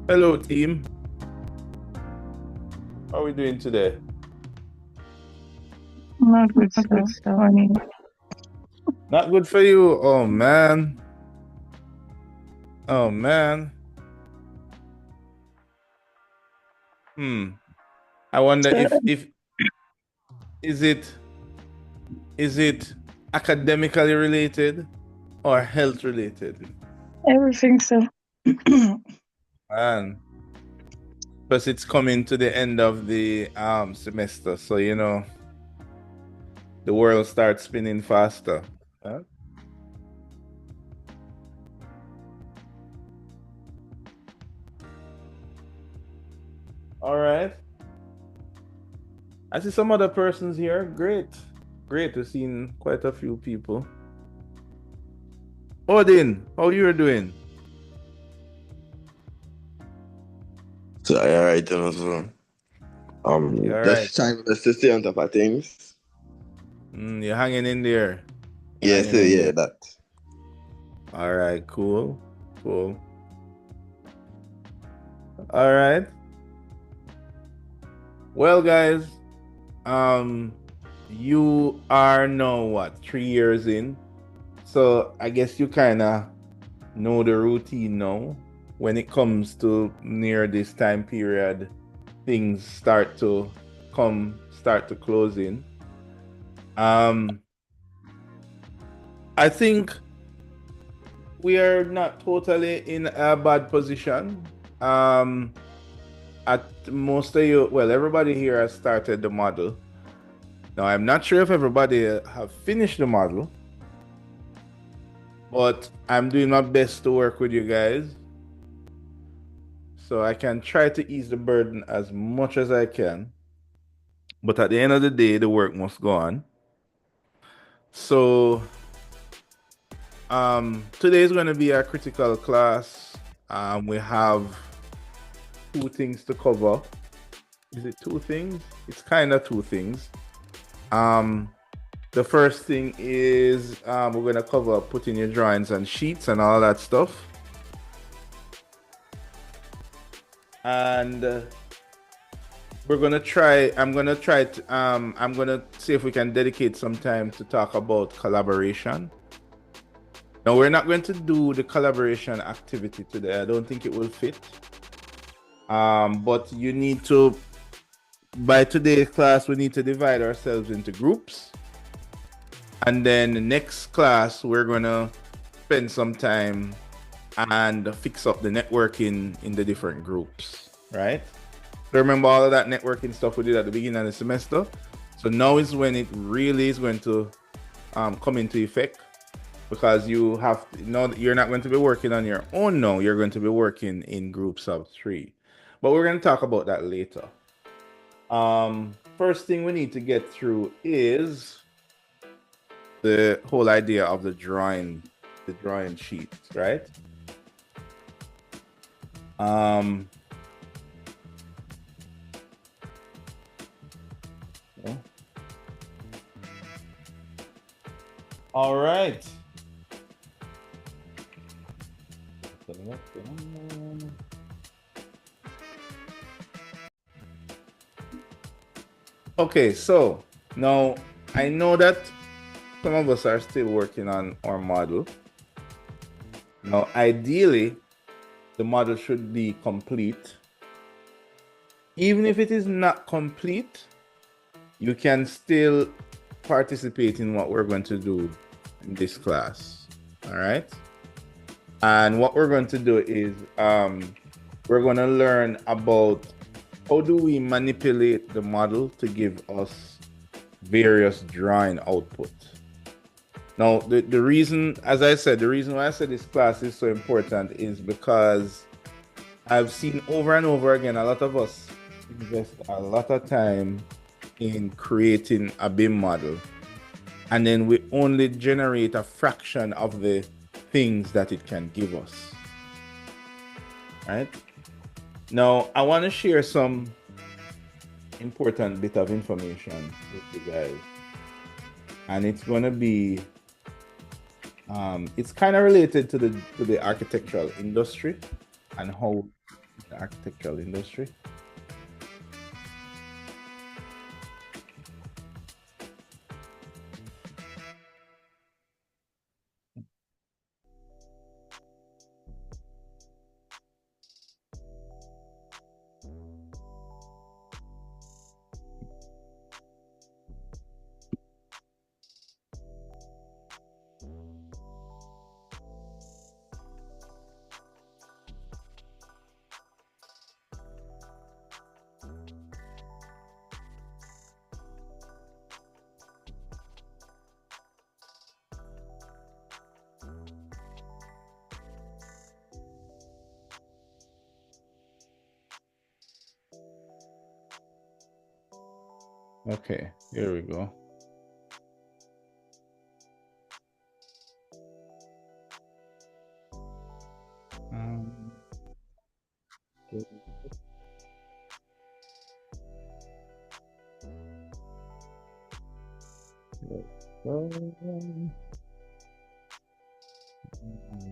Hello, team. How are we doing today? Not good stuff. Funny. Not good for you. Oh man. Oh man. Hmm. I wonder So if is it is it academically related or health related? everything so Man, because it's coming to the end of the semester, so the world starts spinning faster. Huh? All right. I see some other persons here. Great. Great. We've seen quite a few people. Odin, how you doing? So I write them as well. You all right? Just trying to stay on top of things. You're hanging in there. You're Yeah, hanging so in yeah, there. that. All right, cool. Cool. All right. Well, guys, um, you are now what, 3 years in? So I guess you kind of know the routine now. When it comes to near this time period, things start to close in. Um, I think we are not totally in a bad position. Um, at most of you, well, everybody here has started the model. Now, I'm not sure if everybody have finished the model, but I'm doing my best to work with you guys so I can try to ease the burden as much as I can. But at the end of the day, the work must go on. So, today is going to be a critical class. We have two things to cover. Is it two things? It's kind of two things. Um, the first thing is we're gonna cover putting your drawings on sheets and all that stuff. And we're gonna try. I'm gonna see if we can dedicate some time to talk about collaboration. Now we're not going to do the collaboration activity today. I don't think it will fit. But you need to by today's class, we need to divide ourselves into groups. And then the next class, we're going to spend some time and fix up the networking in the different groups, right? So remember all of that networking stuff we did at the beginning of the semester? So now is when it really is going to come into effect because you have to know that you're not going to be working on your own now. You're going to be working in groups of 3. But we're going to talk about that later. First thing we need to get through is the whole idea of the drawing sheet, right? Yeah. All right. Okay, so now I know that some of us are still working on our model. Now, ideally, the model should be complete. Even if it is not complete, you can still participate in what we're going to do in this class. All right. And what we're going to do is we're going to learn about how do we manipulate the model to give us various drawing output. Now, the reason, as I said, the reason why I said this class is so important is because I've seen over and over again, a lot of us invest a lot of time in creating a BIM model. And then we only generate a fraction of the things that it can give us. Right? Now, I want to share some important bit of information with you guys. And it's going to be it's kind of related to the architectural industry and how the architectural industry. Okay, here we go.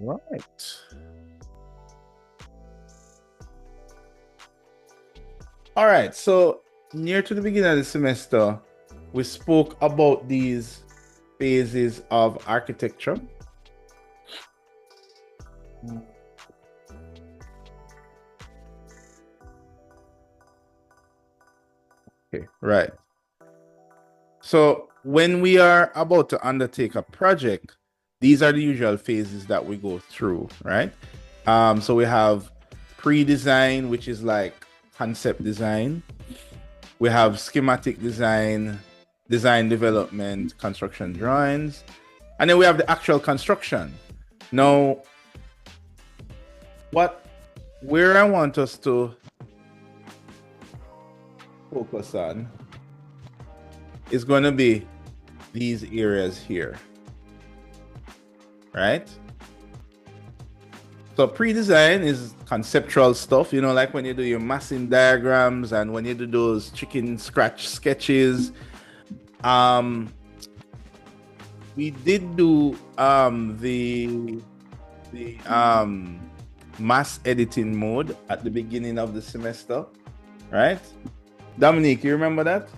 Right. All right, so near to the beginning of the semester, we spoke about these phases of architecture. Okay, right. So when we are about to undertake a project, these are the usual phases that we go through, right? So we have pre-design, which is like concept design. We have schematic design, design development, construction drawings, and then we have the actual construction. Now, where I want us to focus on is going to be these areas here, right? So pre-design is conceptual stuff, you know, like when you do your massing diagrams and when you do those chicken scratch sketches. We did do the mass editing mode at the beginning of the semester, right? Dominique, you remember that?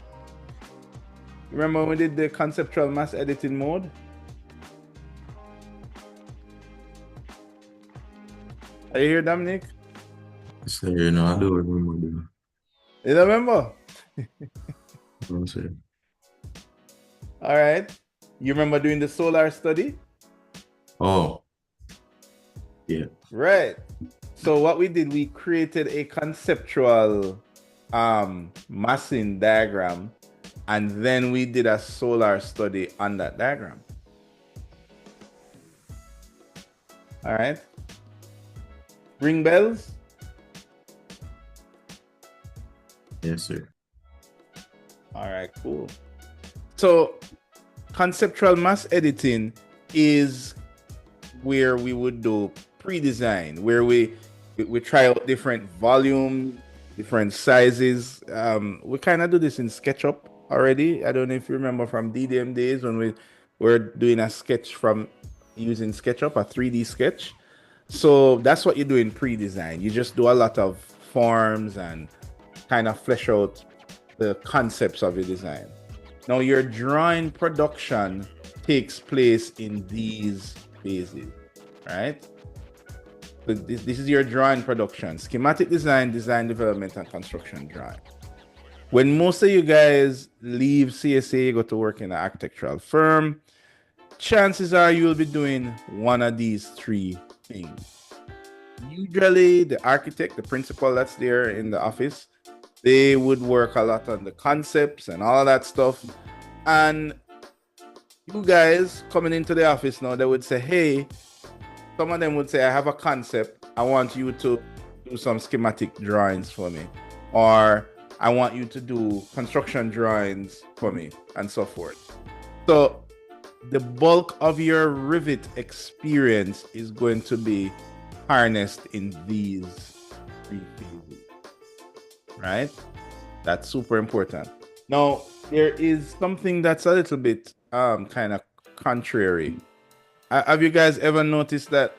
You remember when we did the conceptual mass editing mode? Are you here, Dominique? So, you know, I do remember. You don't remember? I'm sorry. All right. You remember doing the solar study? Oh, yeah. Right. So what we did, we created a conceptual massing diagram, and then we did a solar study on that diagram. All right. Ring bells? Yes, sir. All right, cool. So conceptual mass editing is where we would do pre-design, where we try out different volume, different sizes. We kind of do this in SketchUp already. I don't know if you remember from DDM days when we were doing a sketch from using SketchUp, a 3D sketch. So that's what you do in pre-design. You just do a lot of forms and kind of flesh out the concepts of your design. Now your drawing production takes place in these phases, right? So this is your drawing production: schematic design, design development, and construction drawing. When most of you guys leave CSA, you go to work in an architectural firm, chances are you will be doing one of these three things. Usually the architect, the principal that's there in the office, they would work a lot on the concepts and all that stuff. And you guys coming into the office now, they would say, hey, some of them would say, I have a concept. I want you to do some schematic drawings for me. Or I want you to do construction drawings for me, and so forth. So the bulk of your Revit experience is going to be harnessed in these three phases, right? That's super important. Now, there is something that's a little bit kind of contrary. Have you guys ever noticed that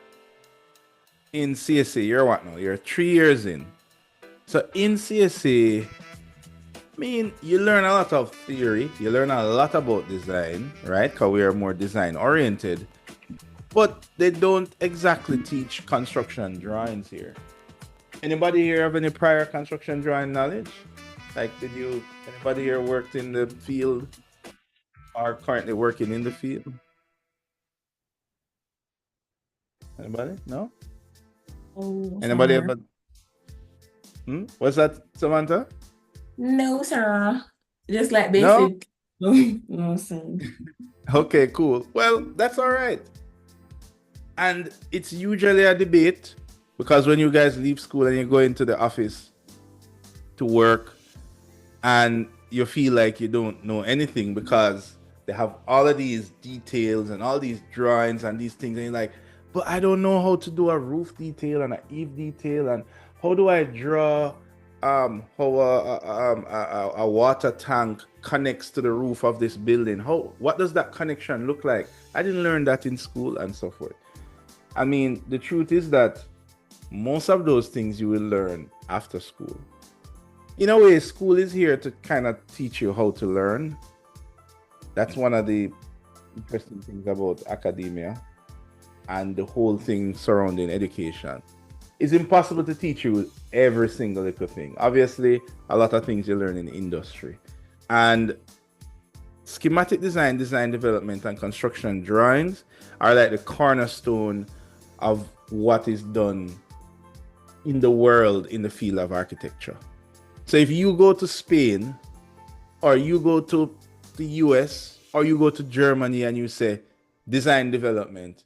in CSA, you're what now? You're 3 years in, So in CSA, I mean, you learn a lot of theory, you learn a lot about design, right? Because we are more design oriented, but they don't exactly teach construction drawings here. Anybody here have any prior construction drawing knowledge? Like, anybody here worked in the field or currently working in the field? Anybody? No? Oh, Anybody sir. ever? What's that, Samantha? No, sir. Just like No? basic. No, sir. Okay, cool. Well, that's all right. And it's usually a debate because when you guys leave school and you go into the office to work and you feel like you don't know anything because they have all of these details and all these drawings and these things, and you're like, but I don't know how to do a roof detail and an eave detail, and how do I draw how a water tank connects to the roof of this building? What does that connection look like? I didn't learn that in school and so forth. I mean, the truth is that most of those things you will learn after school. In a way, school is here to kind of teach you how to learn. That's one of the interesting things about academia and the whole thing surrounding education. It's impossible to teach you every single little thing. Obviously, a lot of things you learn in industry. And schematic design, design development, and construction drawings are like the cornerstone of what is done in the world in the field of architecture. So if you go to Spain, or you go to the US, or you go to Germany and you say design development,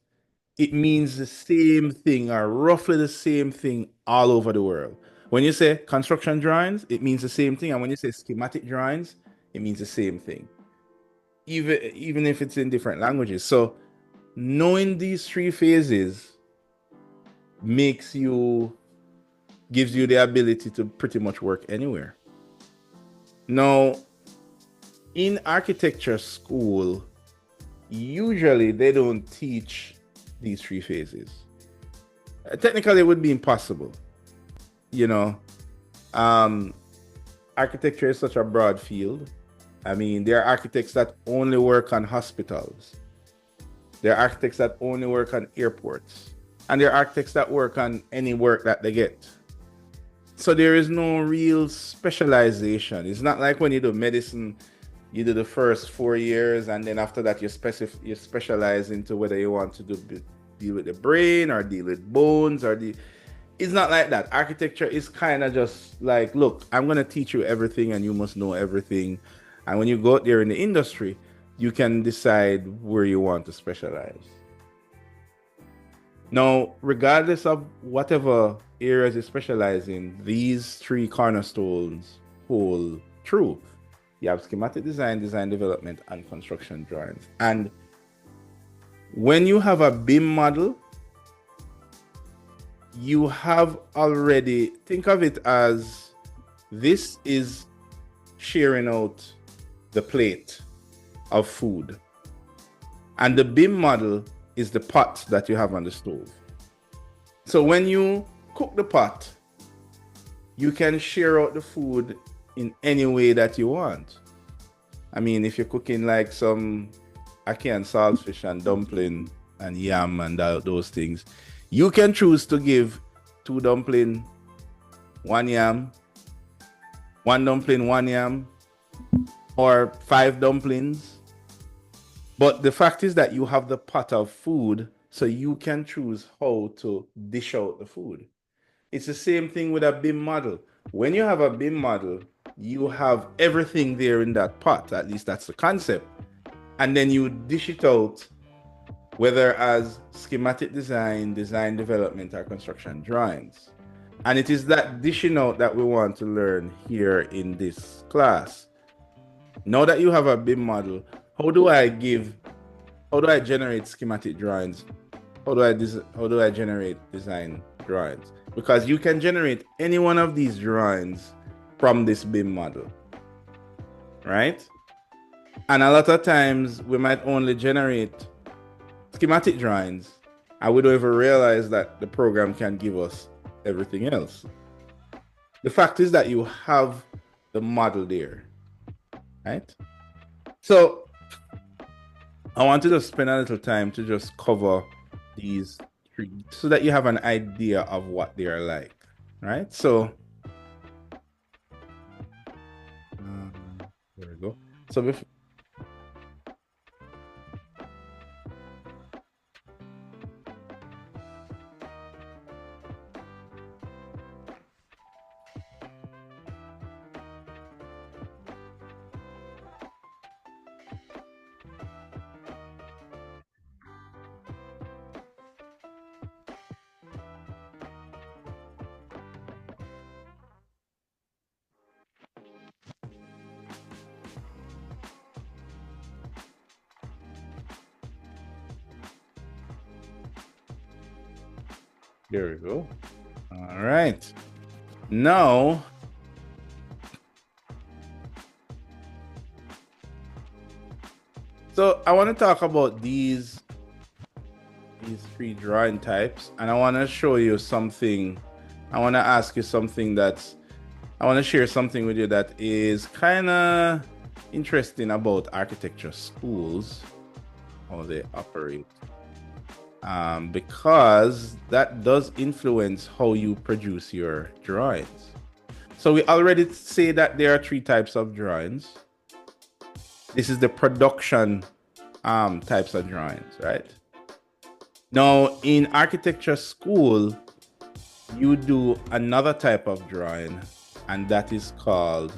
it means the same thing or roughly the same thing all over the world. When you say construction drawings, it means the same thing. And when you say schematic drawings, it means the same thing. Even if it's in different languages. So knowing these three phases gives you the ability to pretty much work anywhere. Now, in architecture school, usually they don't teach these three phases. Technically, it would be impossible. Architecture is such a broad field. I mean, there are architects that only work on hospitals. There are architects that only work on airports. And there are architects that work on any work that they get. So there is no real specialization. It's not like when you do medicine, you do the first 4 years, and then after that you specialize into whether you want to deal with the brain or deal with bones it's not like that. Architecture is kind of just like, look, I'm going to teach you everything and you must know everything. And when you go out there in the industry, you can decide where you want to specialize. Now, regardless of whatever areas you specialize in, these three cornerstones hold true. You have schematic design, design development, and construction drawings. And when you have a BIM model, you have already, think of it as this is sharing out the plate of food. And the BIM model is the pot that you have on the stove. So when you cook the pot, you can share out the food in any way that you want. I mean, if you're cooking like some ackee and saltfish and dumpling and yam and those things, you can choose to give 2 dumpling, 1 yam, 1 dumpling, 1 yam, or 5 dumplings. But the fact is that you have the pot of food, so you can choose how to dish out the food. It's the same thing with a BIM model. When you have a BIM model, you have everything there in that pot. At least that's the concept. And then you dish it out, whether as schematic design, design development, or construction drawings. And it is that dishing out that we want to learn here in this class. Now that you have a BIM model, how do I generate schematic drawings? How do I generate design drawings? Because you can generate any one of these drawings from this BIM model, right? And a lot of times we might only generate schematic drawings and we don't even realize that the program can give us everything else. The fact is that you have the model there, right? So I wanted to spend a little time to just cover these three so that you have an idea of what they are like, right? So there we go. So before there we go. All right. Now, so I want to talk about these three drawing types, and I want to show you something. I want to ask you something I want to share something with you that is kind of interesting about architecture schools, how they operate. Because that does influence how you produce your drawings. So we already say that there are three types of drawings. This is the production types of drawings, right? Now, in architecture school, you do another type of drawing, and that is called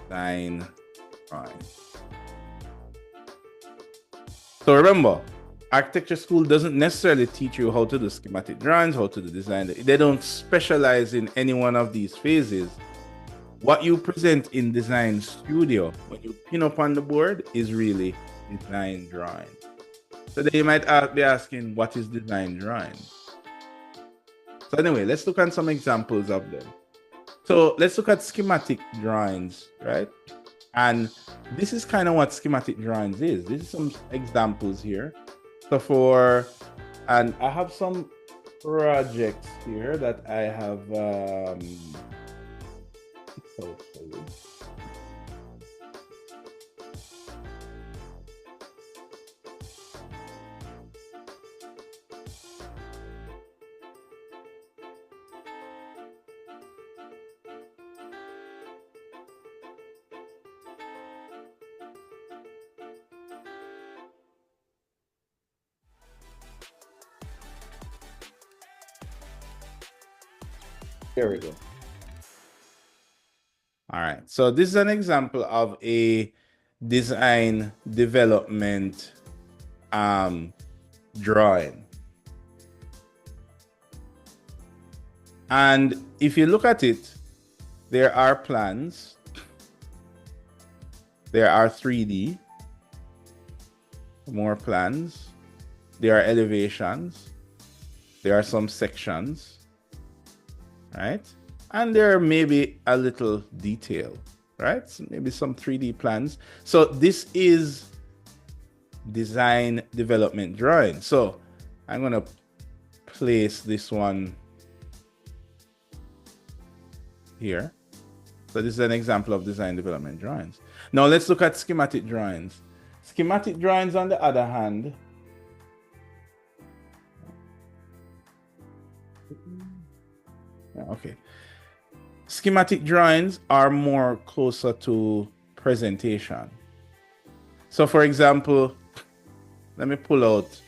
design drawing. So remember, architecture school doesn't necessarily teach you how to do schematic drawings, how to do design. They don't specialize in any one of these phases. What you present in design studio, when you pin up on the board, is really design drawing. So then you might be asking, what is design drawing? So anyway, let's look at some examples of them. So let's look at schematic drawings, right? And this is kind of what schematic drawings is. This is some examples here. So and I have some projects here that I have here we go. All right, so this is an example of a design development drawing. And if you look at it, there are plans, there are 3D, more plans, there are elevations, there are some sections, right? And there may be a little detail, right? So maybe some 3D plans. So this is design development drawing. So I'm going to place this one here. So this is an example of design development drawings. Now let's look at schematic drawings. Schematic drawings, on the other hand, okay. Schematic drawings are more closer to presentation. So for example, let me pull out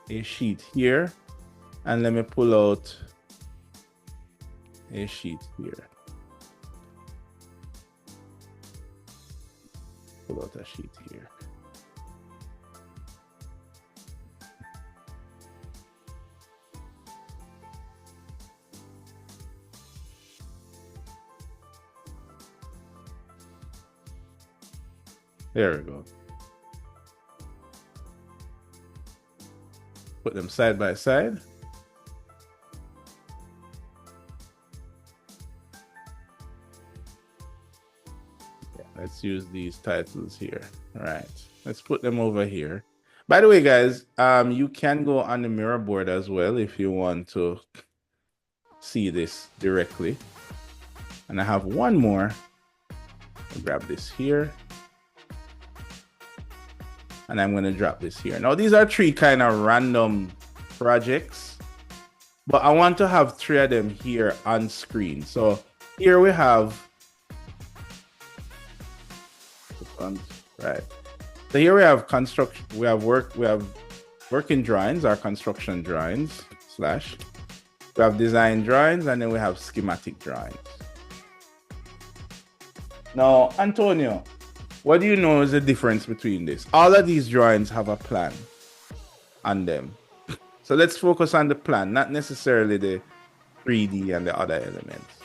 a sheet here, and let me pull out a sheet here. Pull out a sheet here. There we go. Put them side by side. Yeah, let's use these titles here. All right, let's put them over here. By the way, guys, you can go on the mirror board as well if you want to see this directly. And I have one more. I'll grab this here. And I'm going to drop this here. Now, these are three kind of random projects, but I want to have three of them here on screen. So here we have, right. So here we have construction, we have working drawings, our construction drawings, / we have design drawings, and then we have schematic drawings. Now, Antonio, what do you know is the difference between this? All of these drawings have a plan on them. So let's focus on the plan, not necessarily the 3D and the other elements.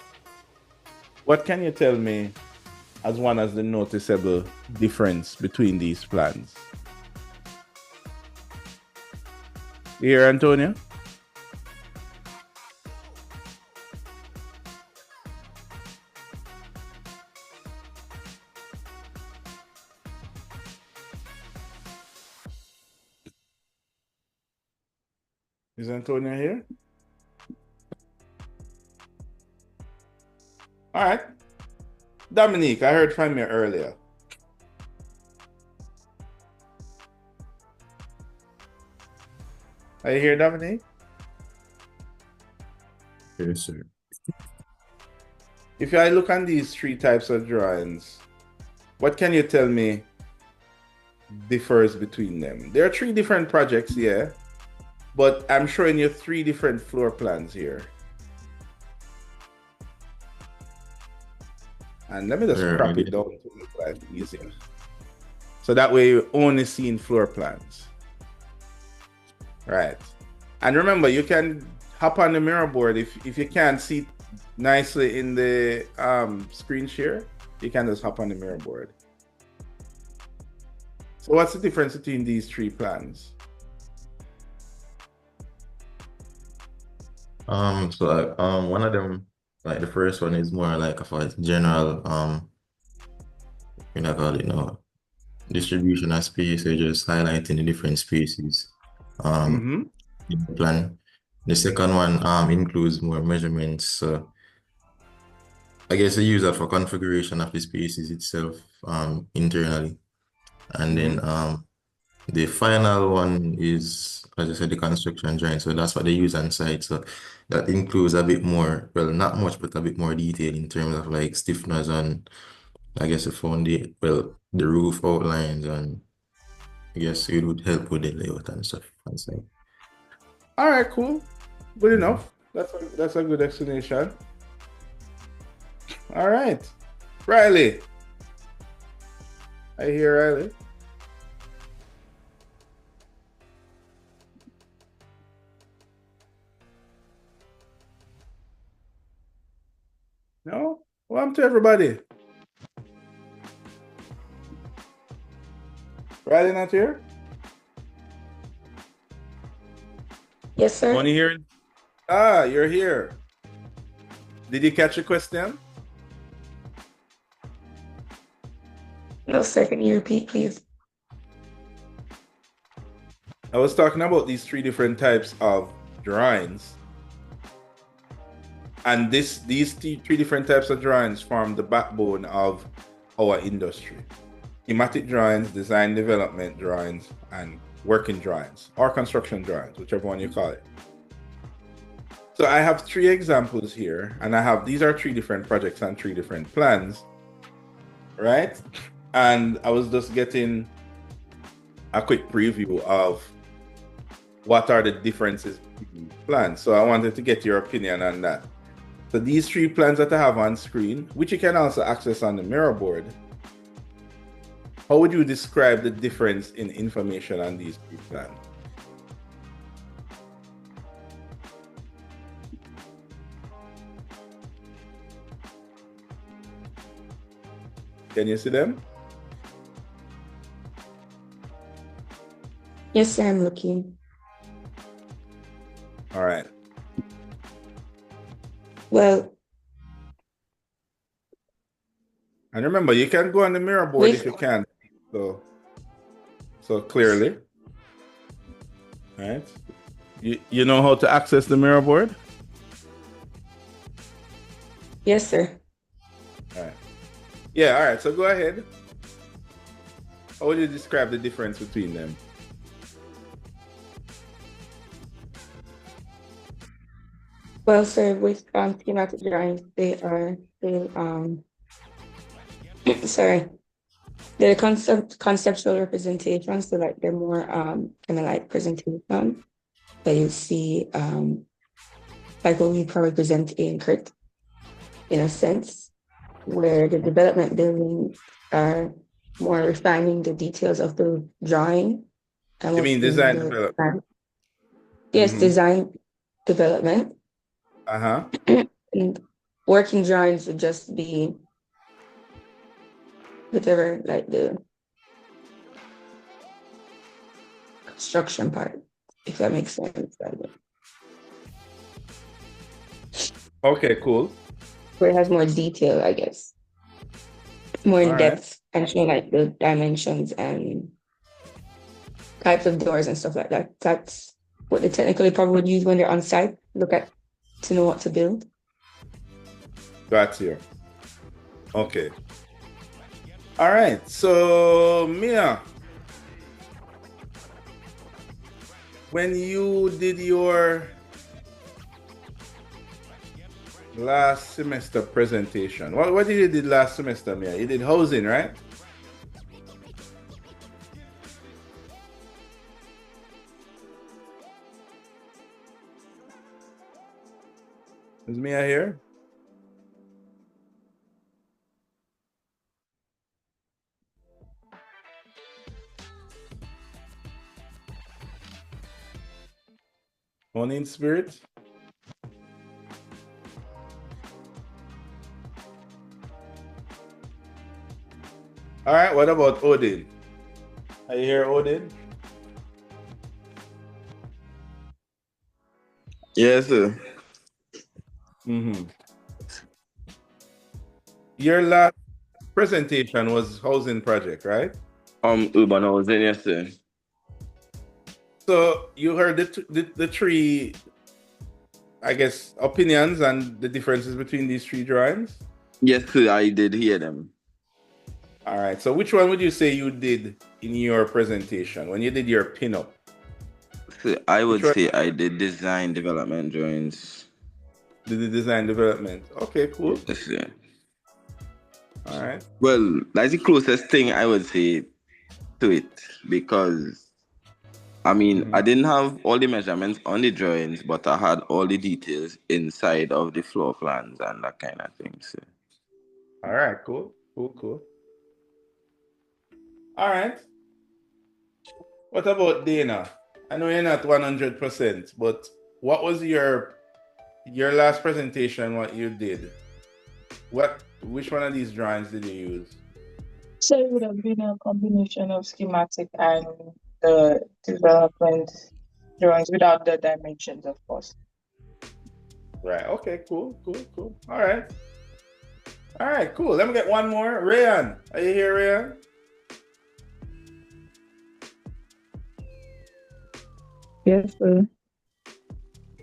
What can you tell me as one as the noticeable difference between these plans? You hear, Antonio? Is Antonio here? All right. Dominique, I heard from you earlier. Are you here, Dominique? Yes, sir. If I look on these three types of drawings, what can you tell me differs between them? There are three different projects, yeah, but I'm showing you three different floor plans here. And let me just crop it down to make life easier. So that way you're only seeing floor plans. Right. And remember, you can hop on the mirror board if you can't see nicely in the screen share, you can just hop on the mirror board. So what's the difference between these three plans? One of them, like the first one, is more like a general call it now, distribution of space. So just highlighting the different spaces in the plan. The second one includes more measurements. So I guess I use that for configuration of the spaces itself internally. And then the final one is, as I said, the construction drawing. So that's what they use on site. So that includes a bit more, well, not much, but a bit more detail in terms of like stiffness and I guess the roof outlines, and I guess it would help with the layout and stuff on site. All right, cool. Good enough. That's a good explanation. All right. Riley. I hear Riley. No? Welcome to everybody. Riley not here? Yes, sir. Only here? Ah, you're here. Did you catch the question? No, sir. Can you repeat, please? I was talking about these three different types of drawings. And these three different types of drawings form the backbone of our industry. Schematic drawings, design development drawings, and working drawings, or construction drawings, whichever one you call it. So I have three examples here, and these are three different projects and three different plans, right? And I was just getting a quick preview of what are the differences between plans. So I wanted to get your opinion on that. So these three plans that I have on screen, which you can also access on the mirror board, how would you describe the difference in information on these three plans? Can you see them? Yes, sir. I'm looking. All right. Well, And remember, you can go on the mirror board if you can. So clearly. All right. You know how to access the mirror board? Yes, sir. All right. Yeah, all right. So go ahead. How would you describe the difference between them? Well, sir, with schematic drawings, sorry, they're conceptual representations, so like they're more kind of like presentation that you see like what we probably present in CRIT in a sense, where the development buildings are more refining the details of the drawing and You what's mean in design the development? plan. Yes, design development. Uh-huh. And working drawings would just be whatever, like the construction part, if that makes sense. Okay, cool. Where it has more detail, I guess. More in All right. depth and showing like the dimensions and types of doors and stuff like that. That's what they technically probably would use when they're on site, look at to know what to build. Got you. Okay. All right. So, Mia, when you did your last semester presentation, what did you did last semester, Mia? You did housing, right? Is Mia here? Only in spirit? All right, what about Odin? Are you here, Odin? Yes, sir. Mm-hmm. Your last presentation was housing project, right? Urban housing, yes, sir. So you heard the three, I guess, opinions and the differences between these three drawings? Yes, sir, I did hear them. All right. So which one would you say you did in your presentation when you did your pinup? Sir, I would say I did design development drawings. Did the design development? Okay, cool. Yes, sir. All right. Well, that's the closest thing I would say to it because I mean, I didn't have all the measurements on the drawings, but I had all the details inside of the floor plans and that kind of thing. So. All right, cool. Cool. All right. What about Dana? I know you're not 100%, but what was your last presentation, what you did? Which one of these drawings did you use? So it would have been a combination of schematic and the development drawings without the dimensions, of course. Right. Okay, cool. All right, cool. Let me get one more. Rayan, are you here, Rayan? Yes, sir.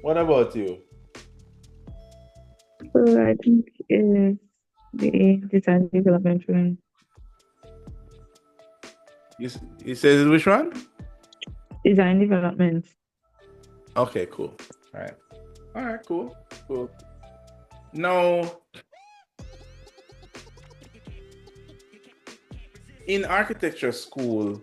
What about you? So I think the design development one. You said which one? Design development. Okay, cool. All right, cool. Now, in architecture school,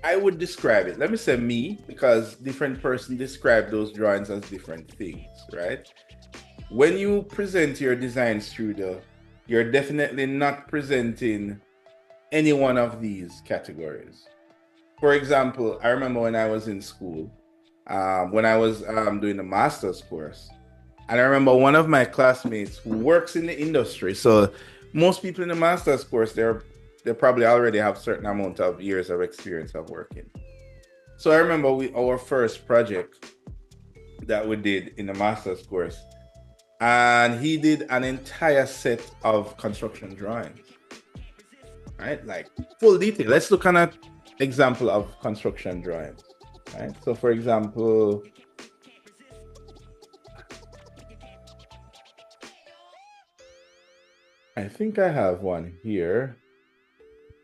I would describe it. Let me say me, because different person describe those drawings as different things, right? When you present your design studio, you're definitely not presenting any one of these categories. For example, I remember when I was in school, when I was doing the master's course, and I remember one of my classmates who works in the industry. So most people in the master's course, they probably already have certain amount of years of experience of working. So I remember our first project that we did in the master's course, and he did an entire set of construction drawings, right? Like full detail. Let's look at example of construction drawings, right? So for example, I think I have one here.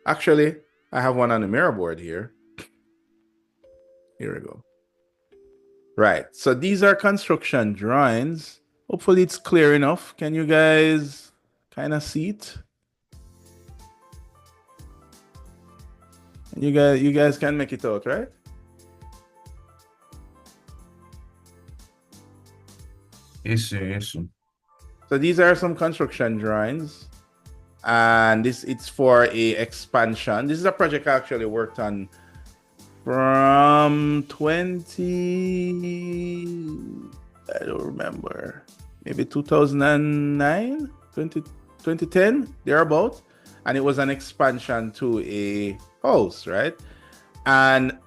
Actually, I have one on the mirror board here. Here we go. Right, so these are construction drawings. Hopefully it's clear enough. Can you guys kind of see it? You guys can make it out, right? Yes, sir. Yes, sir. So these are some construction drawings, and it's for a expansion. This is a project I actually worked on from I don't remember, maybe 2009, 2010, thereabout. And it was an expansion to a house, right? And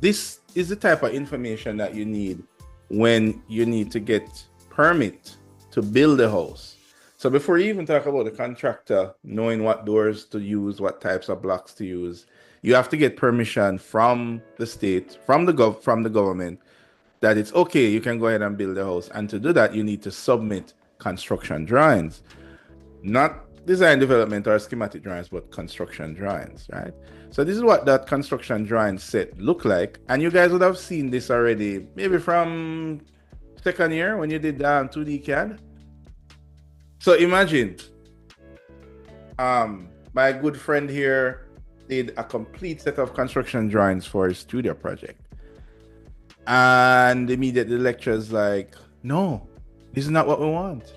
this is the type of information that you need when you need to get permit to build a house. So before you even talk about the contractor knowing what doors to use, what types of blocks to use, you have to get permission from the state, from the government, that it's okay, you can go ahead and build a house. And to do that, you need to submit construction drawings, not design development or schematic drawings, but construction drawings, right? So this is what that construction drawing set look like. And you guys would have seen this already, maybe from second year when you did 2D CAD. So imagine, my good friend here did a complete set of construction drawings for his studio project. And immediately the lecturer's like, no, this is not what we want.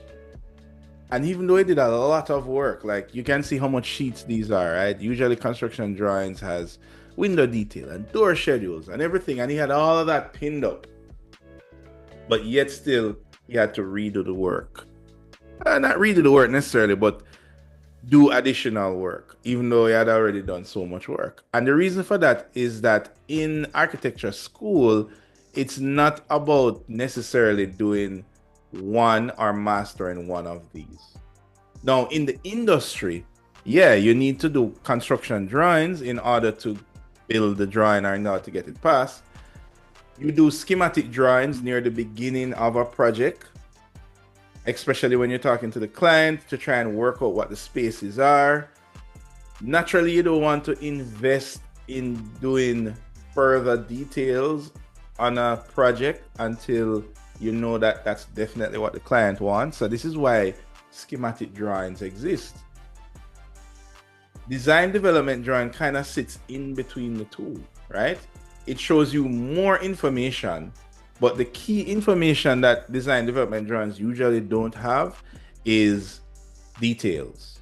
And even though he did a lot of work, like you can see how much sheets these are, right? Usually construction drawings has window detail and door schedules and everything. And he had all of that pinned up. But yet still, he had to redo the work. Not redo the work necessarily, but do additional work, even though he had already done so much work. And the reason for that is that in architecture school, it's not about necessarily doing one or mastering one of these. Now, in the industry, yeah, you need to do construction drawings in order to build the drawing or in order to get it passed. You do schematic drawings near the beginning of a project, especially when you're talking to the client to try and work out what the spaces are. Naturally, you don't want to invest in doing further details on a project until you know that that's definitely what the client wants. So this is why schematic drawings exist. Design development drawing kind of sits in between the two, right? It shows you more information, but the key information that design development drawings usually don't have is details.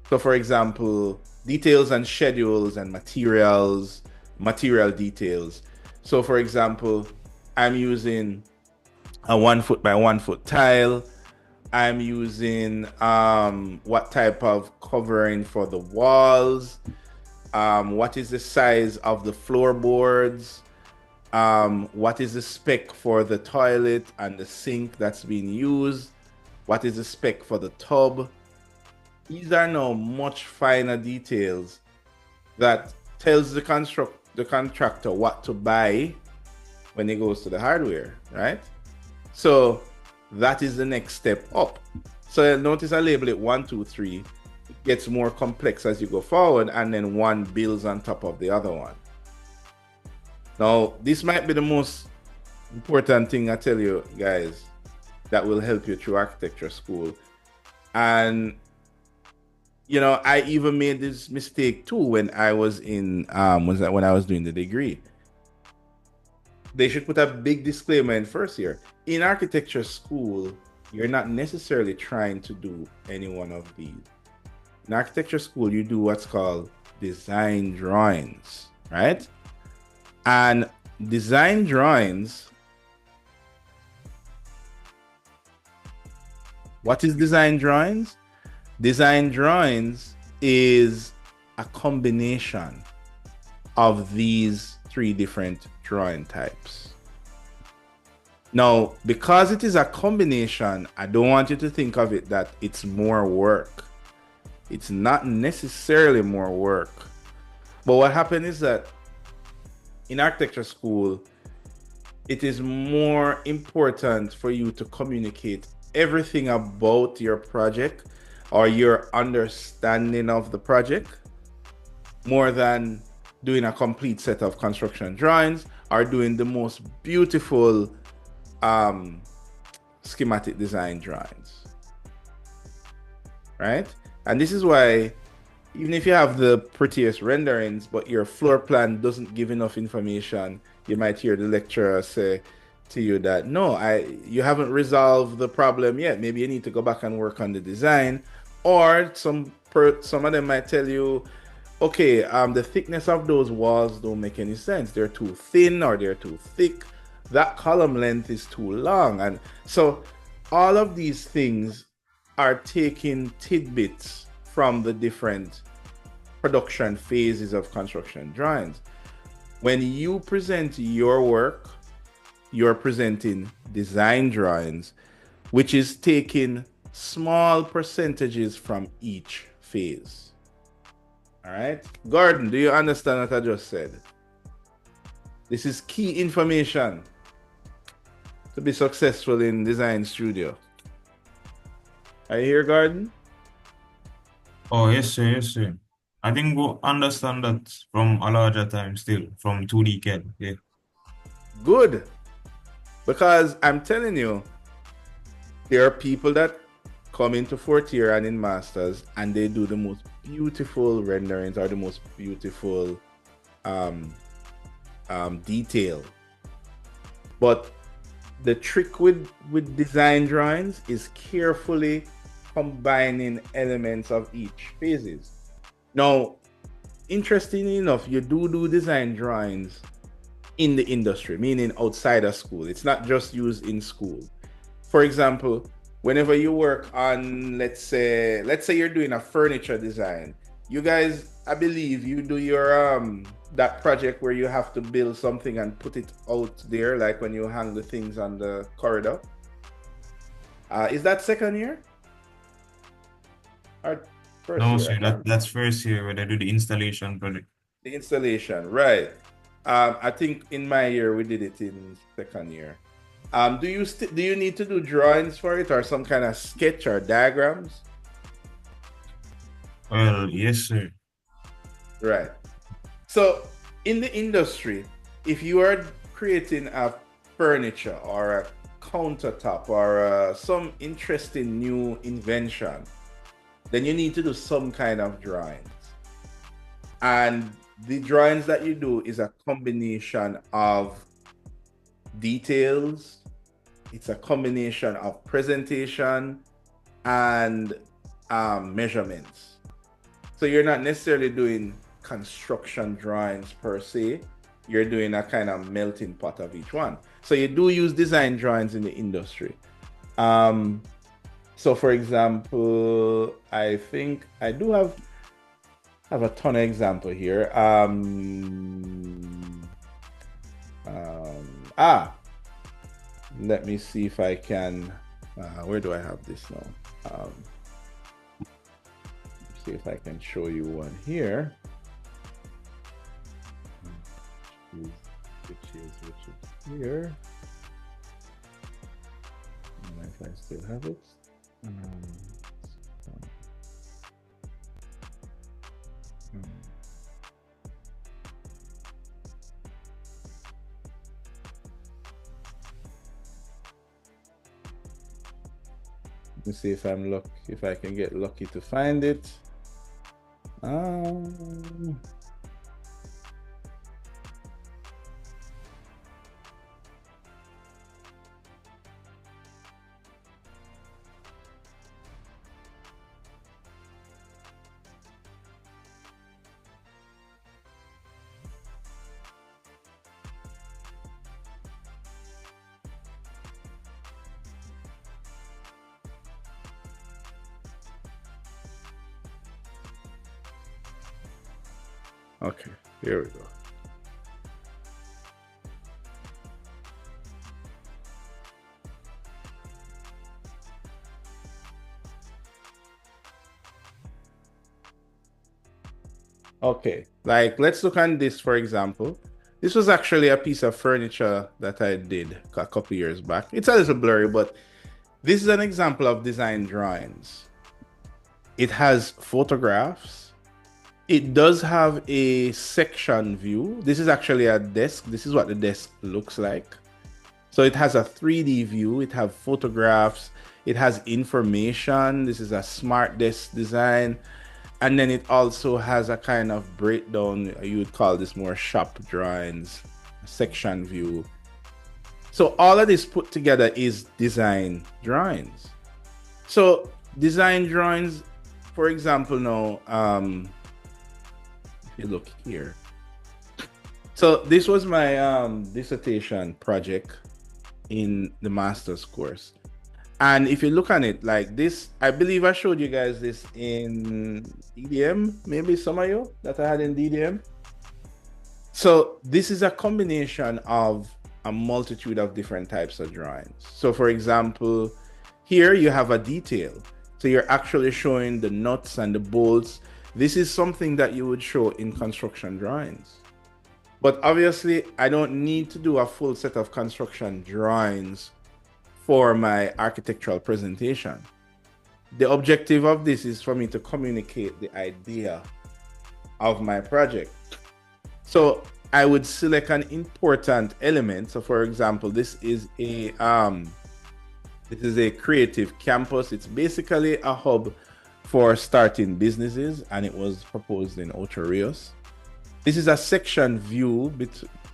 So for example, details and schedules and material details. So for example, I'm using a 1 foot by 1 foot tile. I'm using what type of covering for the walls. What is the size of the floorboards? What is the spec for the toilet and the sink that's being used? What is the spec for the tub? These are now much finer details that tells the contractor what to buy when he goes to the hardware, right? So that is the next step up. So notice I label it 1, 2, 3. It gets more complex as you go forward, and then one builds on top of the other one. Now, this might be the most important thing I tell you guys that will help you through architecture school. And you know, I even made this mistake too when I was in when I was doing the degree. They should put a big disclaimer in first year. In architecture school, you're not necessarily trying to do any one of these. In architecture school, you do what's called design drawings, right? And design drawings, what is design drawings? Design drawings is a combination of these 3 different drawing types. Now, because it is a combination, I don't want you to think of it that it's more work. It's not necessarily more work. But what happened is that in architecture school, it is more important for you to communicate everything about your project or your understanding of the project more than doing a complete set of construction drawings or doing the most beautiful schematic design drawings, right? And this is why even if you have the prettiest renderings, but your floor plan doesn't give enough information, you might hear the lecturer say to you that, no, you haven't resolved the problem yet. Maybe you need to go back and work on the design. Or some of them might tell you, okay, the thickness of those walls don't make any sense. They're too thin or they're too thick. That column length is too long. And so all of these things are taking tidbits from the different production phases of construction drawings. When you present your work, you're presenting design drawings, which is taking small percentages from each phase. All right, Gordon, do you understand what I just said? This is key information to be successful in design studio. Are you here, Gordon? Oh, yes, sir, yes, sir. I think we'll understand that from a larger time still, from 2D CAD. Yeah. Good. Because I'm telling you, there are people that come into fourth year and in masters and they do the most beautiful renderings or the most beautiful detail. But the trick with design drawings is carefully combining elements of each phases. Now, interestingly enough, you do design drawings in the industry, meaning outside of school. It's not just used in school. For example, whenever you work on, let's say you're doing a furniture design, you guys, I believe you do your that project where you have to build something and put it out there, like when you hang the things on the corridor. Is that second year or first No, year? sir, that's first year where they do the installation project. The installation, right? I think in my year we did it in second year. Do you need to do drawings for it or some kind of sketch or diagrams? Well, yes, sir. Right. So in the industry, if you are creating a furniture or a countertop or some interesting new invention, then you need to do some kind of drawings. And the drawings that you do is a combination of details, it's a combination of presentation and measurements. So you're not necessarily doing construction drawings per se, you're doing a kind of melting pot of each one. So you do use design drawings in the industry. So for example, I think I do have a ton of example here. Let me see if I can, where do I have this now? See if I can show you one here. Which is here. And if I still have it. Let me see if I can get lucky to find it. Okay, here we go. Okay, like let's look at this for example. This was actually a piece of furniture that I did a couple years back. It's a little blurry, but this is an example of design drawings. It has photographs. It does have a section view. This is actually a desk. This is what the desk looks like. So it has a 3D view. It has photographs. It has information. This is a smart desk design. And then it also has a kind of breakdown. You would call this more shop drawings, section view. So all of this put together is design drawings. So design drawings, for example, now, if you look here. So this was my dissertation project in the master's course. And if you look at it like this, I believe I showed you guys this in DDM, maybe some of you that I had in DDM. So this is a combination of a multitude of different types of drawings. So for example, here you have a detail. So you're actually showing the nuts and the bolts. This is something that you would show in construction drawings. But obviously, I don't need to do a full set of construction drawings for my architectural presentation. The objective of this is for me to communicate the idea of my project. So I would select an important element. So for example, this is a creative campus. It's basically a hub for starting businesses, and it was proposed in Ocho Rios. This is a section view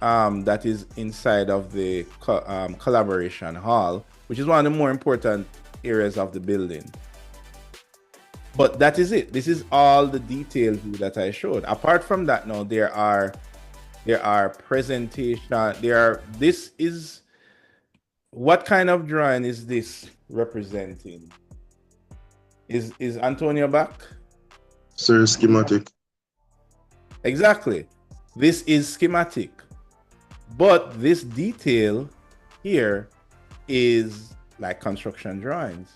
that is inside of the collaboration hall, which is one of the more important areas of the building. But that is it. This is all the detail view that I showed. Apart from that, now there are presentation. This is, what kind of drawing is this representing? Is Antonio back? Sir, schematic. Exactly. This is schematic. But this detail here is like construction drawings.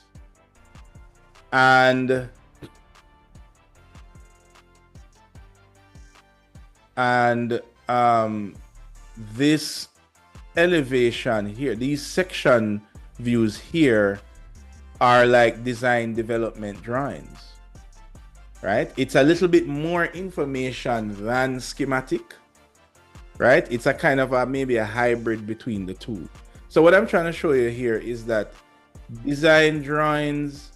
And this elevation here, these section views here are like design development drawings, right? It's a little bit more information than schematic, right? It's a kind of maybe a hybrid between the two. So what I'm trying to show you here is that design drawings,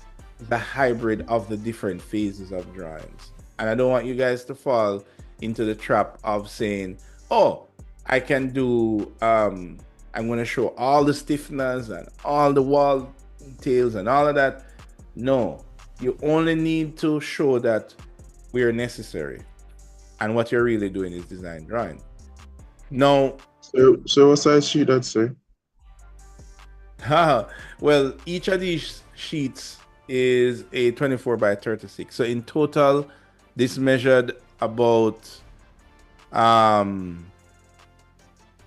the hybrid of the different phases of drawings. And I don't want you guys to fall into the trap of saying, oh, I can do, I'm going to show all the stiffness and all the wall details and all of that. No, you only need to show that where necessary. And what you're really doing is design drawing. No. So what size sheet that say? Well, each of these sheets is a 24 by 36. So in total, this measured about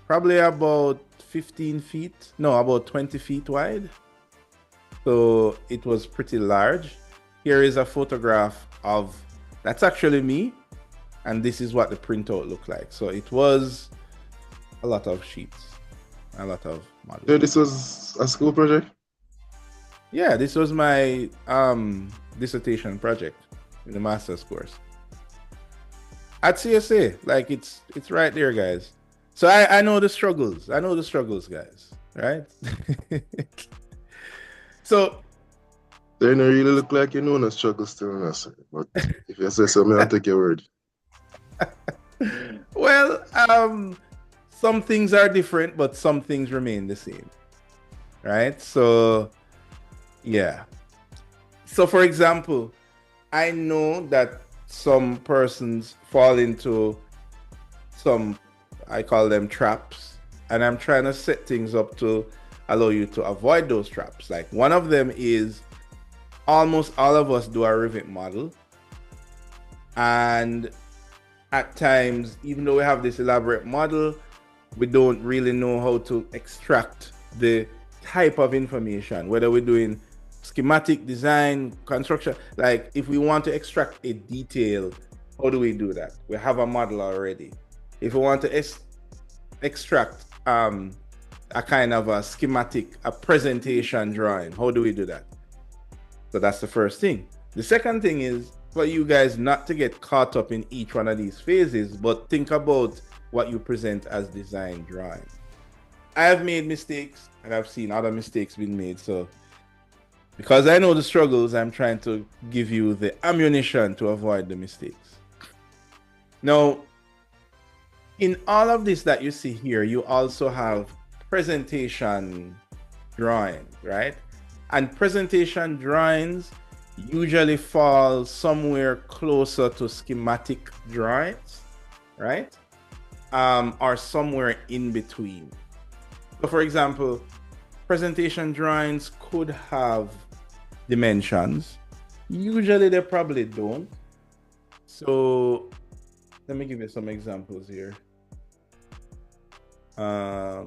probably about 15 feet. No, about 20 feet wide. So it was pretty large. Here is a photograph of, that's actually me. And this is what the printout looked like. So it was a lot of sheets, a lot of models. So this was a school project? Yeah, this was my dissertation project in the master's course at CSA. Like it's right there, guys. So I know the struggles. I know the struggles, guys. Right? So they don't really look like you know the struggles still, sir. But if you say something, I'll take your word. Well, some things are different, but some things remain the same. Right? So yeah. So for example, I know that some persons fall into some, I call them traps, and I'm trying to set things up to allow you to avoid those traps. Like one of them is almost all of us do a Revit model. And at times, even though we have this elaborate model, we don't really know how to extract the type of information, whether we're doing schematic design, construction. Like if we want to extract a detail How do we do that? We have a model already. If we want to extract a kind of a schematic, a presentation drawing, how do we do that? So that's the first thing. The second thing is for you guys not to get caught up in each one of these phases, but think about what you present as design drawing. I have made mistakes and I've seen other mistakes being made. So because I know the struggles, I'm trying to give you the ammunition to avoid the mistakes. Now, in all of this that you see here, you also have presentation drawings, right? And presentation drawings usually fall somewhere closer to schematic drawings, right? Or somewhere in between. So for example, presentation drawings could have dimensions. Usually they probably don't. So let me give you some examples here. Here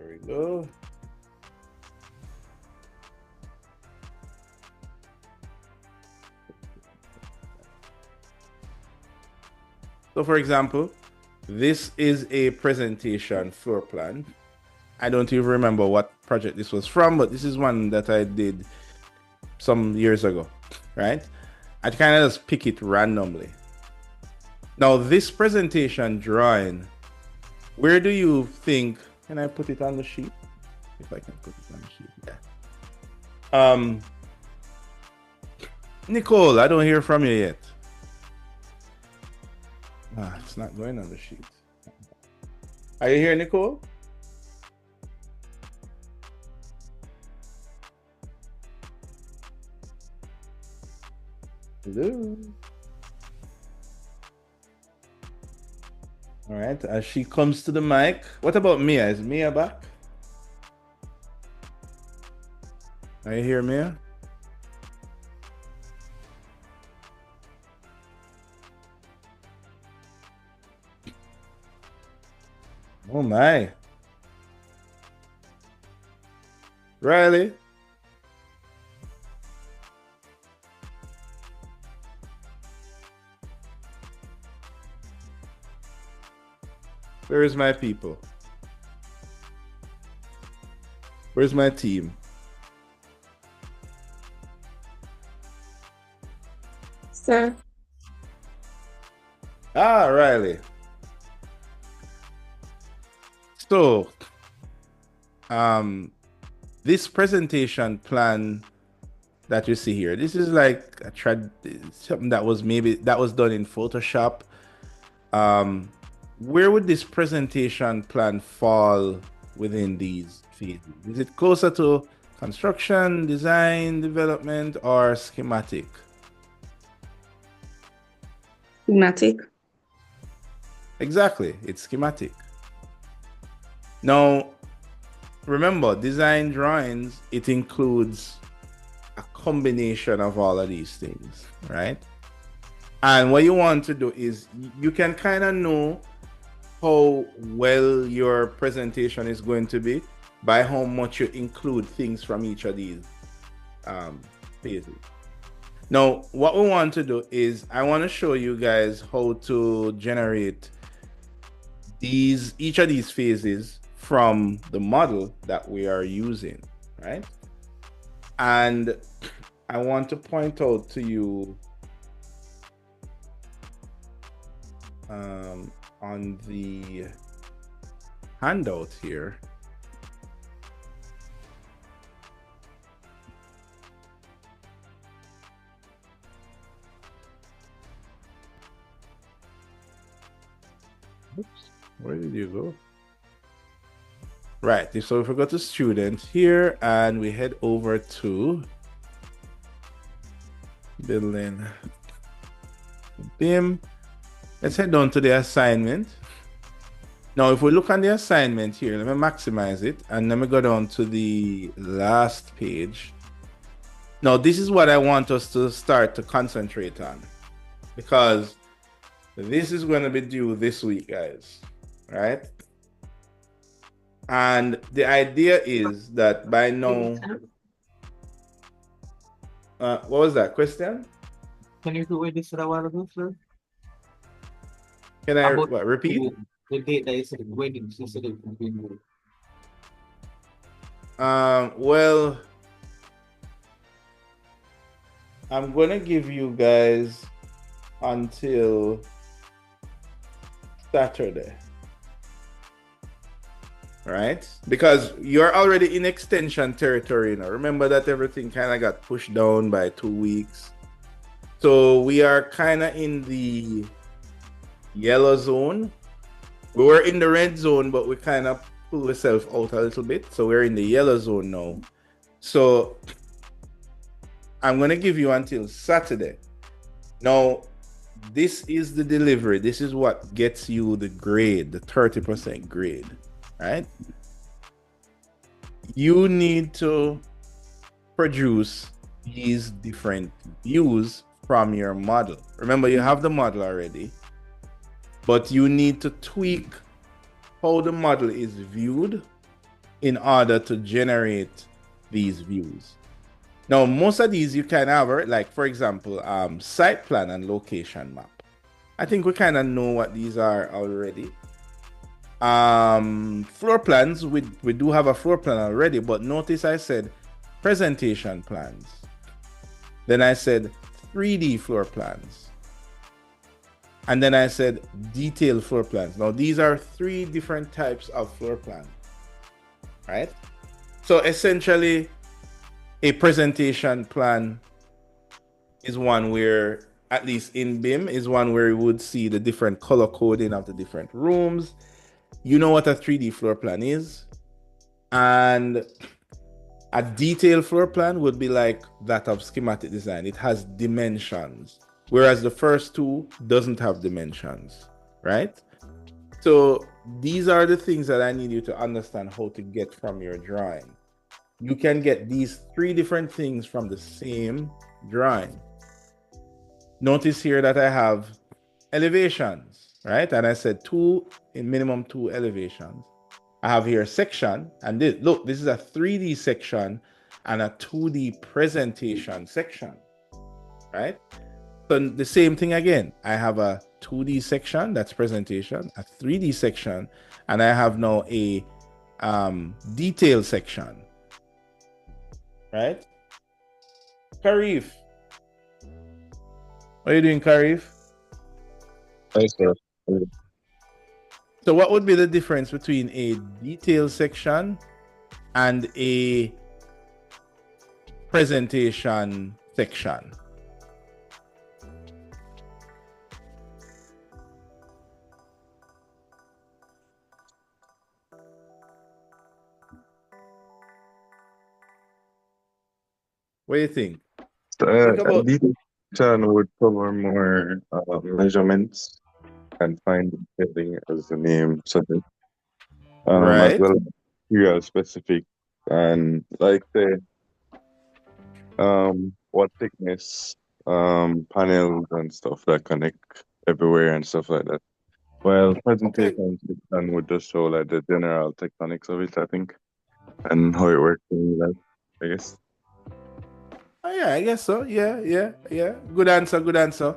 we go. So for example, this is a presentation floor plan. I don't even remember what project this was from, but this is one that I did some years ago, right? I kind of just pick it randomly. Now, this presentation drawing, where do you think, can I put it on the sheet? If I can put it on the sheet, yeah. Nicole, I don't hear from you yet. It's not going on the sheet. Are you here, Nicole? Hello. All right, as she comes to the mic. What about Mia? Is Mia back? Are you here, Mia? Oh my. Riley? Where is my people? Where's my team? Sir. Riley. So, this presentation plan that you see here, this is like something that was done in Photoshop. Where would this presentation plan fall within these phases? Is it closer to construction, design, development, or schematic? Schematic. Exactly, it's schematic. Now, remember, design drawings, it includes a combination of all of these things, right? And what you want to do is you can kind of know how well your presentation is going to be by how much you include things from each of these phases. Now, what we want to do is I want to show you guys how to generate each of these phases from the model that we are using, right? And I want to point out to you on the handout here. Oops, where did you go? Right, so if we go to student here and we head over to building BIM, let's head down to the assignment. Now, if we look on the assignment here, let me maximize it and let me go down to the last page. Now, this is what I want us to start to concentrate on because this is going to be due this week, guys, right? And the idea is that by now, What was that question? Can you repeat this a while ago, sir? Can I About repeat? the data is waiting instead of being Well, I'm gonna give you guys until Saturday, right? Because you're already in extension territory now. Remember that everything kind of got pushed down by 2 weeks. So we are kind of in the yellow zone. We were in the red zone, but we kind of pulled ourselves out a little bit. So we're in the yellow zone now. So I'm going to give you until Saturday. Now, this is the delivery. This is what gets you the grade, the 30% grade, right? You need to produce these different views from your model. Remember, you have the model already, but you need to tweak how the model is viewed in order to generate these views. Now, most of these you can have, like for example, site plan and location map. I think we kind of know what these are already. Floor plans, we do have a floor plan already, but notice I said presentation plans. Then I said 3D floor plans. And then I said detailed floor plans. Now, these are 3 different types of floor plan, right? So essentially, a presentation plan is one where, at least in BIM, is one where you would see the different color coding of the different rooms. You know what a 3D floor plan is. And a detailed floor plan would be like that of schematic design. It has dimensions, whereas the first 2 doesn't have dimensions, right? So these are the things that I need you to understand how to get from your drawing. You can get these 3 different things from the same drawing. Notice here that I have elevations, right? And I said minimum 2 elevations. I have here section, and look, this is a 3D section and a 2D presentation section, right? So the same thing again. I have a 2D section, that's presentation, a 3D section, and I have now a detail section, right? Karif. What are you doing, Karif? Hi, sir. So what would be the difference between a detail section and a presentation section? What do you think? Think about Detail section would cover more measurements and find building as the name suggests. right. As well as material specific and like the what thickness, panels and stuff that connect everywhere and stuff like that. Well, presentation section would just show like the general tectonics of it, I think, and how it works in real life, I guess. Oh, yeah, I guess so. Yeah. Good answer.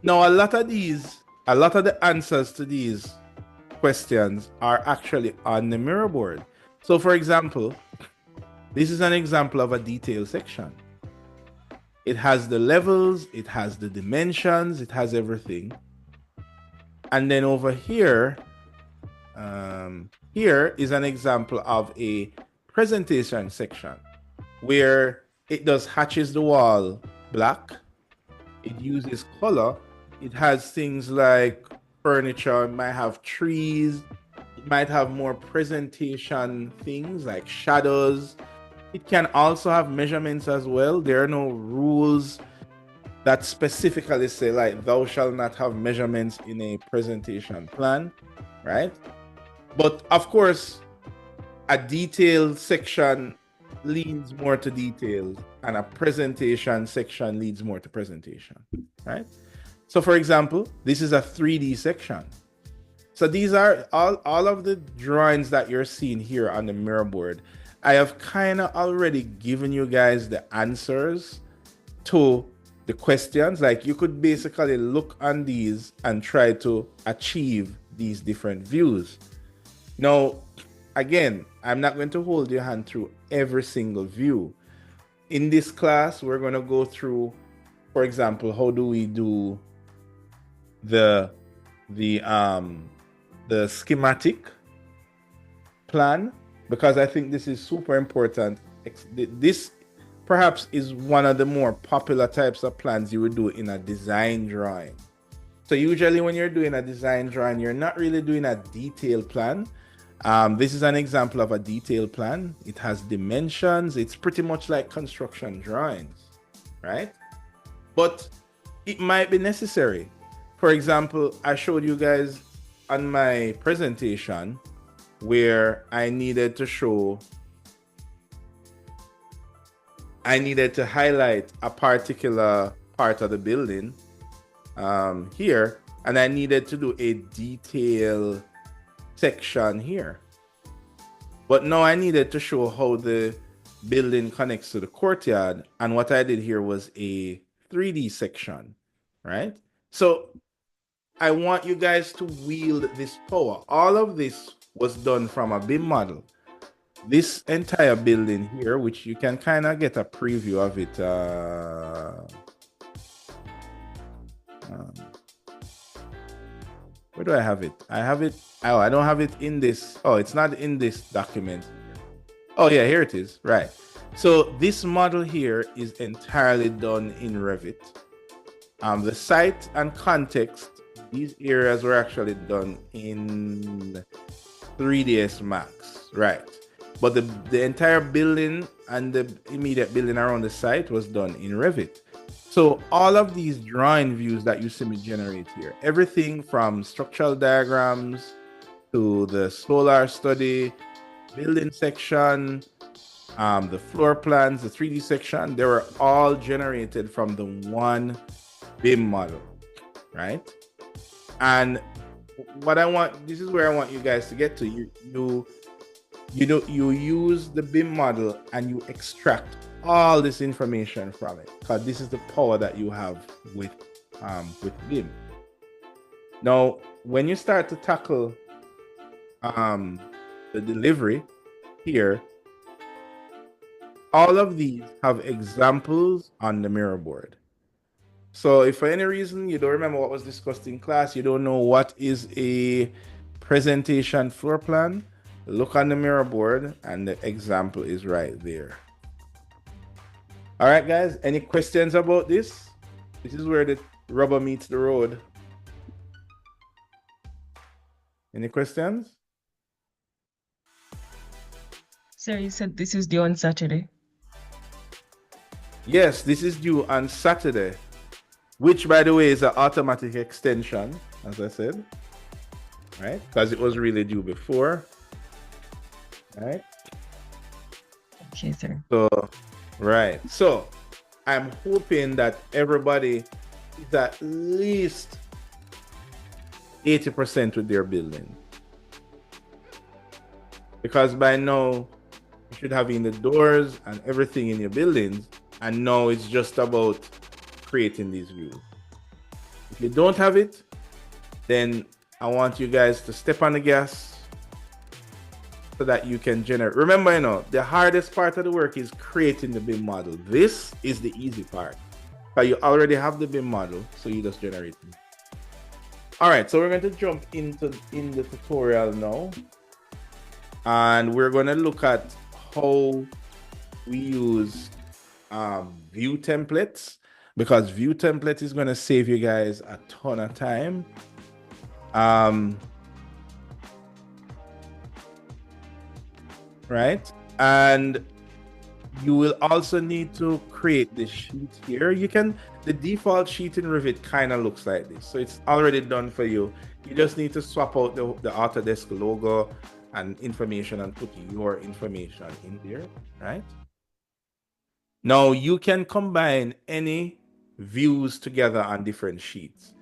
Now, a lot of the answers to these questions are actually on the mirror board. So, for example, this is an example of a detail section. It has the levels, it has the dimensions, it has everything. And then over here, here is an example of a presentation section where it does hatches the wall black. It uses color. It has things like furniture. It might have trees. It might have more presentation things like shadows. It can also have measurements as well. There are no rules that specifically say like thou shalt not have measurements in a presentation plan, right? But of course, a detailed section leans more to details and a presentation section leads more to presentation, right? So for example, this is a 3D section. So these are all of the drawings that you're seeing here on the mirror board. I have kind of already given you guys the answers to the questions. Like you could basically look on these and try to achieve these different views. Now, again, I'm not going to hold your hand through every single view. In this class, we're going to go through, for example, how do we do the schematic plan, because I think this is super important. This perhaps is one of the more popular types of plans you would do in a design drawing. So usually when you're doing a design drawing, you're not really doing a detailed plan. This is an example of a detailed plan. It has dimensions. It's pretty much like construction drawings, right? But it might be necessary. For example, I showed you guys on my presentation where I needed to highlight a particular part of the building here, and I needed to do a detail section here. But now I needed to show how the building connects to the courtyard, and what I did here was a 3D section, right? So I want you guys to wield this power. All of this was done from a BIM model. This entire building here, which you can kind of get a preview of it. Where do I have it? I have it. Oh, I don't have it in this. Oh, it's not in this document. Oh, yeah, here it is. Right. So this model here is entirely done in Revit. The site and context, these areas were actually done in 3ds Max, right? But the entire building and the immediate building around the site was done in Revit. So all of these drawing views that you see me generate here, everything from structural diagrams to the solar study, building section, the floor plans, the 3D section, they were all generated from the one BIM model, right? And what I want, this is where I want you guys to get to. You use the BIM model and you extract all this information from it, because this is the power that you have with BIM. Now, when you start to tackle the delivery here, all of these have examples on the mirror board. So if for any reason you don't remember what was discussed in class, you don't know what is a presentation floor plan, look on the mirror board and the example is right there. All right, guys, any questions about this? This is where the rubber meets the road. Any questions? Sir, you said this is due on Saturday. Yes, this is due on Saturday, which, by the way, is an automatic extension, as I said, right? Because it was really due before, right? Okay, sir. So, right. So, I'm hoping that everybody is at least 80% with their building. Because by now, you should have in the doors and everything in your buildings, and now it's just about creating these views. If you don't have it, then I want you guys to step on the gas so that you can generate. Remember, the hardest part of the work is creating the BIM model. This is the easy part, but you already have the BIM model, so you just generate it. All right, so we're going to jump in the tutorial now, and we're going to look at how we use view templates, because view template is going to save you guys a ton of time. Right, and you will also need to create this sheet here. The default sheet in Revit kind of looks like this, so it's already done for you. You just need to swap out the Autodesk logo and information and put your information in there, right? Now you can combine any views together on different sheets.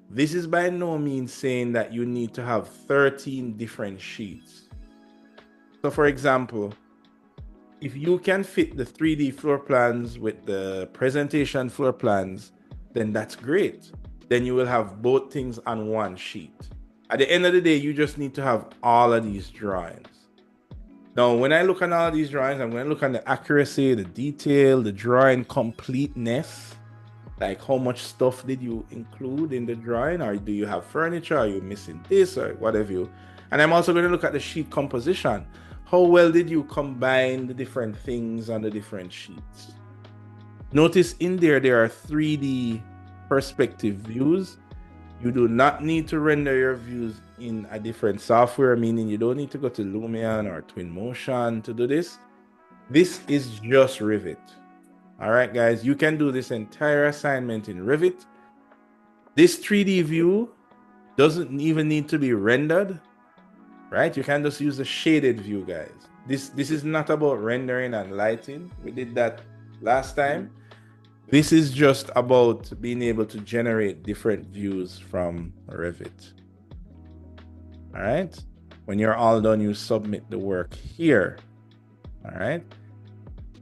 This is by no means saying that you need to have 13 different sheets. So for example, if you can fit the 3D floor plans with the presentation floor plans, then that's great. Then you will have both things on one sheet. At the end of the day, you just need to have all of these drawings. Now, when I look at all these drawings, I'm going to look at the accuracy, the detail, the drawing completeness. Like how much stuff did you include in the drawing, or do you have furniture? Are you missing this or whatever you? And I'm also going to look at the sheet composition. How well did you combine the different things on the different sheets? Notice in there are 3D perspective views. You do not need to render your views in a different software, meaning you don't need to go to Lumion or Twinmotion to do this. This is just Revit. All right, guys, you can do this entire assignment in Revit. This 3D view doesn't even need to be rendered, right? You can just use the shaded view, guys. This is not about rendering and lighting. We did that last time. This is just about being able to generate different views from Revit. All right. When you're all done, you submit the work here. All right.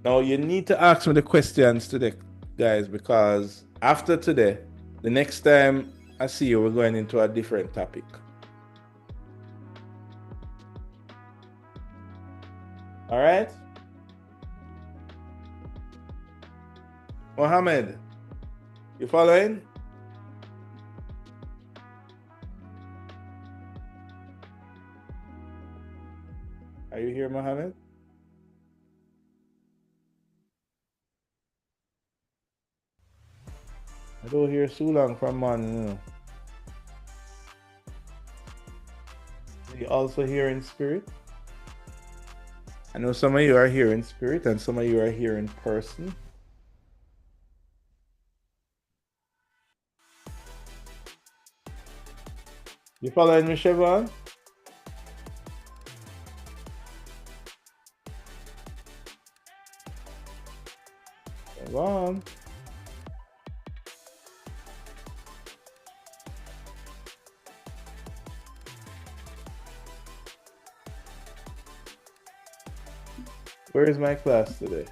Now you need to ask me the questions today, guys, because after today, the next time I see you, we're going into a different topic. All right. Mohammed, you following? Are you here, Mohammed? I don't hear Sulang from man. Are you also here in spirit? I know some of you are here in spirit and some of you are here in person. You following me, Siobhan? Siobhan? Where is my class today?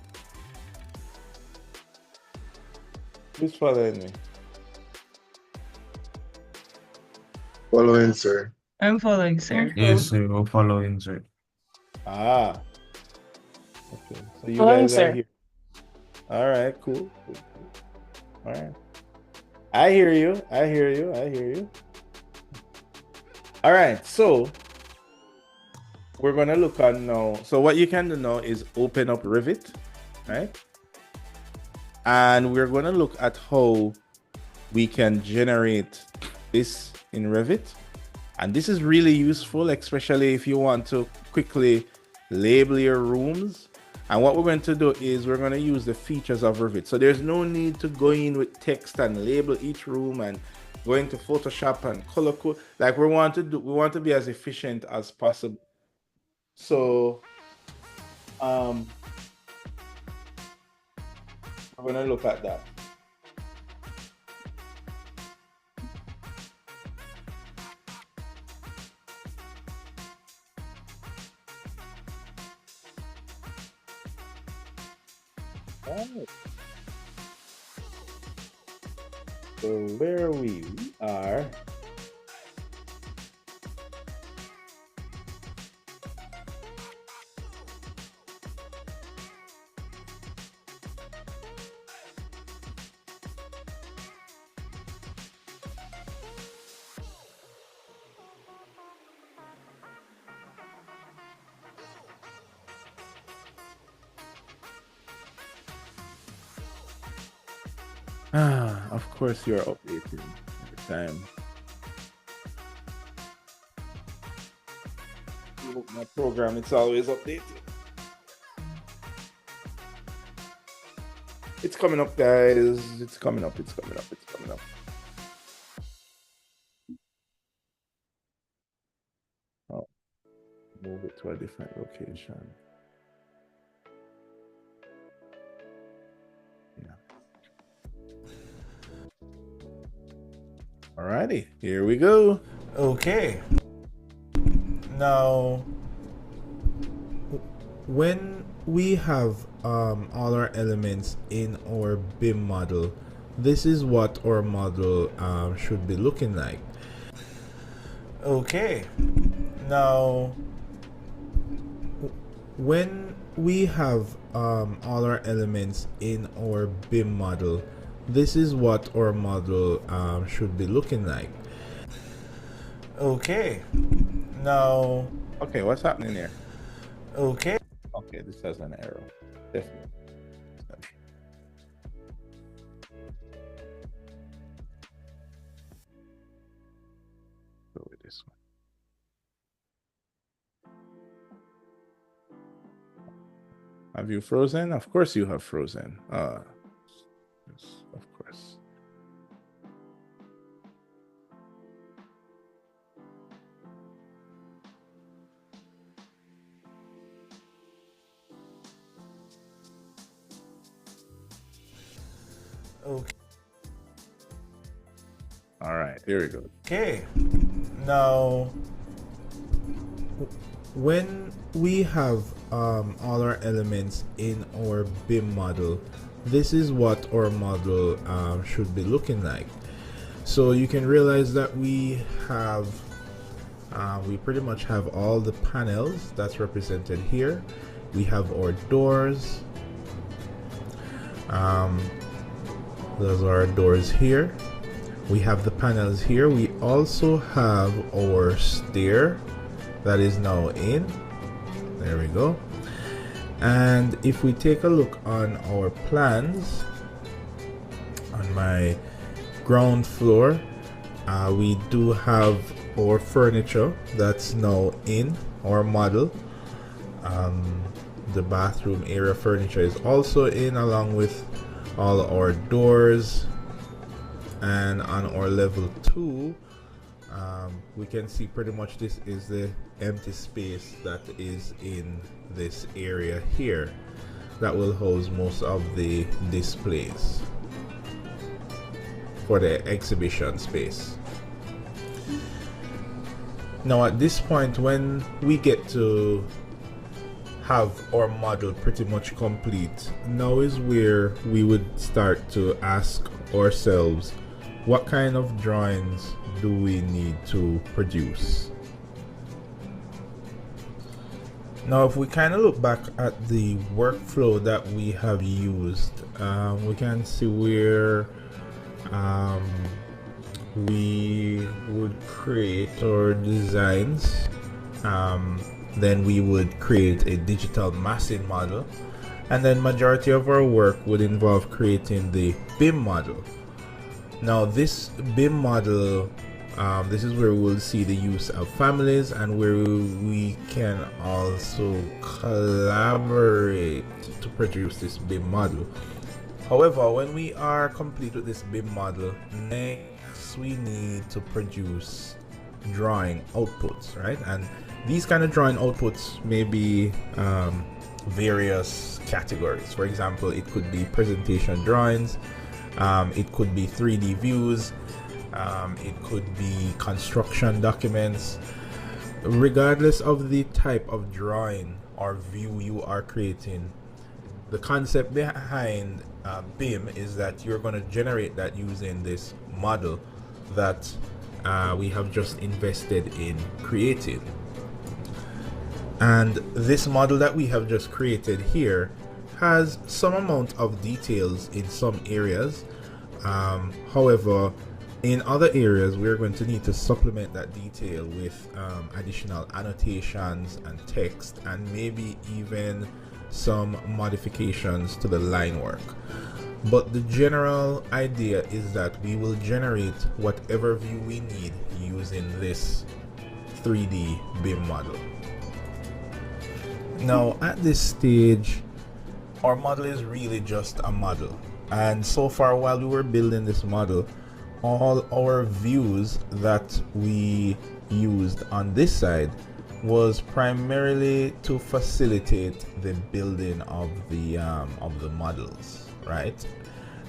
Who's following me? Following, sir. I'm following, sir. Yes, sir. We're following, sir. Ah. Okay. So you Following, guys are sir. here. All right, cool. All right. I hear you. I hear you. I hear you. All right. So we're going to look on now. So what you can do now is open up Revit, right? And we're going to look at how we can generate this in Revit. And this is really useful, especially if you want to quickly label your rooms. And what we're going to do is we're going to use the features of Revit. So there's no need to go in with text and label each room and go into Photoshop and color code. Like we want to be as efficient as possible. So we're going to look at that. Right. So where we are. Of course you're updating every time. My program, it's always updated. It's coming up, guys. It's coming up. It's coming up. It's coming up. Oh, move it to a different location. Alrighty, here we go. Okay. Now, when we have all our elements in our BIM model, this is what our model should be looking like. Okay, now when we have all our elements in our BIM model, this is what our model should be looking like. Okay, now, okay, what's happening here? Okay, this has an arrow, definitely. Go with this one. Have you frozen? Of course you have frozen. Yes, of course. Okay. All right, here we go. Okay, now when we have all our elements in our BIM model, this is what our model should be looking like. So you can realize that we have we pretty much have all the panels that's represented here. We have our doors. Those are our doors here. We have the panels here. We also have our stair that is now in. There we go. And if we take a look on our plans, on my ground floor, we do have our furniture that's now in our model. The bathroom area furniture is also in, along with all our doors. And on our level 2, we can see pretty much this is the empty space that is in this area here that will house most of the displays for the exhibition space. Now at this point, when we get to have our model pretty much complete, now is where we would start to ask ourselves, what kind of drawings do we need to produce? Now if we kind of look back at the workflow that we have used, we can see where we would create our designs, then we would create a digital massing model, and then majority of our work would involve creating the BIM model. Now this BIM model, this is where we'll see the use of families and where we can also collaborate to produce this BIM model. However, when we are complete with this BIM model, next we need to produce drawing outputs, right? And these kind of drawing outputs may be various categories. For example, it could be presentation drawings, it could be 3D views, it could be construction documents. Regardless of the type of drawing or view you are creating, the concept behind BIM is that you're going to generate that using this model that we have just invested in creating. And this model that we have just created here has some amount of details in some areas. However, in other areas, we're going to need to supplement that detail with additional annotations and text, and maybe even some modifications to the line work. But the general idea is that we will generate whatever view we need using this 3D BIM model. Now at this stage, our model is really just a model, and so far while we were building this model, all our views that we used on this side was primarily to facilitate the building of the models, right?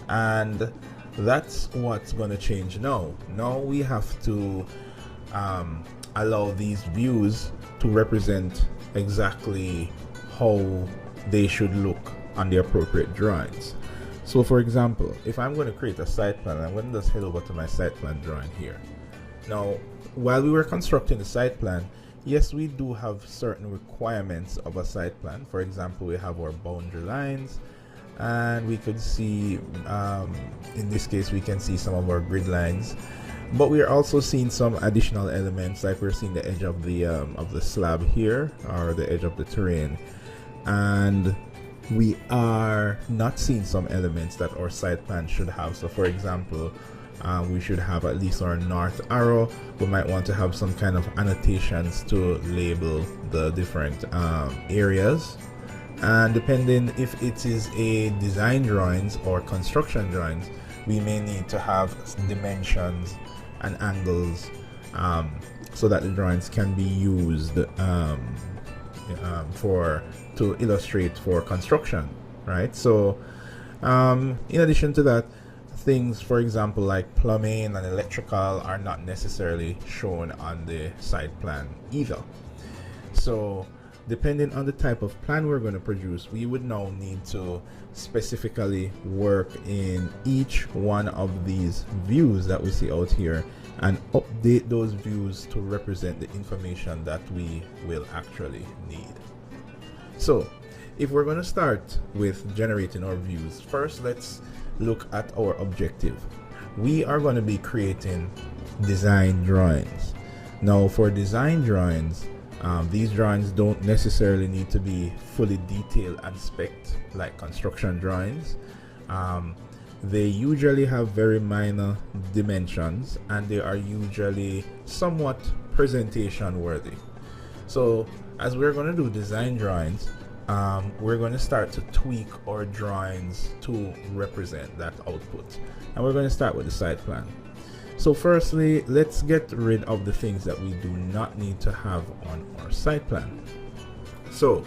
And that's what's going to change now. Now we have to allow these views to represent exactly how they should look on the appropriate drawings. So for example, if I'm going to create a site plan, I'm going to just head over to my site plan drawing here. Now, while we were constructing the site plan, yes, we do have certain requirements of a site plan. For example, we have our boundary lines, and we could see, in this case, we can see some of our grid lines. But we are also seeing some additional elements, like we're seeing the edge of the slab here, or the edge of the terrain, and we are not seeing some elements that our site plan should have. So for example, we should have at least our north arrow. We might want to have some kind of annotations to label the different areas, and depending if it is a design drawings or construction drawings, we may need to have dimensions and angles, so that the drawings can be used to illustrate for construction, right? So in addition to that, things, for example, like plumbing and electrical are not necessarily shown on the site plan either. So depending on the type of plan we're going to produce, we would now need to specifically work in each one of these views that we see out here and update those views to represent the information that we will actually need. So if we're going to start with generating our views, first let's look at our objective. We are going to be creating design drawings. Now for design drawings, these drawings don't necessarily need to be fully detailed and spec'd like construction drawings. They usually have very minor dimensions, and they are usually somewhat presentation worthy. So as we're going to do design drawings, we're going to start to tweak our drawings to represent that output, and we're going to start with the site plan. So firstly, let's get rid of the things that we do not need to have on our site plan. So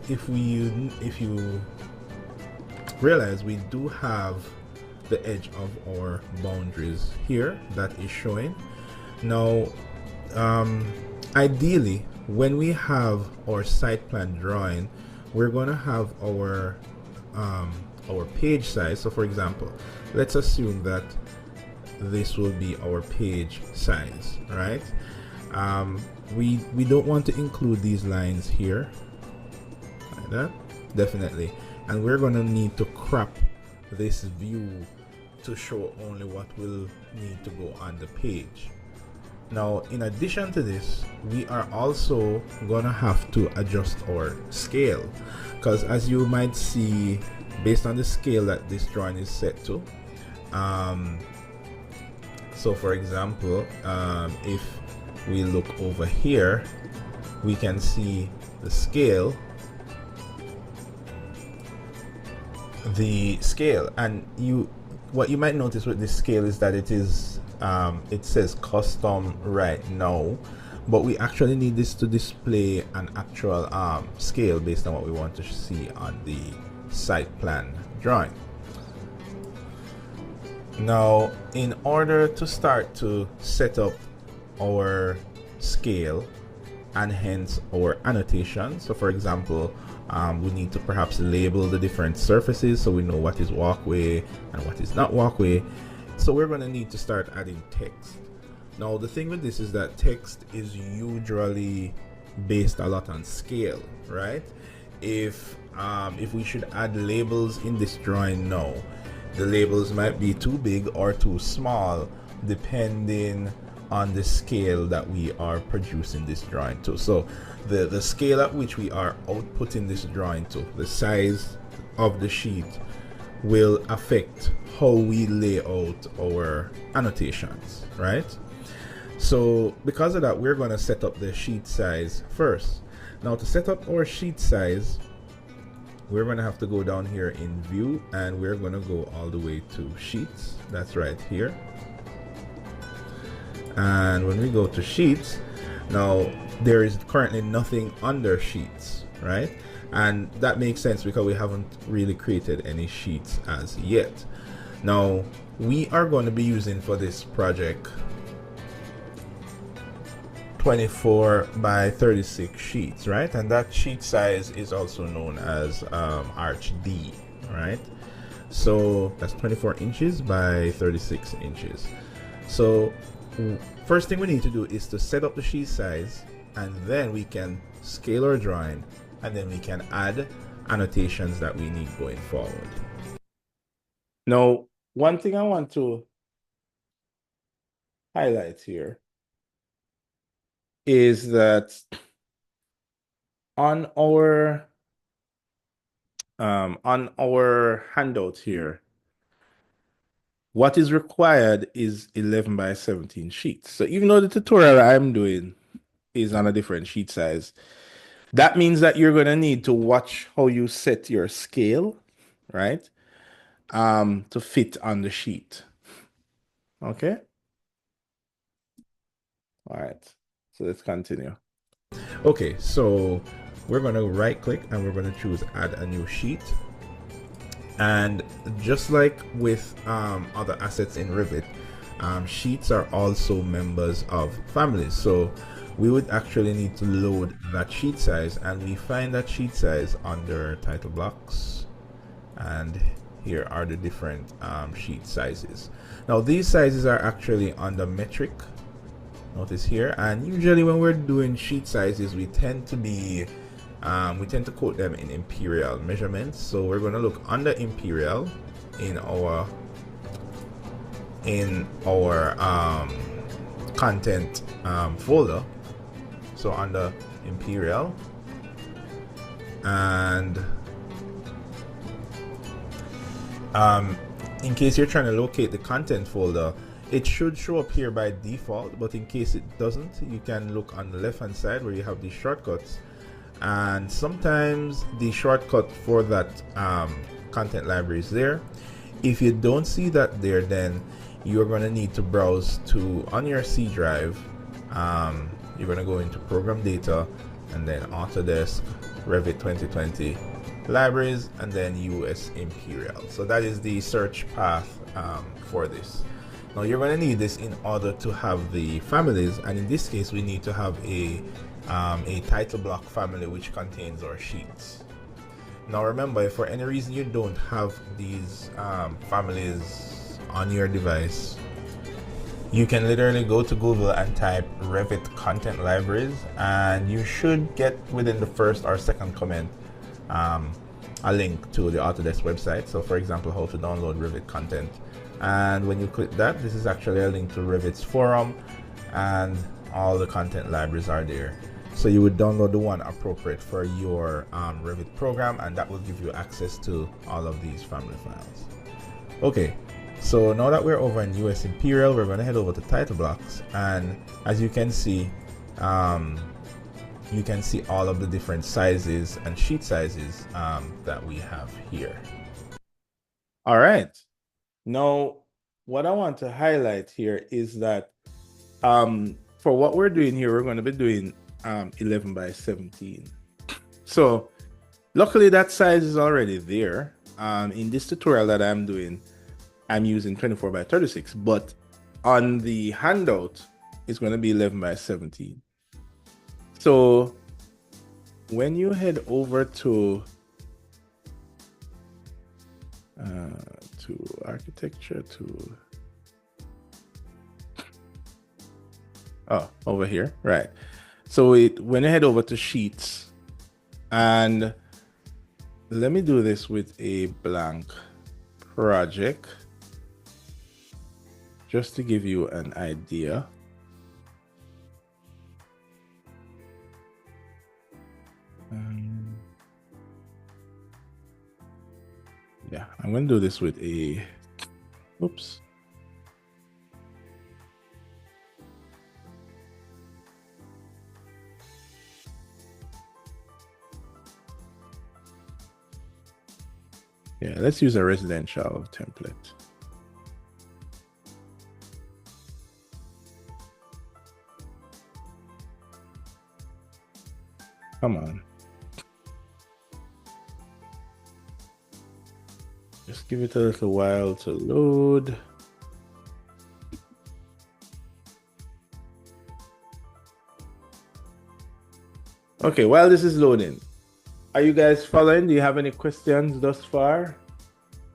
if you realize, we do have the edge of our boundaries here that is showing. Now ideally, when we have our site plan drawing, we're going to have our page size. So for example, let's assume that this will be our page size, right? We don't want to include these lines here like that, definitely, and we're going to need to crop this view to show only what will need to go on the page. Now in addition to this, we are also gonna have to adjust our scale, because as you might see, based on the scale that this drawing is set to, so for example, if we look over here, we can see the scale, and what you might notice with this scale is that it is it says custom right now, but we actually need this to display an actual scale based on what we want to see on the site plan drawing. Now in order to start to set up our scale and hence our annotation, so for example, we need to perhaps label the different surfaces so we know what is walkway and what is not walkway. So we're going to need to start adding text. Now the thing with this is that text is usually based a lot on scale, right? If we should add labels in this drawing now, the labels might be too big or too small depending on the scale that we are producing this drawing to. So the scale at which we are outputting this drawing to, the size of the sheet, will affect how we lay out our annotations, right? So because of that, we're going to set up the sheet size first. Now to set up our sheet size, we're going to have to go down here in view, and we're going to go all the way to sheets. That's right here. And when we go to sheets, now there is currently nothing under sheets, right? And that makes sense because we haven't really created any sheets as yet. Now we are going to be using for this project 24 by 36 sheets, right? And that sheet size is also known as arch D, right? So that's 24 inches by 36 inches. So first thing we need to do is to set up the sheet size, and then we can scale our drawing, and then we can add annotations that we need going forward. Now, one thing I want to highlight here is that on our handout here, what is required is 11 by 17 sheets. So even though the tutorial I'm doing is on a different sheet size, that means that you're going to need to watch how you set your scale, right? To fit on the sheet. Okay. All right. So let's continue. Okay, so we're going to right click and we're going to choose add a new sheet. And just like with other assets in Revit, sheets are also members of families. So we would actually need to load that sheet size, and we find that sheet size under title blocks. And here are the different sheet sizes. Now these sizes are actually under metric. Notice here, and usually when we're doing sheet sizes, we tend to quote them in imperial measurements. So we're going to look under imperial in our content folder. So under imperial, and in case you're trying to locate the content folder, it should show up here by default, but in case it doesn't, you can look on the left hand side where you have these shortcuts, and sometimes the shortcut for that content library is there. If you don't see that there, then you're going to need to browse to on your C drive. You're going to go into program data and then Autodesk Revit 2020 libraries, and then US Imperial. So that is the search path for this. Now you're going to need this in order to have the families, and in this case we need to have a title block family which contains our sheets. Now remember, if for any reason you don't have these families on your device, you can literally go to Google and type Revit content libraries, and you should get within the first or second comment a link to the Autodesk website. So for example, how to download Revit content. And when you click that, this is actually a link to Revit's forum, and all the content libraries are there. So you would download the one appropriate for your Revit program, and that will give you access to all of these family files. Okay, so now that we're over in US Imperial, we're going to head over to title blocks, and as you can see all of the different sizes and sheet sizes that we have here. All right. Now, what I want to highlight here is that for what we're doing here, we're going to be doing 11 by 17. So luckily that size is already there. In this tutorial that I'm doing, I'm using 24 by 36, but on the handout, it's going to be 11 by 17. So when you head over to architecture, over here, right? So when you head over to sheets, and let me do this with a blank project just to give you an idea. Yeah, I'm going to do this with a, oops. Yeah, let's use a residential template. Come on. Just give it a little while to load. Okay, while this is loading, are you guys following? Do you have any questions thus far?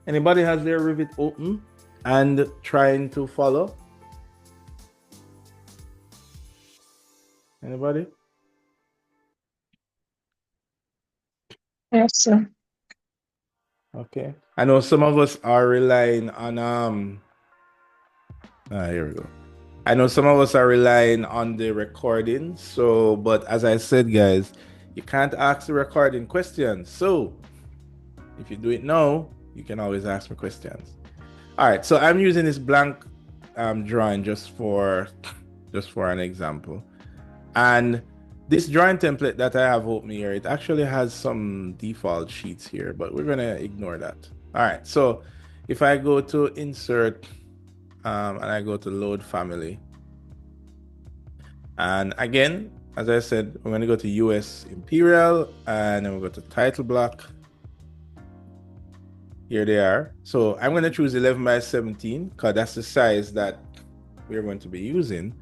Anybody has their Revit open and trying to follow? Anybody? Yes, sir. Okay. I know some of us are relying on here we go. I know some of us are relying on the recording. So, but as I said, guys, you can't ask the recording questions. So if you do it now, you can always ask me questions. All right. So I'm using this blank drawing just for an example. And this drawing template that I have open here, it actually has some default sheets here, but we're gonna ignore that. All right, so if I go to insert and I go to load family, and again, as I said, we're gonna go to US Imperial and then we'll go to title block. Here they are. So I'm gonna choose 11 by 17 because that's the size that we're going to be using.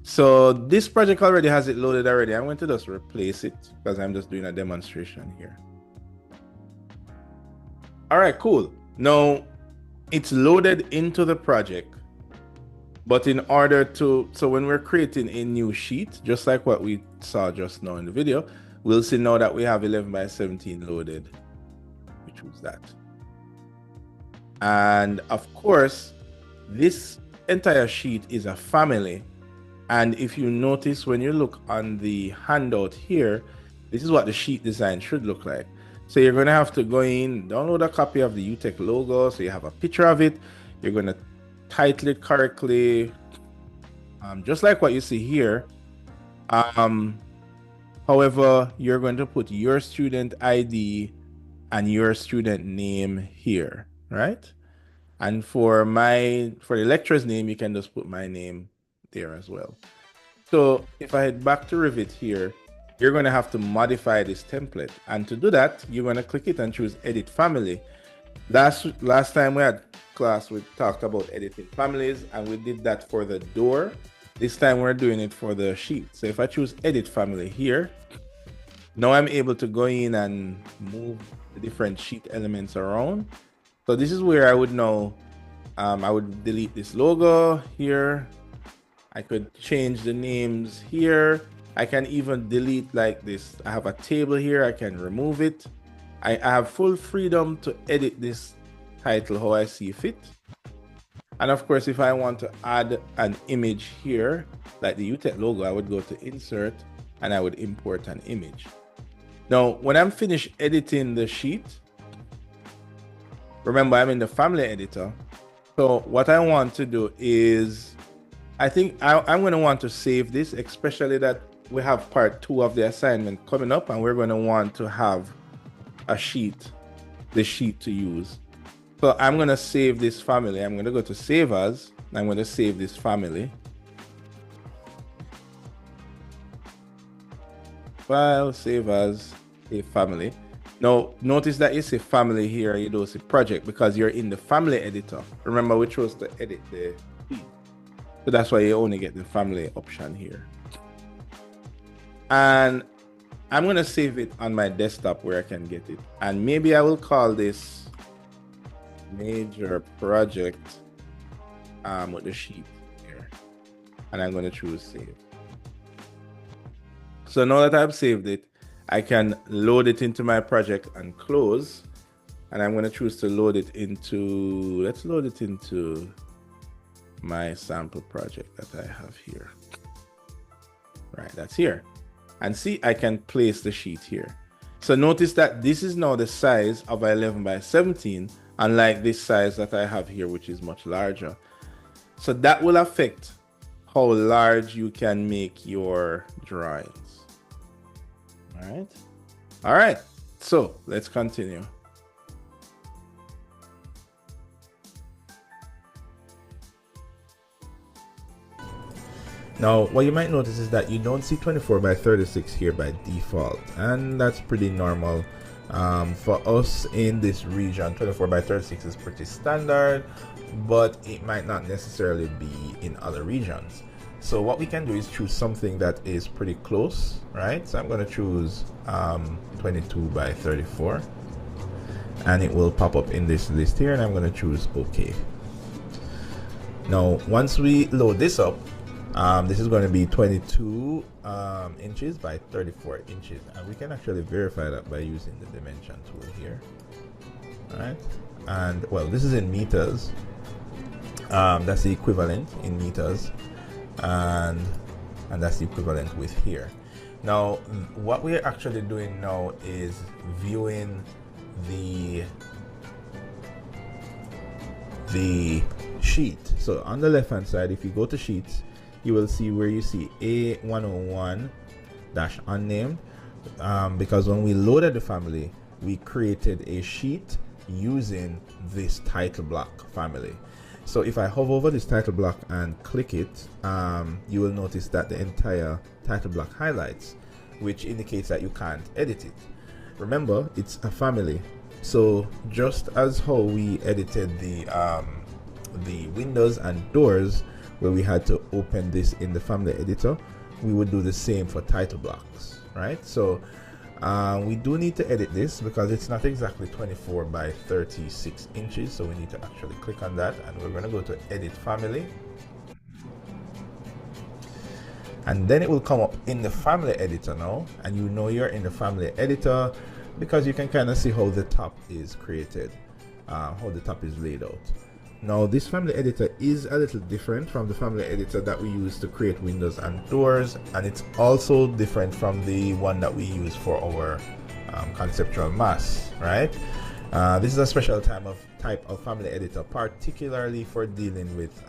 So this project already has it loaded already. I'm going to just replace it because I'm just doing a demonstration here. All right, cool. Now it's loaded into the project, but in order to, so when we're creating a new sheet, just like what we saw just now in the video, we'll see now that we have 11 by 17 loaded. We choose that. And of course, this entire sheet is a family. And if you notice, when you look on the handout here, this is what the sheet design should look like. So you're going to have to go in, download a copy of the UTech logo. So you have a picture of it. You're going to title it correctly, just like what you see here. However, you're going to put your student ID and your student name here, right? And for the lecturer's name, you can just put my name there as well. So if I head back to Revit here, you're going to have to modify this template. And to do that, you're going to click it and choose Edit Family. Last time we had class, we talked about editing families, and we did that for the door. This time we're doing it for the sheet. So if I choose Edit Family here, now I'm able to go in and move the different sheet elements around. So this is where I would know, I would delete this logo here. I could change the names here. I can even delete like this. I have a table here. I can remove it. I have full freedom to edit this title how I see fit. And of course, if I want to add an image here, like the UTech logo, I would go to Insert and I would import an image. Now, when I'm finished editing the sheet, remember I'm in the family editor. So what I want to do is, I think I'm going to want to save this, especially that we have part 2 of the assignment coming up and we're going to want to have a sheet, the sheet to use. So I'm going to save this family. I'm going to go to Save As. I'm going to save this family. File, Save As, Save Family. Now, notice that you say family here, you don't say project because you're in the family editor. Remember, we chose to edit the sheet. So that's why you only get the family option here. And I'm going to save it on my desktop where I can get it. And maybe I will call this major project with the sheet here. And I'm going to choose save. So now that I've saved it, I can load it into my project and close. And I'm going to choose to load it into, let's load it into my sample project that I have here. Right, that's here. And see, I can place the sheet here. So notice that this is now the size of 11 by 17, unlike this size that I have here, which is much larger. So that will affect how large you can make your drawings. All right, so let's continue. Now, what you might notice is that you don't see 24 by 36 here by default, and that's pretty normal. For us in this region, 24 by 36 is pretty standard, but it might not necessarily be in other regions. So what we can do is choose something that is pretty close, right? So I'm going to choose 22 by 34, and it will pop up in this list here, and I'm going to choose OK. Now once we load this up, this is going to be 22 inches by 34 inches, and we can actually verify that by using the dimension tool here. All right, and well, this is in meters. That's the equivalent in meters, and that's the equivalent with here. Now what we're actually doing now is viewing the sheet. So on the left hand side, if you go to sheets, you will see where you see A101 dash unnamed, because when we loaded the family, we created a sheet using this title block family. So if I hover over this title block and click it, you will notice that the entire title block highlights, which indicates that you can't edit it. Remember, it's a family. So just as how we edited the windows and doors, where we had to open this in the family editor, we would do the same for title blocks, right? So we do need to edit this because it's not exactly 24 by 36 inches. So we need to actually click on that, and we're going to go to edit family. And then it will come up in the family editor now, and you know you're in the family editor because you can kind of see how the top is created, how the top is laid out. Now this family editor is a little different from the family editor that we use to create windows and doors, and it's also different from the one that we use for our conceptual mass, right? This is a special type of family editor, particularly for dealing with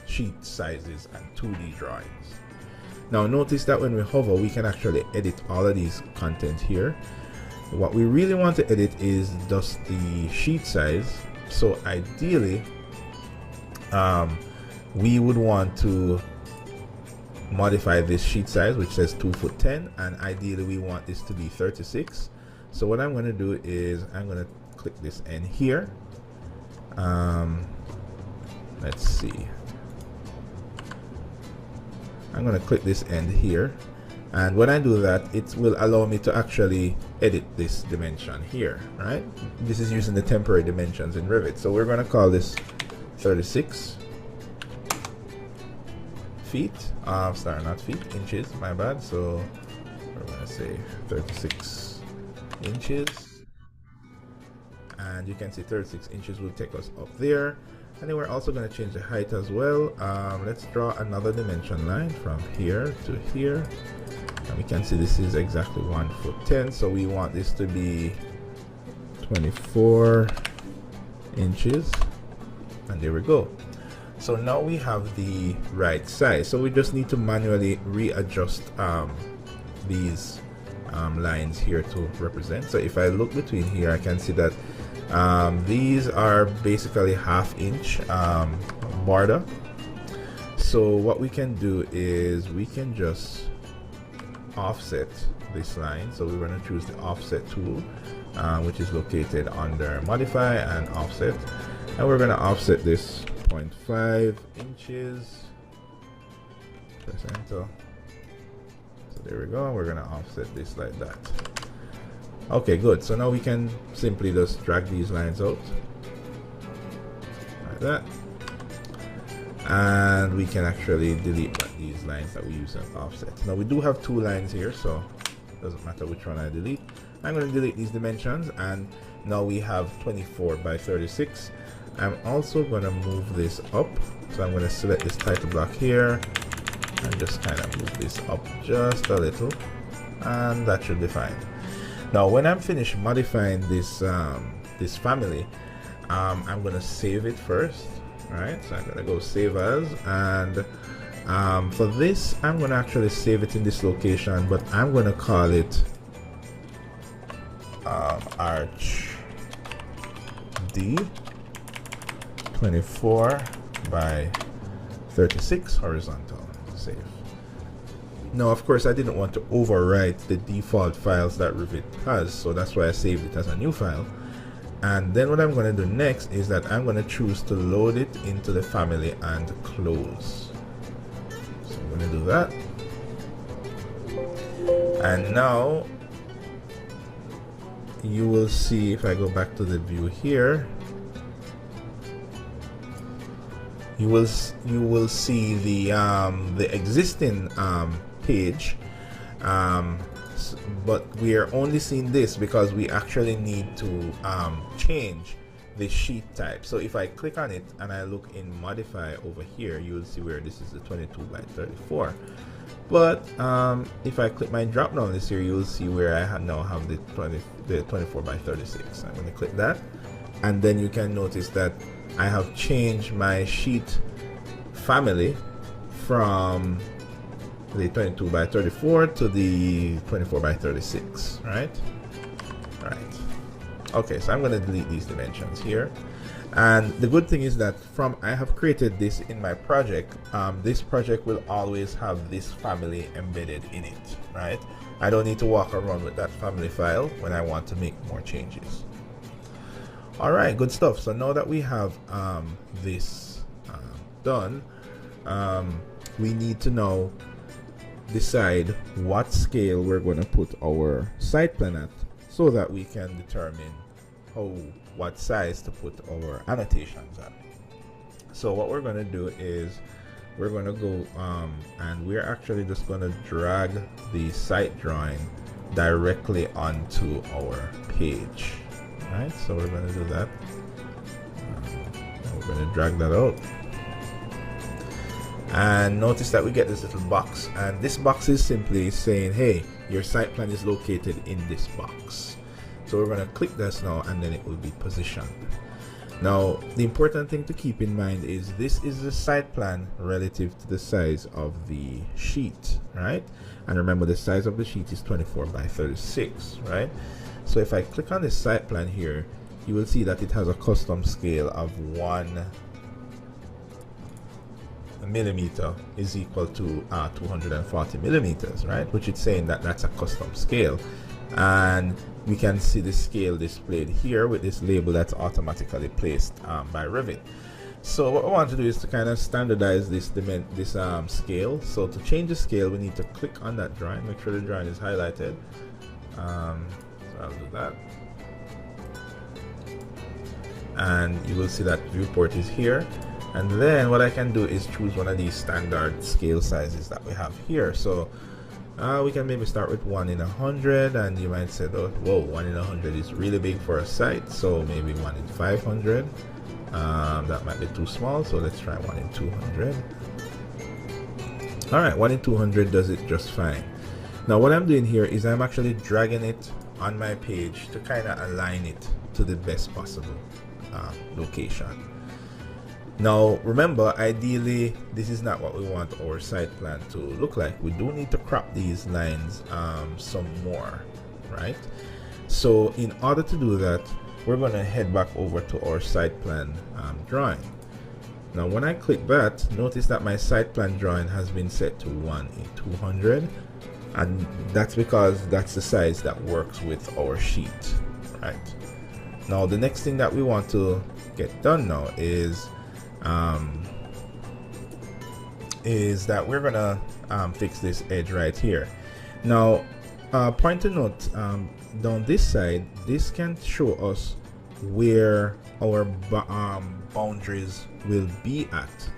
sheet sizes and 2D drawings. Now notice that when we hover, we can actually edit all of these content here. What we really want to edit is just the sheet size. So ideally, we would want to modify this sheet size, which says 2'10", and ideally we want this to be 36. So what I'm going to do is I'm going to click this N here. Let's see. I'm going to click this end here, and when I do that, it will allow me to actually edit this dimension here, right? This is using the temporary dimensions in Revit. So we're going to call this 36 feet. Sorry, not feet, inches, my bad. So we're going to say 36 inches, and you can see 36 inches will take us up there. And then we're also going to change the height as well. Let's draw another dimension line from here to here, and we can see this is exactly 1'10", so we want this to be 24 inches, and there we go. So now we have the right size, so we just need to manually readjust these lines here to represent. So if I look between here, I can see that these are basically 1/2 inch border. So what we can do is we can just offset this line. So we're going to choose the offset tool, which is located under modify and offset, and we're going to offset this 0.5 inches. Press enter. So there we go. We're going to offset this like that. Okay, good. So now we can simply just drag these lines out like that, and we can actually delete these lines that we use as offset. Now we do have 2 lines here, so it doesn't matter which one I delete. I'm going to delete these dimensions, and now we have 24 by 36. I'm also going to move this up, so I'm going to select this title block here and just kind of move this up just a little, and that should be fine. Now when I'm finished modifying this this family, I'm going to save it first. Right, so I'm going to go save as, and for this I'm going to actually save it in this location, but I'm going to call it arch D 24 by 36 horizontal. Save. Now of course I didn't want to overwrite the default files that Revit has, so that's why I saved it as a new file. And then what I'm going to do next is that I'm going to choose to load it into the family and close. going to do that. And now you will see, if I go back to the view here, you will see the existing page, but we are only seeing this because we actually need to change the sheet type. So if I click on it and I look in modify over here, you will see where this is the 22 by 34. But if I click my drop down list here, you will see where I now have the 24 by 36. I'm going to click that, and then you can notice that I have changed my sheet family from the 22 by 34 to the 24 by 36, right? Okay, so I'm going to delete these dimensions here. And the good thing is that I have created this in my project. This project will always have this family embedded in it, right? I don't need to walk around with that family file when I want to make more changes. All right, good stuff. So now that we have this done, we need to now decide what scale we're going to put our site plan at, so that we can determine what size to put our annotations at. So what we're going to do is we're going to go and we're actually just going to drag the site drawing directly onto our page. Right, so we're going to do that. We're going to drag that out. And notice that we get this little box, and this box is simply saying, hey, your site plan is located in this box. So we're going to click this now, and then it will be positioned. Now, the important thing to keep in mind is this is the site plan relative to the size of the sheet, right? And remember, the size of the sheet is 24 by 36, right? So if I click on the site plan here, you will see that it has a custom scale of 1 millimeter is equal to 240 millimeters, right? Which is saying that that's a custom scale. And we can see the scale displayed here with this label that's automatically placed by Revit. So what we want to do is to kind of standardize this scale. So to change the scale, we need to click on that drawing, make sure the drawing is highlighted. So I'll do that. And you will see that viewport is here. And then what I can do is choose one of these standard scale sizes that we have here. So we can maybe start with 1 in 100, and you might say, oh, whoa, 1 in 100 is really big for a site. So maybe 1 in 500. That might be too small, so let's try 1 in 200. All right, 1 in 200 does it just fine. Now what I'm doing here is I'm actually dragging it on my page to kind of align it to the best possible location. Now remember, ideally this is not what we want our site plan to look like. We do need to crop these lines some more, right? So in order to do that, we're going to head back over to our site plan drawing. Now when I click that, notice that my site plan drawing has been set to 1 in 200, and that's because that's the size that works with our sheet, right? Now the next thing that we want to get done now is that we're gonna fix this edge right here. Now point to note, down this side, this can show us where our boundaries will be at,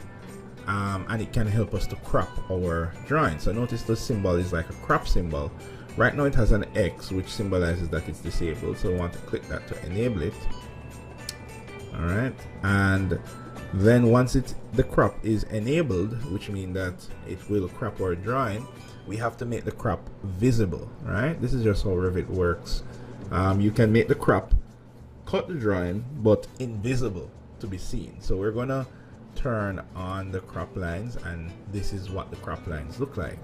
and it can help us to crop our drawing. So notice the symbol is like a crop symbol. Right now it has an X, which symbolizes that it's disabled, so we want to click that to enable it. All right, and then once the crop is enabled, which means that it will crop our drawing, we have to make the crop visible, right? This is just how Revit works. You can make the crop cut the drawing but invisible to be seen. So we're gonna turn on the crop lines, and this is what the crop lines look like.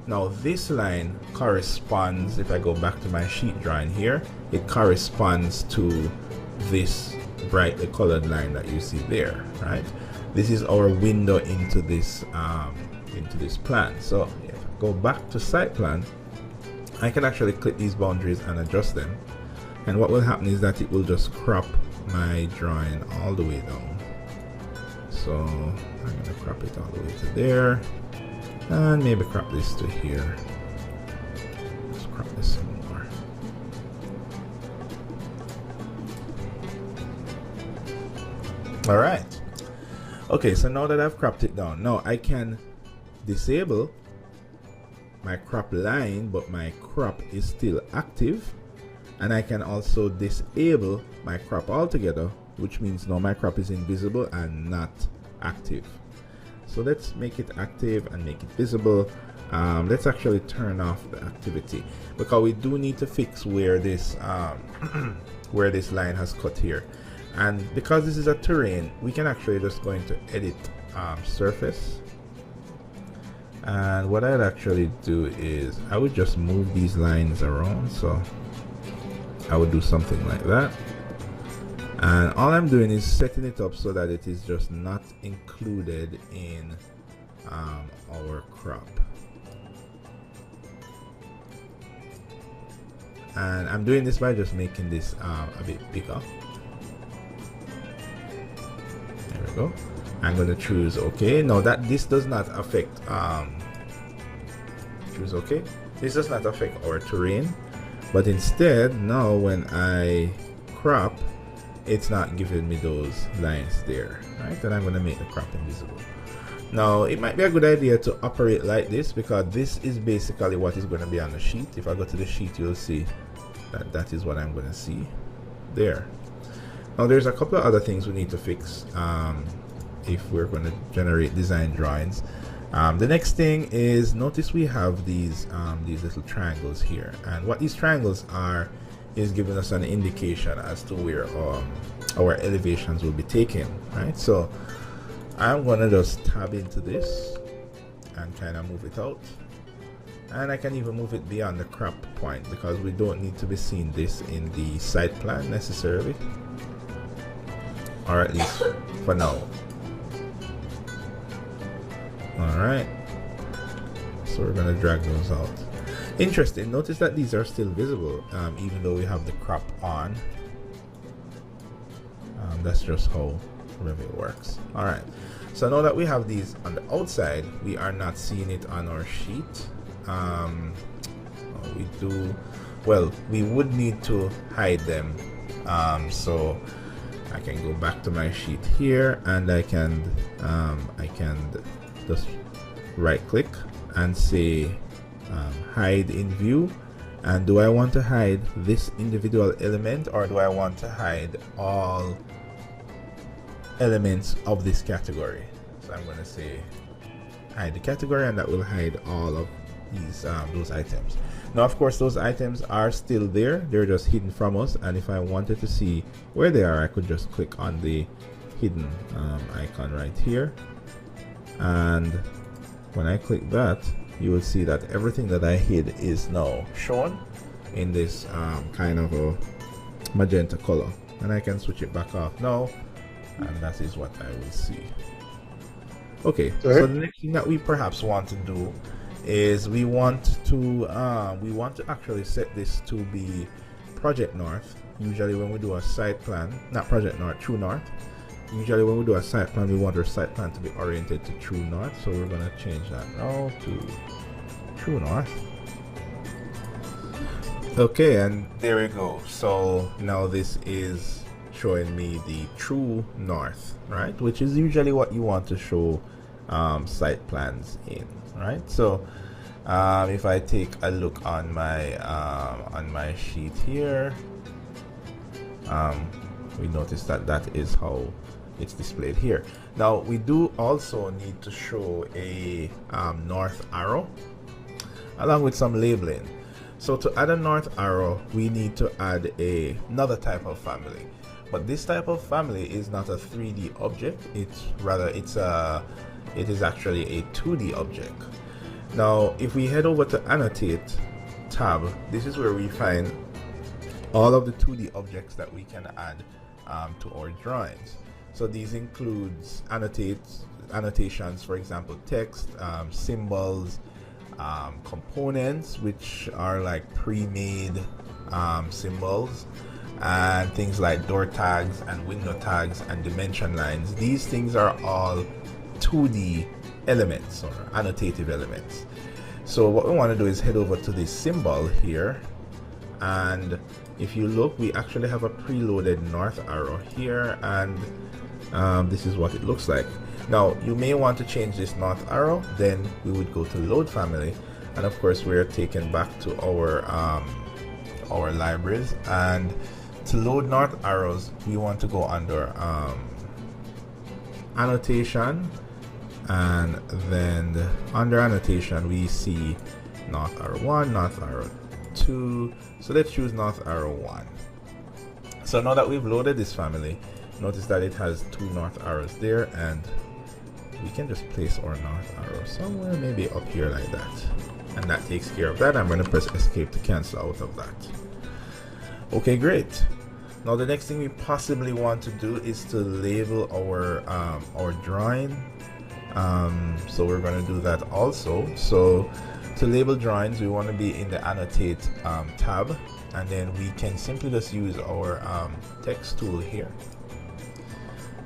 Now this line corresponds, if I go back to my sheet drawing here, it corresponds to this brightly colored line that you see there, right? This is our window into this plan. So if I go back to site plan, I can actually click these boundaries and adjust them, and what will happen is that it will just crop my drawing all the way down. So I'm going to crop it all the way to there, And maybe crop this to here. Let's crop this some more. All right. Okay, so now that I've cropped it down, now I can disable my crop line, but my crop is still active. And I can also disable my crop altogether, which means now my crop is invisible and not active. So let's make it active and make it visible. Let's actually turn off the activity, because we do need to fix where this where this line has cut here. And because this is a terrain, we can actually just go into edit surface. And what I'd actually do is I would just move these lines around. So I would do something like that. And all I'm doing is setting it up so that it is just not included in our crop. And I'm doing this by just making this a bit bigger. There we go. I'm going to choose OK. Now that this does not affect choose OK. This does not affect our terrain, but instead now when I crop, it's not giving me those lines there, right? And I'm going to make the crop invisible. Now it might be a good idea to operate like this, because this is basically what is going to be on the sheet. If I go to the sheet, you'll see that that is what I'm going to see there. Now there's a couple of other things we need to fix if we're going to generate design drawings. The next thing is, notice we have these little triangles here, and what these triangles are is giving us an indication as to where our elevations will be taken, right? So I'm going to just tab into this and kind of move it out, and I can even move it beyond the crop point, because we don't need to be seeing this in the site plan necessarily, or at least for now. Alright, so we're going to drag those out. Interesting, notice that these are still visible even though we have the crop on. That's just how Revit works. Alright, so now that we have these on the outside, we are not seeing it on our sheet. We would need to hide them. So I can go back to my sheet here, and I can just right click and say hide in view. And do I want to hide this individual element, or do I want to hide all elements of this category? So I'm going to say hide the category, and that will hide all of these those items. Now of course those items are still there, they're just hidden from us, and if I wanted to see where they are, I could just click on the hidden icon right here, and when I click that, you will see that everything that I hid is now shown in this kind of a magenta color, and I can switch it back off now, and that is what I will see. Okay, so the next thing that we perhaps want to do is we want to actually set this to be project north. Usually when we do a site plan, not project north, true north. Usually when we do a site plan, we want our site plan to be oriented to true north, so we're going to change that now to true north. Okay, and there we go. So now this is showing me the true north, right? Which is usually what you want to show site plans in, right? So if I take a look on my sheet here, we notice that that is how it's displayed here. Now we do also need to show a north arrow along with some labeling. So to add a north arrow, we need to add another type of family, but this type of family is not a 3D object. It is actually a 2D object. Now if we head over to annotate tab, this is where we find all of the 2D objects that we can add to our drawings. So these includes annotations, for example, text, symbols, components, which are like pre-made symbols, and things like door tags and window tags and dimension lines. These things are all 2D elements or annotative elements. So what we want to do is head over to this symbol here, and if you look, we actually have a preloaded north arrow here, and this is what it looks like. Now you may want to change this north arrow, then we would go to load family, and of course we're taken back to our libraries, and to load north arrows we want to go under annotation, and then under annotation we see north arrow 1, north arrow 2. So let's choose north arrow 1. So now that we've loaded this family, notice that it has 2 north arrows there, and we can just place our north arrow somewhere, maybe up here like that, and that takes care of that. I'm going to press escape to cancel out of that. Okay, great. Now the next thing we possibly want to do is to label our drawing. So we're going to do that also. So to label drawings, we want to be in the annotate tab, and then we can simply just use our text tool here,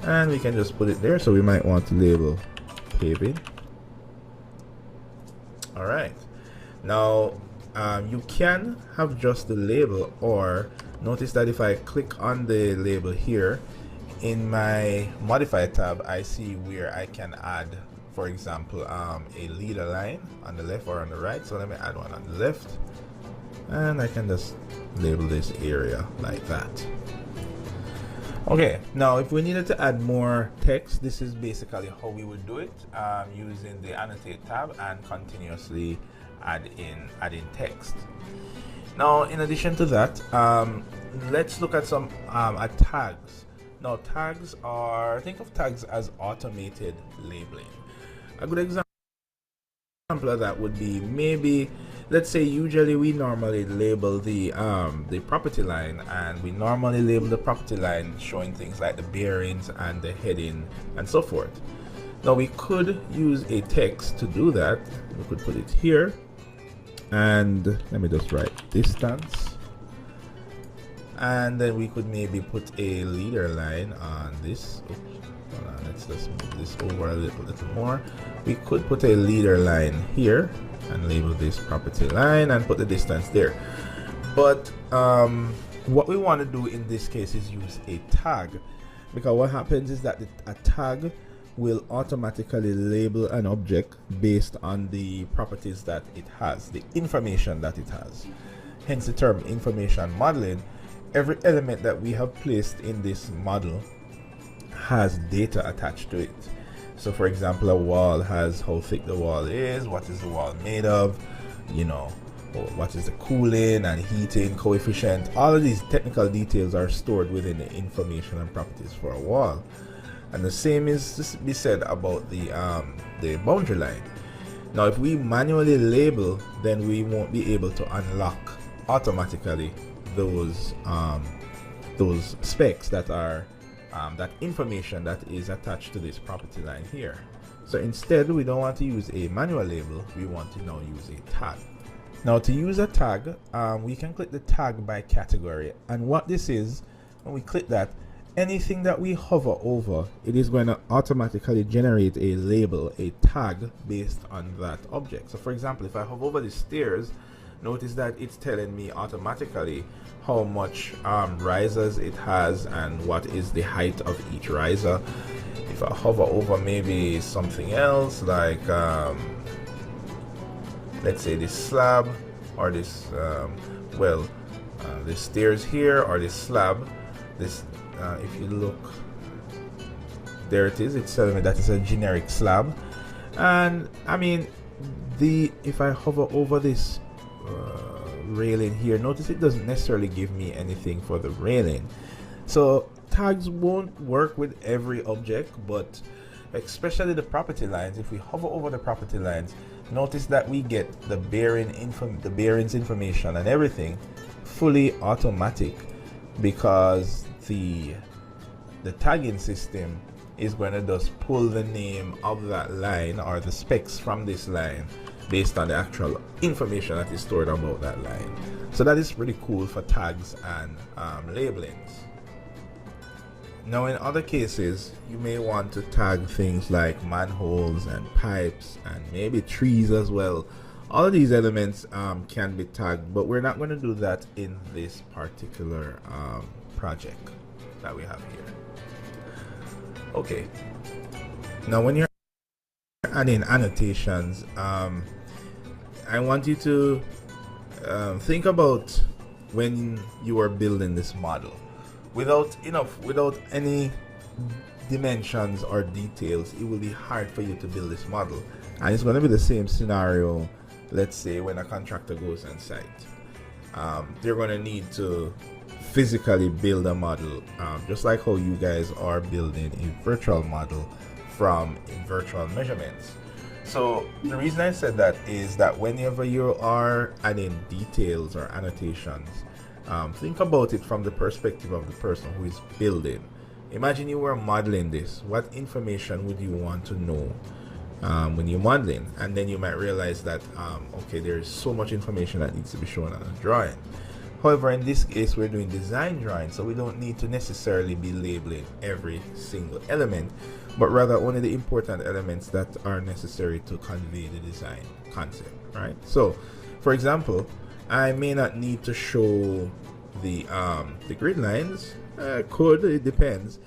and we can just put it there. So we might want to label paving. All right, now you can have just the label, or notice that if I click on the label here in my modify tab, I see where I can add, for example, a leader line on the left or on the right. So let me add one on the left, and I can just label this area like that. Okay, now if we needed to add more text, this is basically how we would do it, using the annotate tab and continuously adding text. Now in addition to that, let's look at some at tags. Now tags are, think of tags as automated labeling. A good example of that would be, maybe let's say usually we normally label the property line, and we normally label the property line showing things like the bearings and the heading and so forth. Now we could use a text to do that. We could put it here, and let me just write distance, and then we could maybe put a leader line on this. Oops, hold on, let's just move this over a little more. We could put a leader line here and label this property line and put the distance there. But what we want to do in this case is use a tag, because what happens is that a tag will automatically label an object based on the properties that it has, the information that it has. Hence the term information modeling. Every element that we have placed in this model has data attached to it. So for example, a wall has how thick the wall is, what is the wall made of, you know, what is the cooling and heating coefficient. All of these technical details are stored within the information and properties for a wall. And the same is to be said about the boundary line. Now if we manually label, then we won't be able to unlock automatically those specs that are that information that is attached to this property line here. So instead, we don't want to use a manual label, we want to now use a tag. Now to use a tag, we can click the tag by category, and what this is, when we click that, anything that we hover over, it is going to automatically generate a label, a tag based on that object. So for example, if I hover over the stairs, notice that it's telling me automatically how much risers it has and what is the height of each riser. If I hover over maybe something else like let's say this slab, or this the stairs here, or this slab, this if you look, there it is, it's telling me that it's a generic slab. And I mean, if I hover over this railing here, notice it doesn't necessarily give me anything for the railing. So tags won't work with every object, but especially the property lines. If we hover over the property lines, notice that we get the bearings information and everything fully automatic, because the tagging system is going to just pull the name of that line or the specs from this line based on the actual information that is stored about that line. So that is pretty cool for tags and labelings. Now, in other cases, you may want to tag things like manholes and pipes and maybe trees as well. All of these elements can be tagged, but we're not going to do that in this particular project that we have here. Okay. Now, when you're adding annotations, I want you to think about when you are building this model. Without any dimensions or details, it will be hard for you to build this model. And it's going to be the same scenario, let's say, when a contractor goes on site. They're going to need to physically build a model, just like how you guys are building a virtual model from virtual measurements. So the reason I said that is that whenever you are adding details or annotations, think about it from the perspective of the person who is building. Imagine you were modeling this. What information would you want to know when you're modeling? And then you might realize that, okay, there's so much information that needs to be shown on a drawing. However, in this case, we're doing design drawing, so we don't need to necessarily be labeling every single element, but rather only the important elements that are necessary to convey the design concept, right? So, for example, I may not need to show the grid lines. It depends.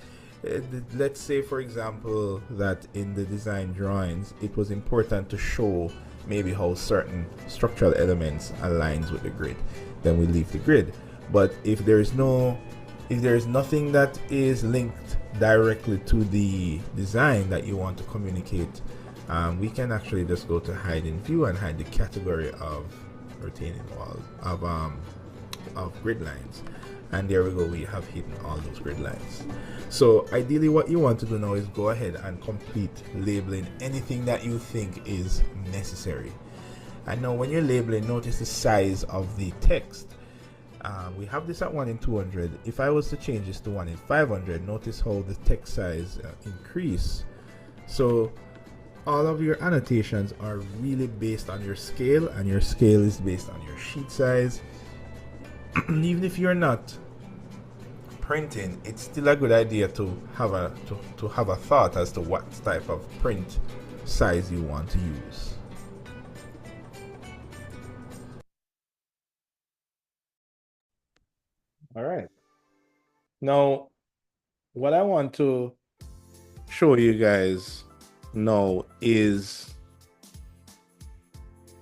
Let's say, for example, that in the design drawings, it was important to show maybe how certain structural elements aligns with the grid. Then we leave the grid. But if there is nothing that is linked directly to the design that you want to communicate, we can actually just go to hide in view and hide the category of retaining wall of grid lines, and there we go, we have hidden all those grid lines. So ideally what you want to do now is go ahead and complete labeling anything that you think is necessary. And now when you're labeling, notice the size of the text. We have this at 1 in 200. If I was to change this to 1 in 500, notice how the text size increase. So all of your annotations are really based on your scale, and your scale is based on your sheet size. Even if you're not printing, it's still a good idea to have a thought as to what type of print size you want to use. All right. Now, what I want to show you guys now is,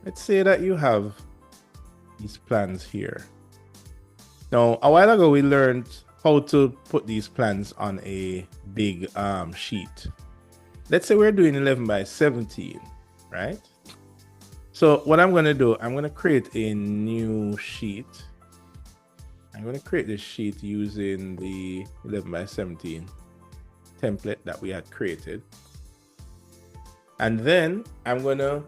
let's say that you have these plans here. Now, a while ago, we learned how to put these plans on a big sheet. Let's say we're doing 11 by 17, right? So what I'm going to do, I'm going to create a new sheet. I'm going to create this sheet using the 11 by 17 template that we had created. And then I'm going to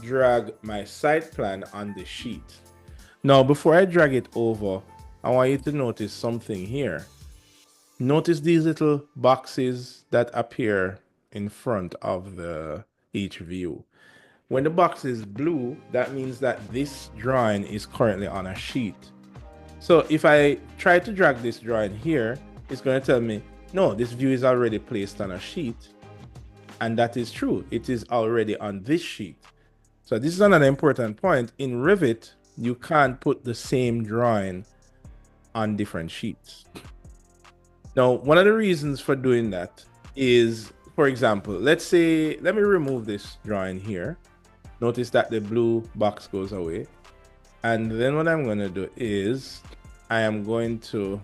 drag my site plan on the sheet. Now, before I drag it over, I want you to notice something here. Notice these little boxes that appear in front of each view. When the box is blue, that means that this drawing is currently on a sheet. So if I try to drag this drawing here, it's going to tell me, no, this view is already placed on a sheet. And that is true. It is already on this sheet. So this is another important point. In Revit, you can't put the same drawing on different sheets. Now, one of the reasons for doing that is, for example, let me remove this drawing here. Notice that the blue box goes away. And then what I'm going to do is I am going to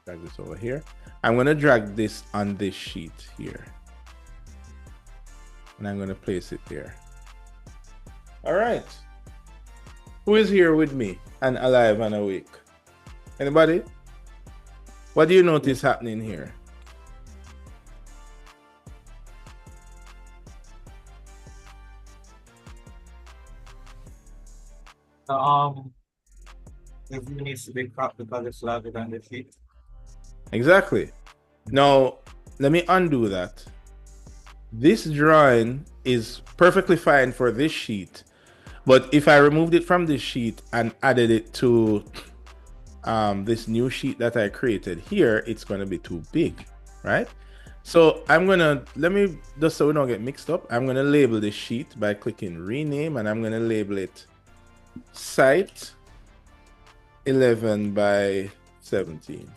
drag this over here. I'm going to drag this on this sheet here. And I'm going to place it there. All right. Who is here with me and alive and awake? Anybody? What do you notice happening here? It needs to be cropped because it's larger than the sheet. Exactly. Now, let me undo that. This drawing is perfectly fine for this sheet. But if I removed it from this sheet and added it to this new sheet that I created here, it's going to be too big, right? So I'm going to, let me, just so we don't get mixed up, I'm going to label this sheet by clicking rename, and I'm going to label it site 11 by 17.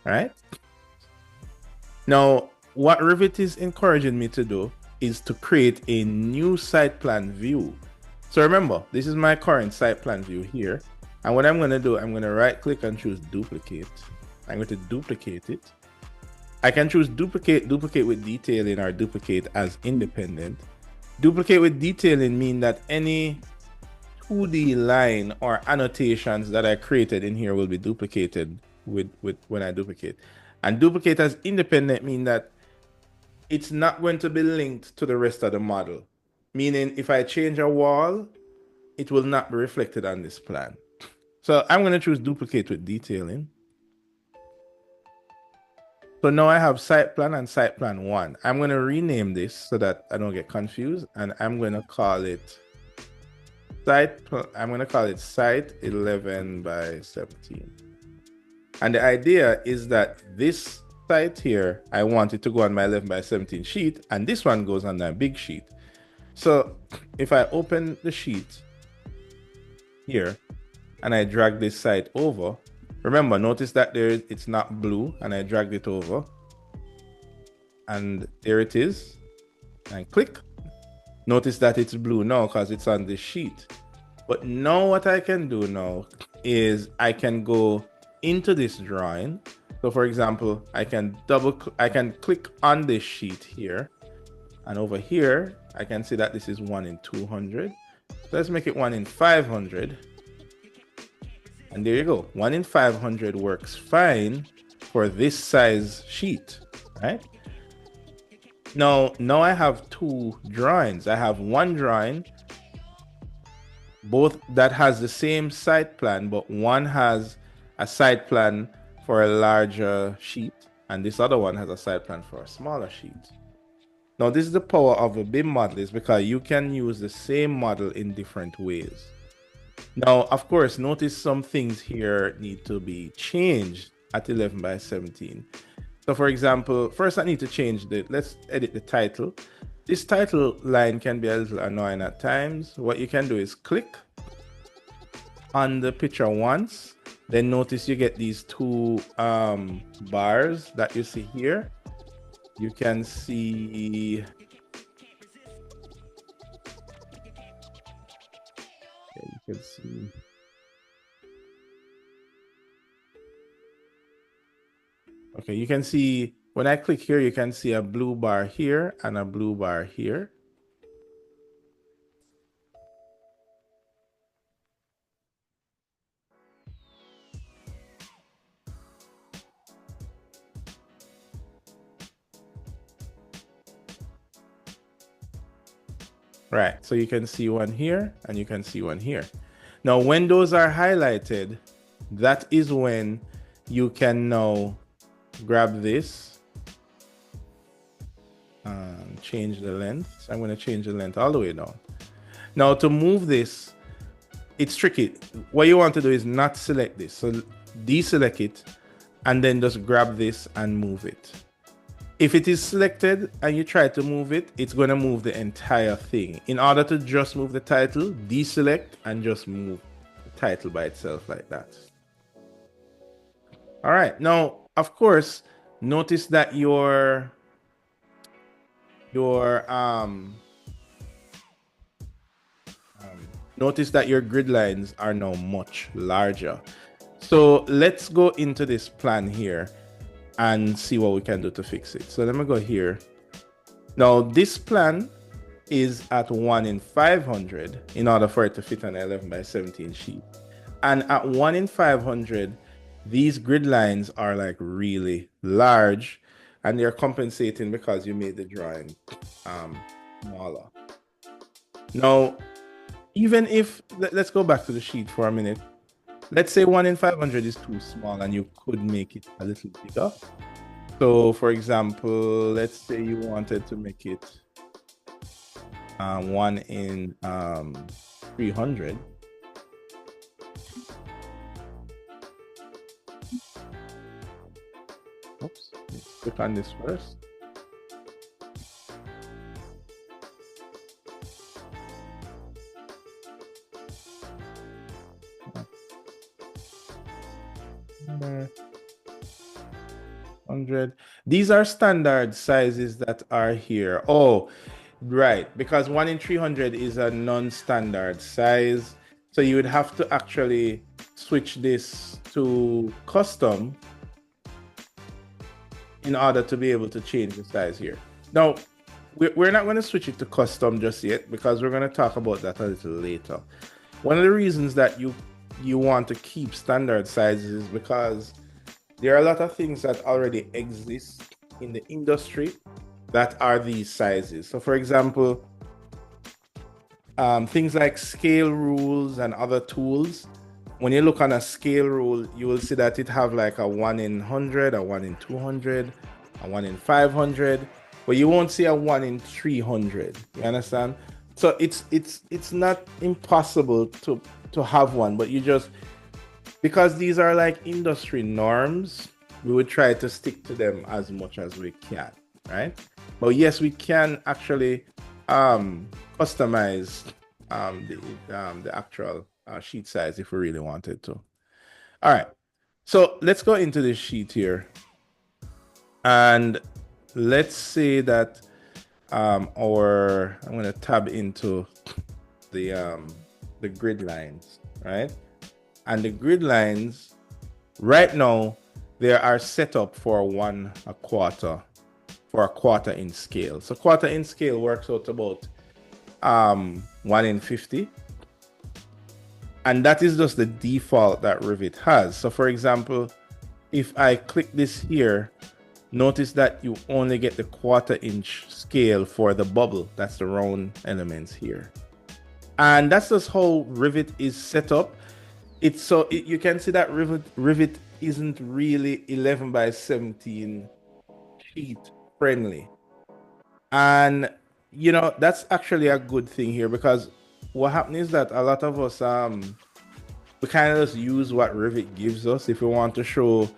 All right. Now, what Revit is encouraging me to do is to create a new site plan view. So remember, this is my current site plan view here. And what I'm going to do, I'm going to right click and choose duplicate. I'm going to duplicate it. I can choose duplicate with detailing, or duplicate as independent. Duplicate with detailing mean that any 2D line or annotations that I created in here will be duplicated with when I duplicate. And duplicate as independent mean that it's not going to be linked to the rest of the model. Meaning if I change a wall, it will not be reflected on this plan. So I'm going to choose duplicate with detailing. So now I have site plan and site plan 1. I'm going to rename this so that I don't get confused, and I'm going to call it site 11 by 17. And the idea is that this site here, I want it to go on my 11 by 17 sheet, and this one goes on my big sheet. So if I open the sheet here and I drag this site over, remember, notice that it's not blue, and I dragged it over, and there it is, and click. Notice that it's blue now because it's on this sheet. But now what I can do now is I can go into this drawing. So for example, I can click on this sheet here, and over here I can see that this is 1 in 200. So let's make it 1 in 500. And there you go. 1 in 500 works fine for this size sheet, right? Now I have 2 drawings. I have one drawing, both that has the same site plan, but one has a site plan for a larger sheet, and this other one has a site plan for a smaller sheet. Now, this is the power of a BIM model, is because you can use the same model in different ways. Now, of course, notice some things here need to be changed at 11 by 17. So for example, first I need to change let's edit the title. This title line can be a little annoying at times. What you can do is click on the picture once, then notice you get these 2 bars that you see here. You can see, okay, you can see when I click here, you can see a blue bar here and a blue bar here. Right, so you can see one here and you can see one here. Now, when those are highlighted, that is when you can now grab this and change the length. So I'm going to change the length all the way down. Now, to move this, it's tricky. What you want to do is not select this. So deselect it and then just grab this and move it. If it is selected and you try to move it, it's going to move the entire thing. In order to just move the title, deselect and just move the title by itself like that. All right. Now, of course, notice that notice that your grid lines are now much larger. So let's go into this plan here and see what we can do to fix it. So let me go here. Now this plan is at 1 in 500 in order for it to fit on an 11 by 17 sheet. And at 1 in 500, these grid lines are like really large, and they're compensating because you made the drawing smaller. Now, even if, let's go back to the sheet for a minute. Let's say 1 in 500 is too small and you could make it a little bigger. So for example, let's say you wanted to make it 1 in 300. Click on this first. Number 100. These are standard sizes that are here. Oh, right, because 1 in 300 is a non-standard size. So you would have to actually switch this to custom in order to be able to change the size here. Now, we're not going to switch it to custom just yet because we're going to talk about that a little later. One of the reasons that you want to keep standard sizes is because there are a lot of things that already exist in the industry that are these sizes. So for example, things like scale rules and other tools, when you look on a scale rule, you will see that it have like a 1 in 100, a 1 in 200, a 1 in 500, but you won't see a 1 in 300. You understand? So it's not impossible to have one, but you just, because these are like industry norms, we would try to stick to them as much as we can, right? But yes, we can actually customize the actual sheet size if we really wanted to. All right, so let's go into this sheet here, and let's say that I'm going to tab into the grid lines, right? And the grid lines right now, they are set up for a quarter in scale. So quarter in scale works out about 1 in 50. And that is just the default that Revit has. So for example, if I click this here, notice that you only get the quarter-inch scale for the bubble. That's the round elements here. And that's just how Revit is set up. You can see that Revit isn't really 11 by 17 sheet friendly. And you know, that's actually a good thing here, because what happens is that a lot of us we kind of just use what Revit gives us. If we want to show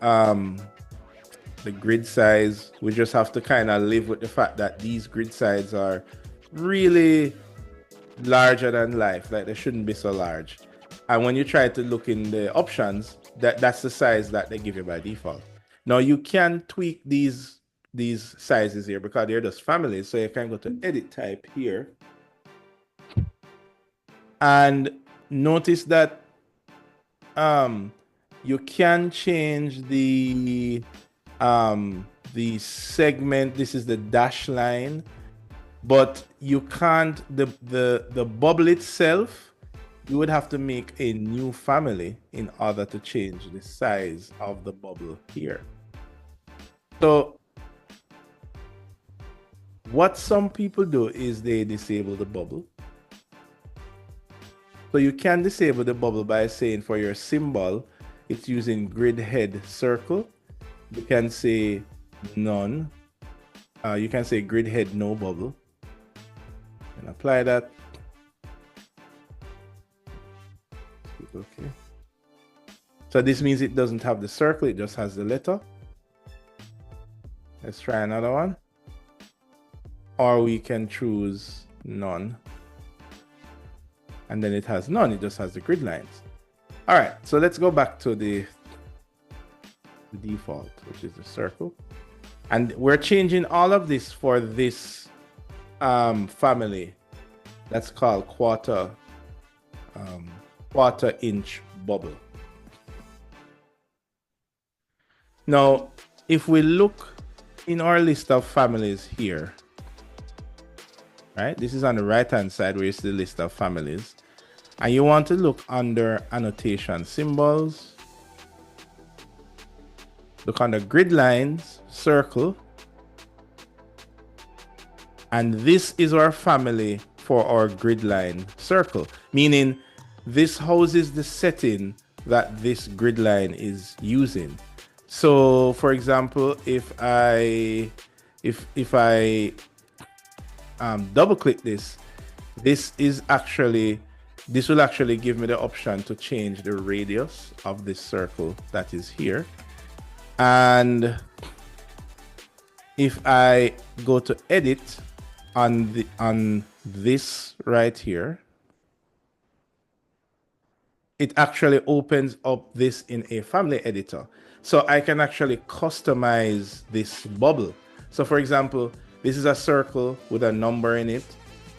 the grid size, we just have to kind of live with the fact that these grid sides are really larger than life. Like, they shouldn't be so large. And when you try to look in the options, that's the size that they give you by default. Now you can tweak these sizes here because they're just families. So you can go to edit type here, and notice that you can change the segment. This is the dash line, but you can't, the bubble itself, you would have to make a new family in order to change the size of the bubble here. So what some people do is they disable the bubble. So you can disable the bubble by saying, for your symbol, it's using grid head circle. You can say none. You can say grid head no bubble, and apply that. Okay. So this means it doesn't have the circle, it just has the letter. Let's try another one. Or we can choose none. And then it has none, it just has the grid lines. All right, so let's go back to the default, which is the circle. And we're changing all of this for this family that's called quarter inch bubble. Now, if we look in our list of families here, right? This is on the right-hand side where you see the list of families. And you want to look under annotation symbols. Look under grid lines, circle. And this is our family for our grid line circle, meaning this houses the setting that this grid line is using. So for example, if I double click this will actually give me the option to change the radius of this circle that is here. And if I go to edit on this right here, it actually opens up this in a family editor. So I can actually customize this bubble. So for example, this is a circle with a number in it.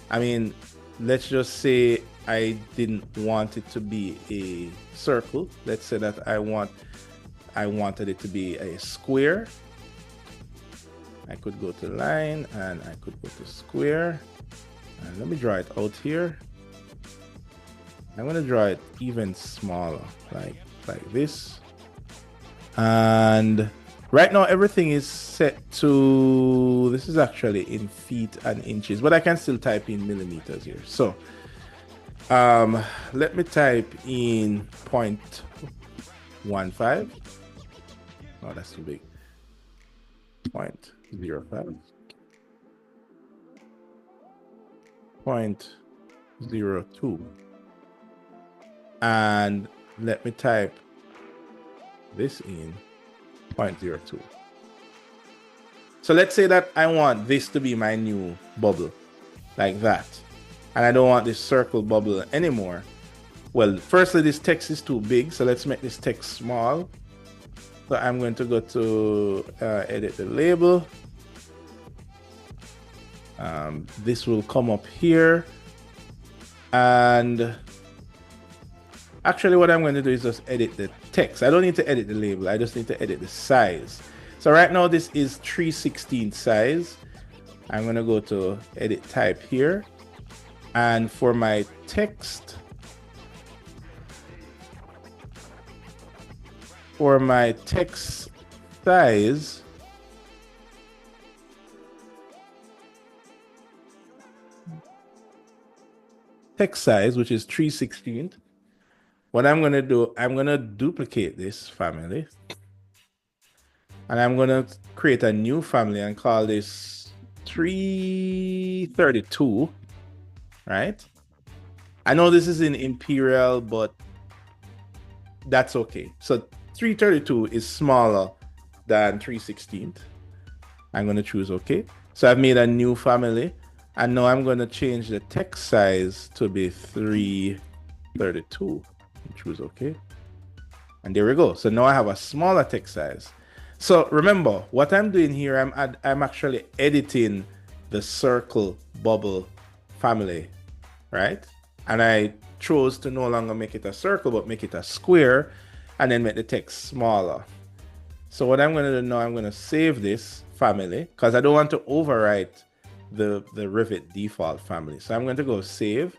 I mean, let's just say I didn't want it to be a circle. Let's say that I wanted it to be a square. I could go to line and I could go to square. And let me draw it out here. I'm gonna draw it even smaller, like this. And right now everything is set to, this is actually in feet and inches, but I can still type in millimeters here. So let me type in 0.15. Oh, that's too big. 0.05. 0.02. And let me type this in 0.02. So let's say that I want this to be my new bubble, like that. And I don't want this circle bubble anymore. Well, firstly, this text is too big, so let's make this text small. So I'm going to go to edit the label. This will come up here. And actually what I'm going to do is just edit the text. I don't need to edit the label. I just need to edit the size. So right now this is 3/16 size. I'm going to go to edit type here. And for my text, size, which is 3/16, what I'm going to do, I'm going to duplicate this family. And I'm going to create a new family and call this 332, right? I know this is in imperial, but that's okay. So 332 is smaller than 3/16. I'm going to choose okay. So I've made a new family. And now I'm going to change the text size to be 332. Choose okay. And there we go. So now I have a smaller text size. So remember, what I'm doing here, I'm actually editing the circle bubble family, right? And I chose to no longer make it a circle, but make it a square, and then make the text smaller. So what I'm going to do now, I'm going to save this family because I don't want to overwrite the Revit default family. So I'm going to go save,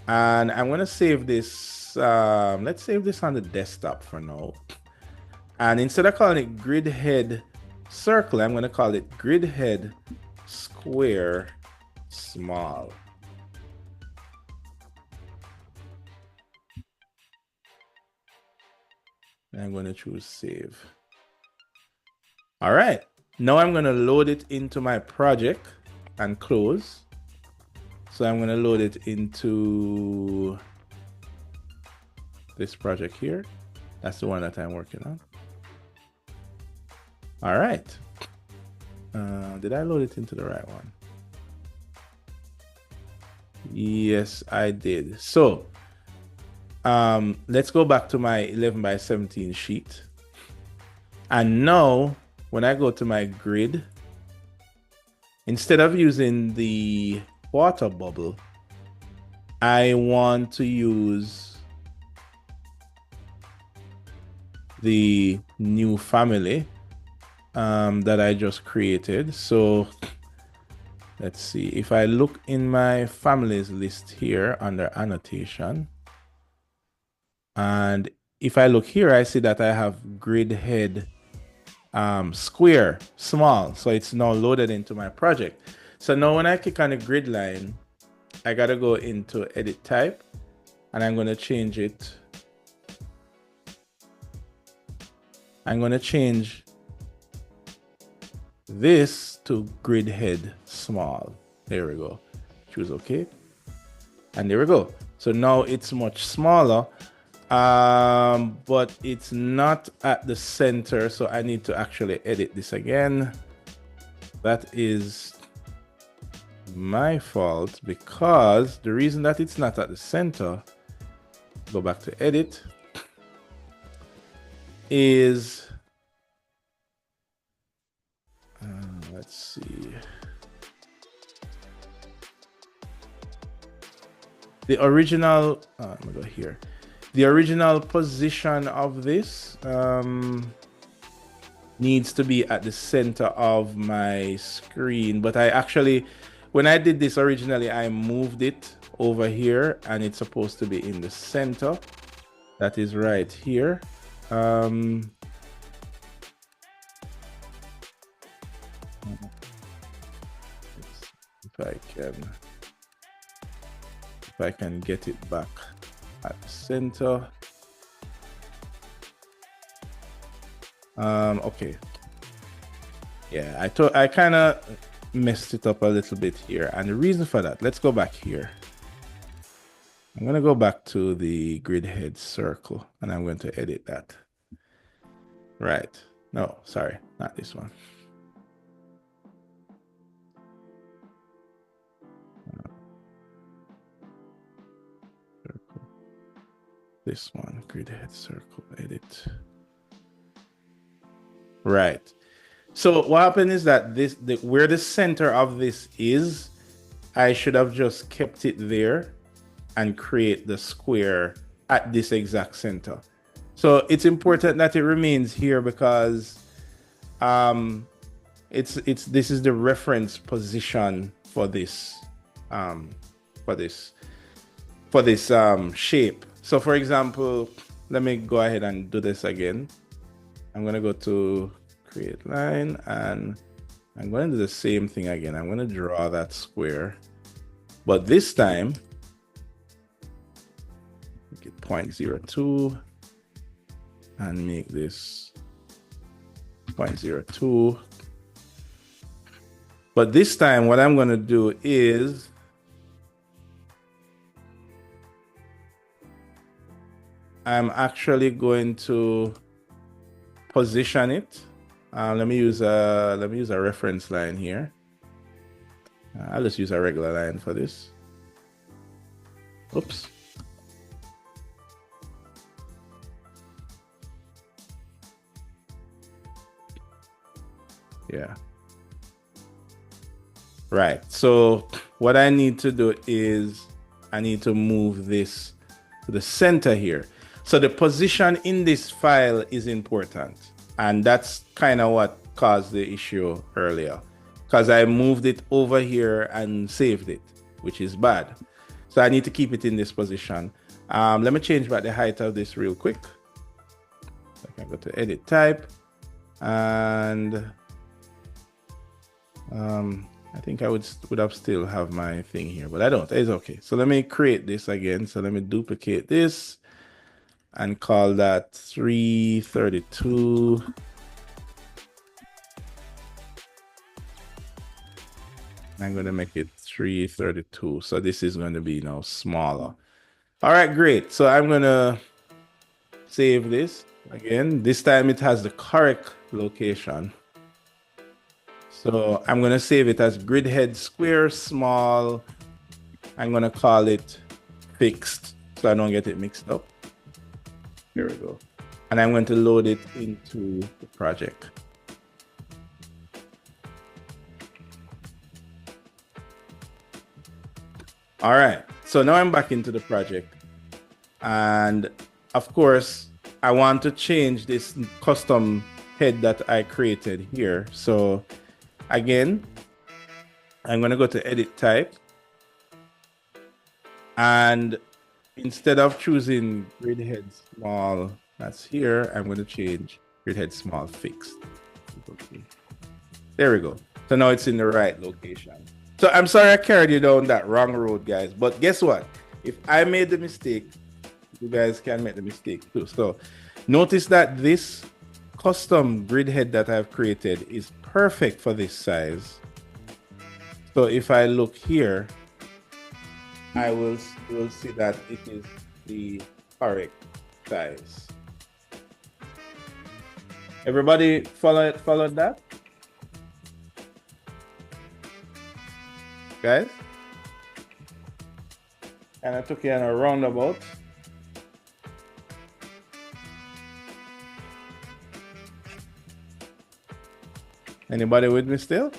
and I'm going to save this. Let's save this on the desktop for now. And instead of calling it grid head circle, I'm going to call it grid head square small. And I'm going to choose save. All right. Now I'm going to load it into my project and close. So I'm going to load it into this project here. That's the one that I'm working on. All right. Did I load it into the right one? Yes, I did. So let's go back to my 11 by 17 sheet. And now when I go to my grid, instead of using the water bubble, I want to use the new family that I just created. So let's see, if I look in my families list here under annotation, and if I look here, I see that I have grid head square small. So it's now loaded into my project. So now when I click on the grid line, I gotta go into edit type, and I'm gonna change it. I'm gonna change this to grid head small. There we go. Choose okay. And there we go. So now it's much smaller, but it's not at the center. So I need to actually edit this again. That is my fault, because the reason that it's not at the center, go back to edit, is let's see, the original let me go here. The original position of this needs to be at the center of my screen, but I actually, when I did this originally, I moved it over here and it's supposed to be in the center. That is right here. If I can get it back at the center. Okay. Yeah, I kind of messed it up a little bit here, and the reason for that, let's go back here. I'm going to go back to the grid head circle, and I'm going to edit that. Right. No, sorry, not this one. Circle. This one, grid head circle, edit. Right. So what happened is that where the center of this is, I should have just kept it there and create the square at this exact center. So it's important that it remains here, because this is the reference position for this shape. So for example, let me go ahead and do this again. I'm going to go to create line, and I'm going to do the same thing again. I'm going to draw that square, but this time make it 0.02 and make this 0.02. But this time what I'm going to do is I'm actually going to position it. Let me use a reference line here. I'll just use a regular line for this. Oops. Yeah. Right. So what I need to do is I need to move this to the center here. So the position in this file is important. And that's kind of what caused the issue earlier, because I moved it over here and saved it, which is bad. So I need to keep it in this position. Let me change back the height of this real quick. So I can go to edit type, and I think I would have still have my thing here, but I don't. It's okay. So let me create this again. So let me duplicate this and call that 332. I'm going to make it 332. So this is going to be now smaller. All right, great. So I'm going to save this again. This time it has the correct location. So I'm going to save it as grid head square small. I'm going to call it fixed so I don't get it mixed up. Here we go. And I'm going to load it into the project. All right, so now I'm back into the project. And of course, I want to change this custom head that I created here. So again, I'm going to go to edit type. And instead of choosing grid head small, that's here, I'm going to change grid head small fixed. There we go. So now it's in the right location. So I'm sorry I carried you down that wrong road, guys. But guess what? If I made the mistake, you guys can make the mistake too. So notice that this custom grid head that I've created is perfect for this size. So if I look here, you will see that it is the correct size. Everybody followed that? guys? And I took you on a roundabout. Anybody with me still?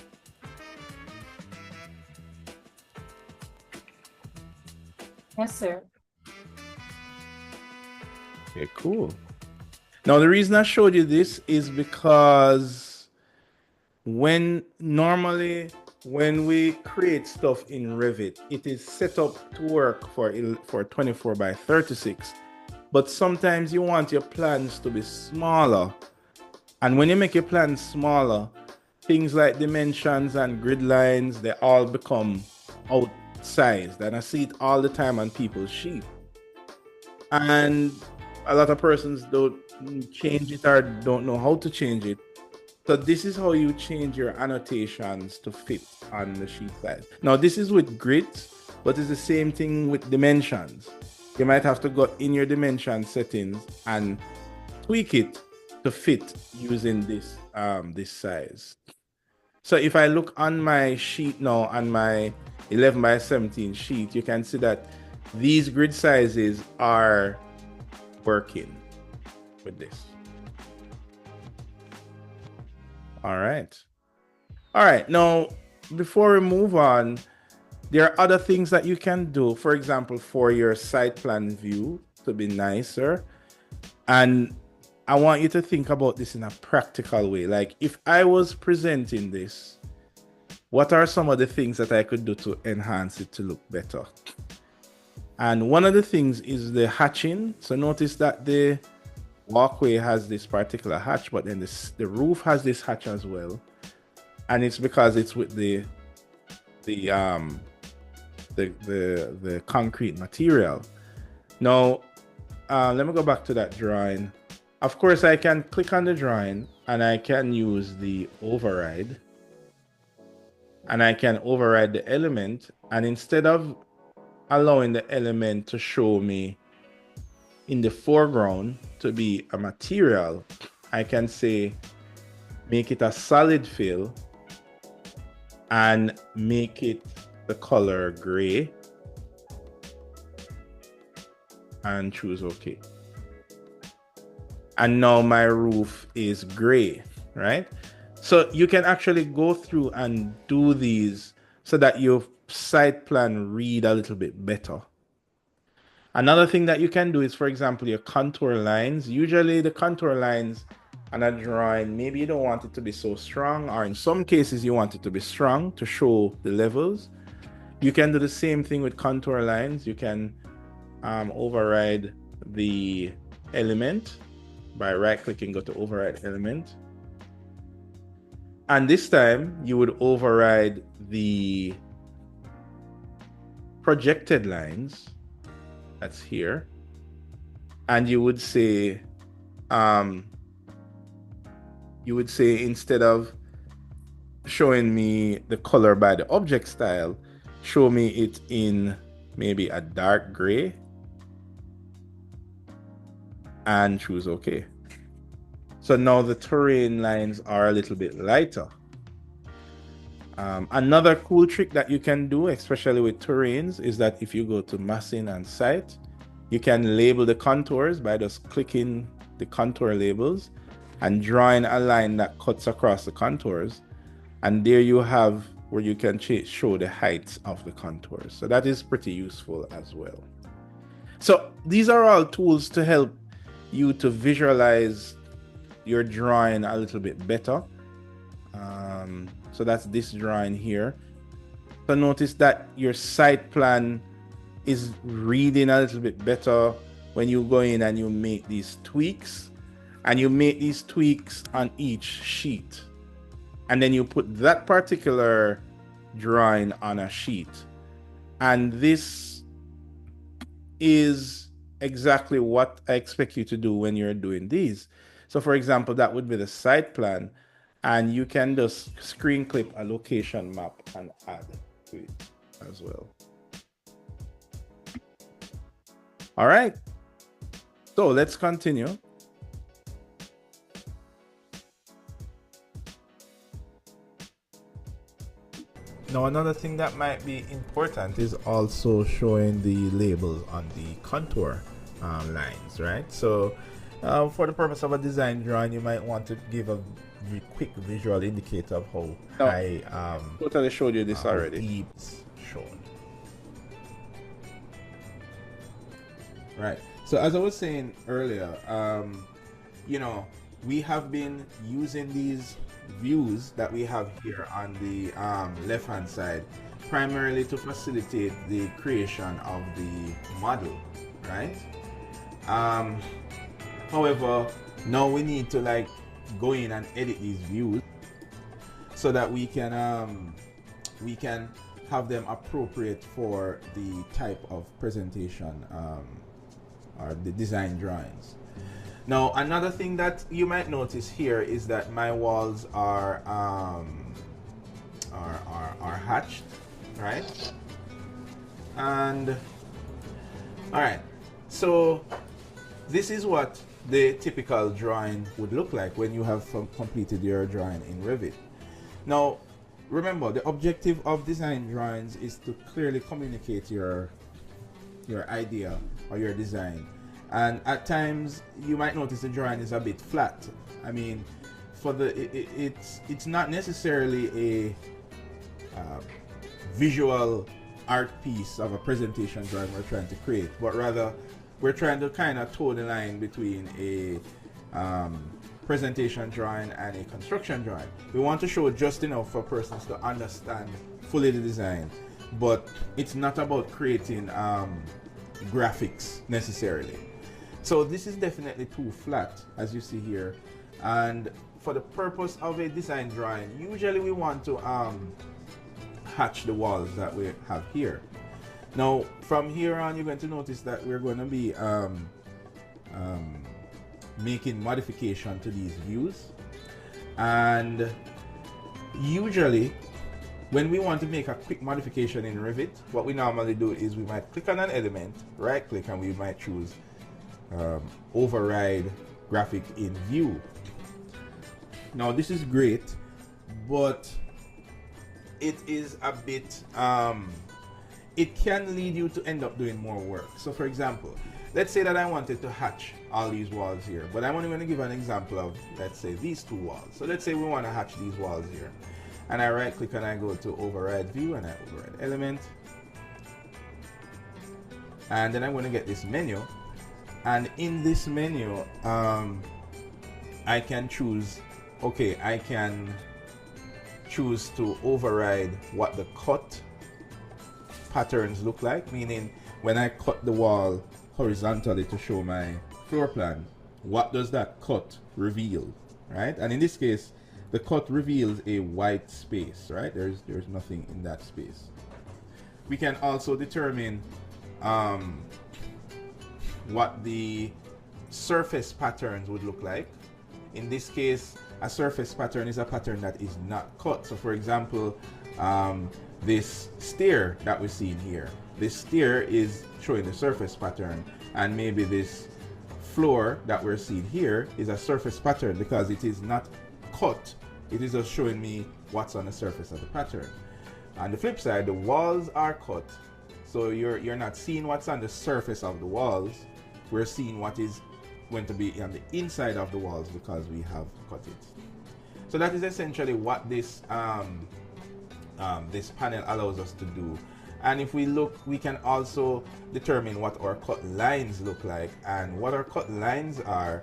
Yes, sir. Okay, cool. Now, the reason I showed you this is because normally when we create stuff in Revit, it is set up to work for 24 by 36. But sometimes you want your plans to be smaller. And when you make your plans smaller, things like dimensions and grid lines, they all become outsized. And I see it all the time on people's sheet. And a lot of persons don't change it or don't know how to change it. So this is how you change your annotations to fit on the sheet size. Now this is with grids, but it's the same thing with dimensions. You might have to go in your dimension settings and tweak it to fit using this this size. So if I look on my sheet now, on my 11 by 17 sheet, you can see that these grid sizes are working with this. All right. Now, before we move on, there are other things that you can do. For example, for your site plan view to be nicer. And I want you to think about this in a practical way. Like if I was presenting this, what are some of the things that I could do to enhance it to look better? And one of the things is the hatching. So notice that the walkway has this particular hatch, but then the roof has this hatch as well. And it's because it's with the concrete material. Now, let me go back to that drawing. Of course, I can click on the drawing and I can use the override. And I can override the element. And instead of allowing the element to show me in the foreground to be a material, I can say, make it a solid fill and make it the color gray and choose OK. And now my roof is gray, right? So you can actually go through and do these so that your site plan read a little bit better. Another thing that you can do is, for example, your contour lines. Usually the contour lines on a drawing, maybe you don't want it to be so strong, or in some cases you want it to be strong to show the levels. You can do the same thing with contour lines. You can override the element by right-clicking, go to override element. And this time you would override the projected lines. That's here. And you would say, instead of showing me the color by the object style, show me it in maybe a dark gray and choose OK. So now the terrain lines are a little bit lighter. Another cool trick that you can do, especially with terrains, is that if you go to massing and site, you can label the contours by just clicking the contour labels and drawing a line that cuts across the contours. And there you have where you can show the heights of the contours. So that is pretty useful as well. So these are all tools to help you to visualize your drawing a little bit better. So that's this drawing here. So notice that your site plan is reading a little bit better when you go in and you make these tweaks. And you make these tweaks on each sheet. And then you put that particular drawing on a sheet. And this is exactly what I expect you to do when you're doing these. So for example, that would be the site plan. And you can just screen clip a location map and add to it as well. All right. So let's continue. Now another thing that might be important is also showing the labels on the contour lines, right? So for the purpose of a design drawing, you might want to give a quick visual indicator of how high totally showed you this already. Deep shown. Right. So as I was saying earlier, you know, we have been using these views that we have here on the left hand side primarily to facilitate the creation of the model, right? However, now we need to like go in and edit these views so that we can have them appropriate for the type of presentation or the design drawings. Now another thing that you might notice here is that my walls are hatched, right? And all right, so this is what the typical drawing would look like when you have completed your drawing in Revit. Now remember, the objective of design drawings is to clearly communicate your idea or your design. And at times you might notice the drawing is a bit flat. I mean, for the it's not necessarily a visual art piece of a presentation drawing we're trying to create, but rather we're trying to kind of toe the line between a presentation drawing and a construction drawing. We want to show just enough for persons to understand fully the design, but it's not about creating graphics necessarily. So this is definitely too flat, as you see here, and for the purpose of a design drawing, usually we want to hatch the walls that we have here. Now from here on, you're going to notice that we're going to be making modification to these views, and usually when we want to make a quick modification in Revit, what we normally do is we might click on an element, right click, and we might choose override graphic in view. Now this is great, but it is a bit it can lead you to end up doing more work. So for example, let's say that I wanted to hatch all these walls here, but I'm only going to give an example of, let's say, these two walls. So let's say we want to hatch these walls here, and I right click and I go to override view and I override element, and then I'm going to get this menu. And in this menu, I can choose, okay, I can choose to override what the cut patterns look like, meaning when I cut the wall horizontally to show my floor plan, what does that cut reveal, right? And in this case, the cut reveals a white space, right? There's nothing in that space. We can also determine what the surface patterns would look like. In this case, a surface pattern is a pattern that is not cut. So for example, this stair that we're seeing here, this stair is showing the surface pattern, and maybe this floor that we're seeing here is a surface pattern because it is not cut, it is just showing me what's on the surface of the pattern. On the flip side, the walls are cut, so you're not seeing what's on the surface of the walls, we're seeing what is going to be on the inside of the walls because we have cut it. So that is essentially what this this panel allows us to do. And if we look, we can also determine what our cut lines look like, and what our cut lines are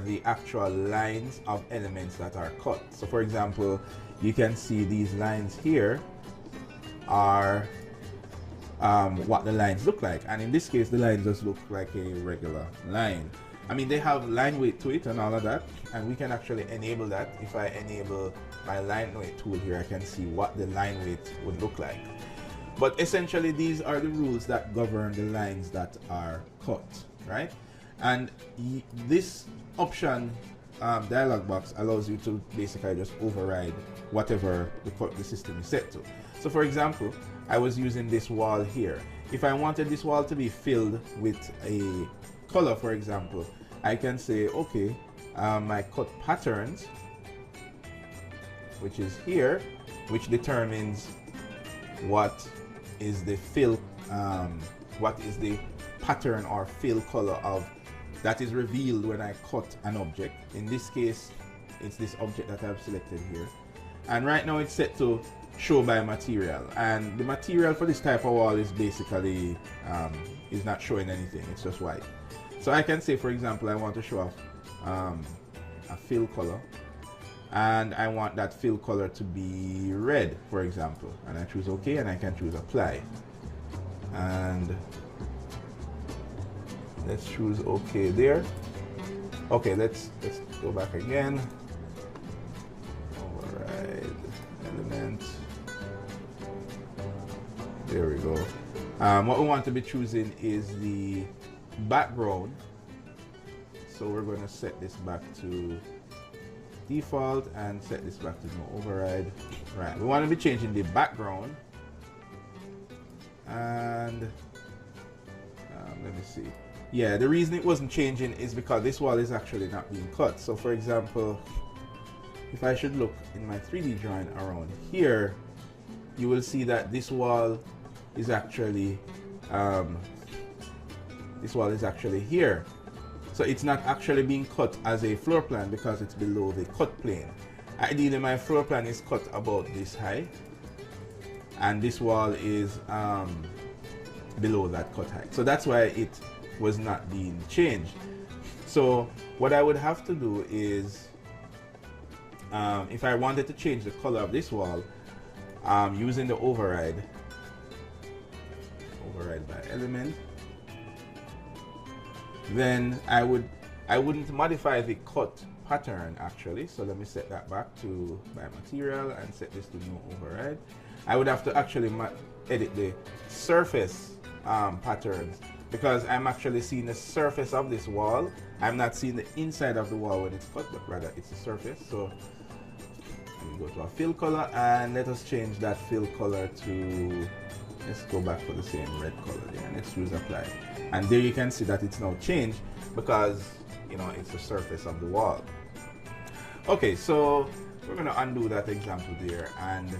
the actual lines of elements that are cut. So for example, you can see these lines here are what the lines look like, and in this case the line just look like a regular line. I mean, they have line weight to it and all of that, and we can actually enable that. If I enable my line weight tool here, I can see what the line weight would look like. But essentially these are the rules that govern the lines that are cut, right? And this option dialog box allows you to basically just override whatever the system is set to. So for example, I was using this wall here. If I wanted this wall to be filled with a color, for example, I can say, okay, my cut patterns, which is here, which determines what is the fill, what is the pattern or fill color of that is revealed when I cut an object. In this case, it's this object that I've selected here. And right now it's set to show by material. And the material for this type of wall is basically, is not showing anything, it's just white. So I can say, for example, I want to show a fill color. And I want that fill color to be red, for example. And I choose OK, and I can choose apply. And let's choose OK there. Okay, let's go back again. Override element. There we go. What we want to be choosing is the background. So we're going to set this back to default and set this back to no override. Right, we want to be changing the background. And let me see. Yeah, the reason it wasn't changing is because this wall is actually not being cut. So for example, if I should look in my 3D drawing around here, you will see that this wall is actually here. So it's not actually being cut as a floor plan because it's below the cut plane. Ideally, my floor plan is cut about this high, and this wall is below that cut height. So that's why it was not being changed. So what I would have to do is, if I wanted to change the color of this wall, using the override by element, then I wouldn't modify the cut pattern actually. So let me set that back to by material and set this to no override. I would have to actually edit the surface patterns, because I'm actually seeing the surface of this wall. I'm not seeing the inside of the wall when it's cut, but rather it's the surface. So let me go to a fill color and let us change that fill color to, let's go back for the same red color there, and let's choose apply. And there you can see that it's now changed because, you know, it's the surface of the wall. Okay, so we're going to undo that example there, and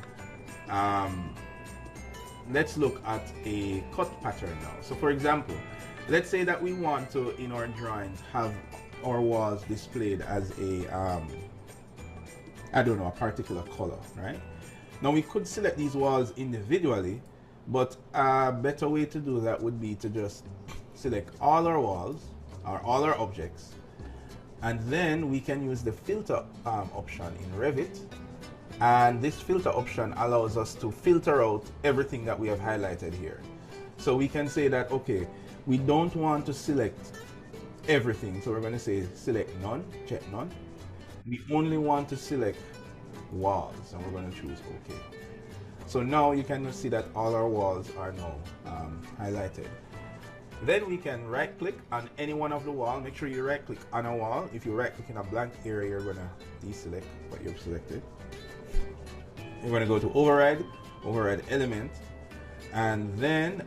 let's look at a cut pattern now. So for example, let's say that we want to, in our drawings, have our walls displayed as a, I don't know, a particular color, right? Now we could select these walls individually, but a better way to do that would be to just select all our walls or all our objects, and then we can use the filter option in Revit. And this filter option allows us to filter out everything that we have highlighted here. So we can say that, okay, we don't want to select everything. So we're going to say select none, check none. We only want to select walls, and we're going to choose OK. So now you can see that all our walls are now highlighted. Then we can right click on any one of the wall. Make sure you right click on a wall. If you right click in a blank area, you're going to deselect what you've selected. You're going to go to override element, and then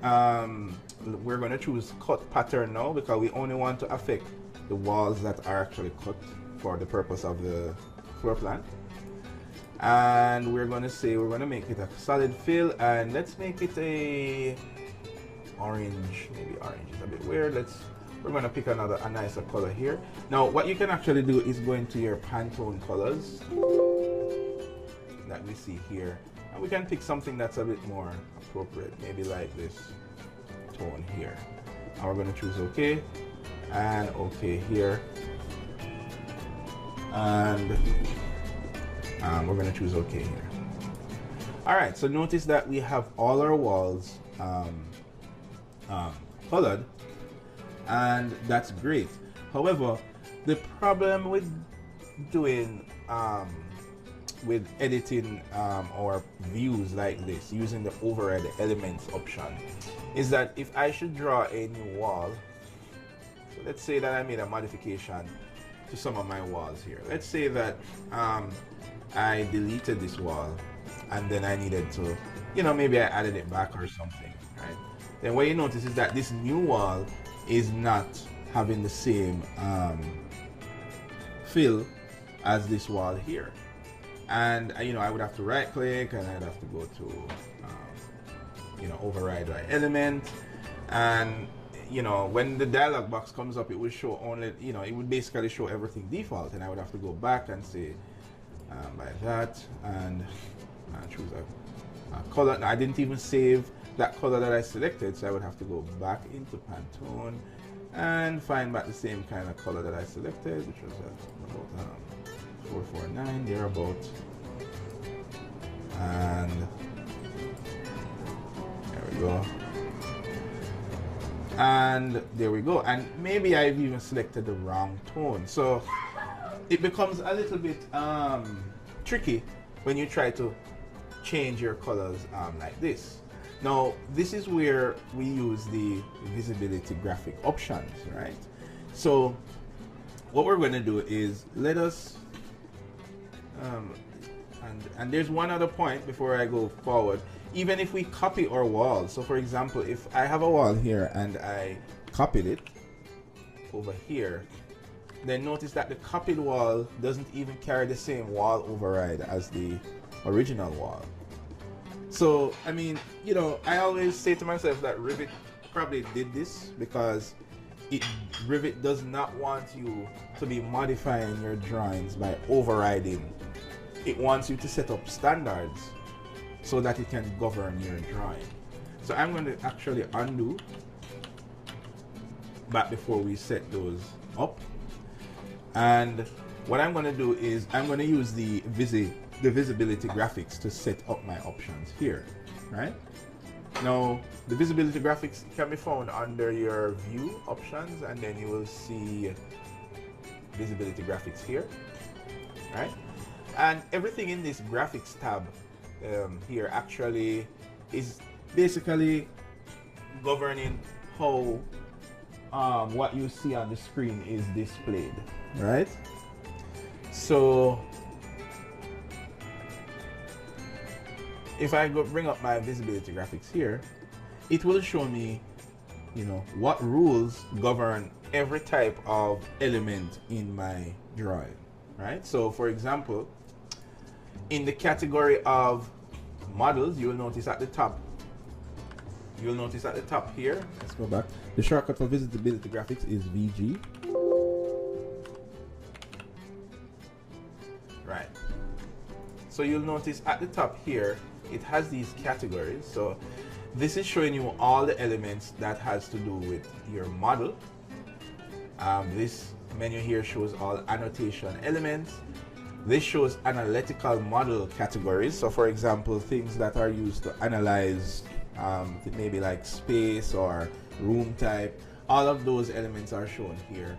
we're going to choose cut pattern now, because we only want to affect the walls that are actually cut for the purpose of the floor plan. And we're going to say we're going to make it a solid fill, and let's make it a orange. Maybe orange is a bit weird. We're going to pick a nicer color here. Now what you can actually do is go into your Pantone colors that we see here, and we can pick something that's a bit more appropriate, maybe like this tone here. And we're going to choose OK and OK here, and we're going to choose OK here. Alright, so notice that we have all our walls colored, and that's great. However, the problem with doing with editing our views like this using the override elements option is that if I should draw a new wall, so let's say that I made a modification to some of my walls here. Let's say that I deleted this wall and then I needed to, you know, maybe I added it back or something, right? Then what you notice is that this new wall is not having the same fill as this wall here. And you know, I would have to right click and I'd have to go to override by element. And when the dialog box comes up, it will show only, it would basically show everything default, and I would have to go back and say by that and choose a color. I didn't even save that color that I selected, so I would have to go back into Pantone and find back the same kind of color that I selected, which was about 449 thereabout. And there we go. And there we go. And maybe I've even selected the wrong tone. So it becomes a little bit tricky when you try to change your colors like this. Now, this is where we use the visibility graphic options, right? So what we're going to do is let us, and there's one other point before I go forward. Even if we copy our wall, so for example, if I have a wall here and I copied it over here, then notice that the copied wall doesn't even carry the same wall override as the original wall. So, I mean, I always say to myself that Revit probably did this because Revit does not want you to be modifying your drawings by overriding. It wants you to set up standards so that it can govern your drawing. So I'm going to actually undo back before we set those up. And what I'm going to do is I'm going to use the visibility graphics to set up my options here, right? Now, the visibility graphics can be found under your view options, and then you will see visibility graphics here, right? And everything in this graphics tab here actually is basically governing how what you see on the screen is displayed, right? So if I go bring up my visibility graphics here, it will show me, what rules govern every type of element in my drawing, right? So for example, in the category of models, you will notice at the top here, let's go back. The shortcut for visibility graphics is VG. Right. So you'll notice at the top here, it has these categories. So this is showing you all the elements that has to do with your model. This menu here shows all annotation elements. This shows analytical model categories. So for example, things that are used to analyze maybe like space or room type. All of those elements are shown here.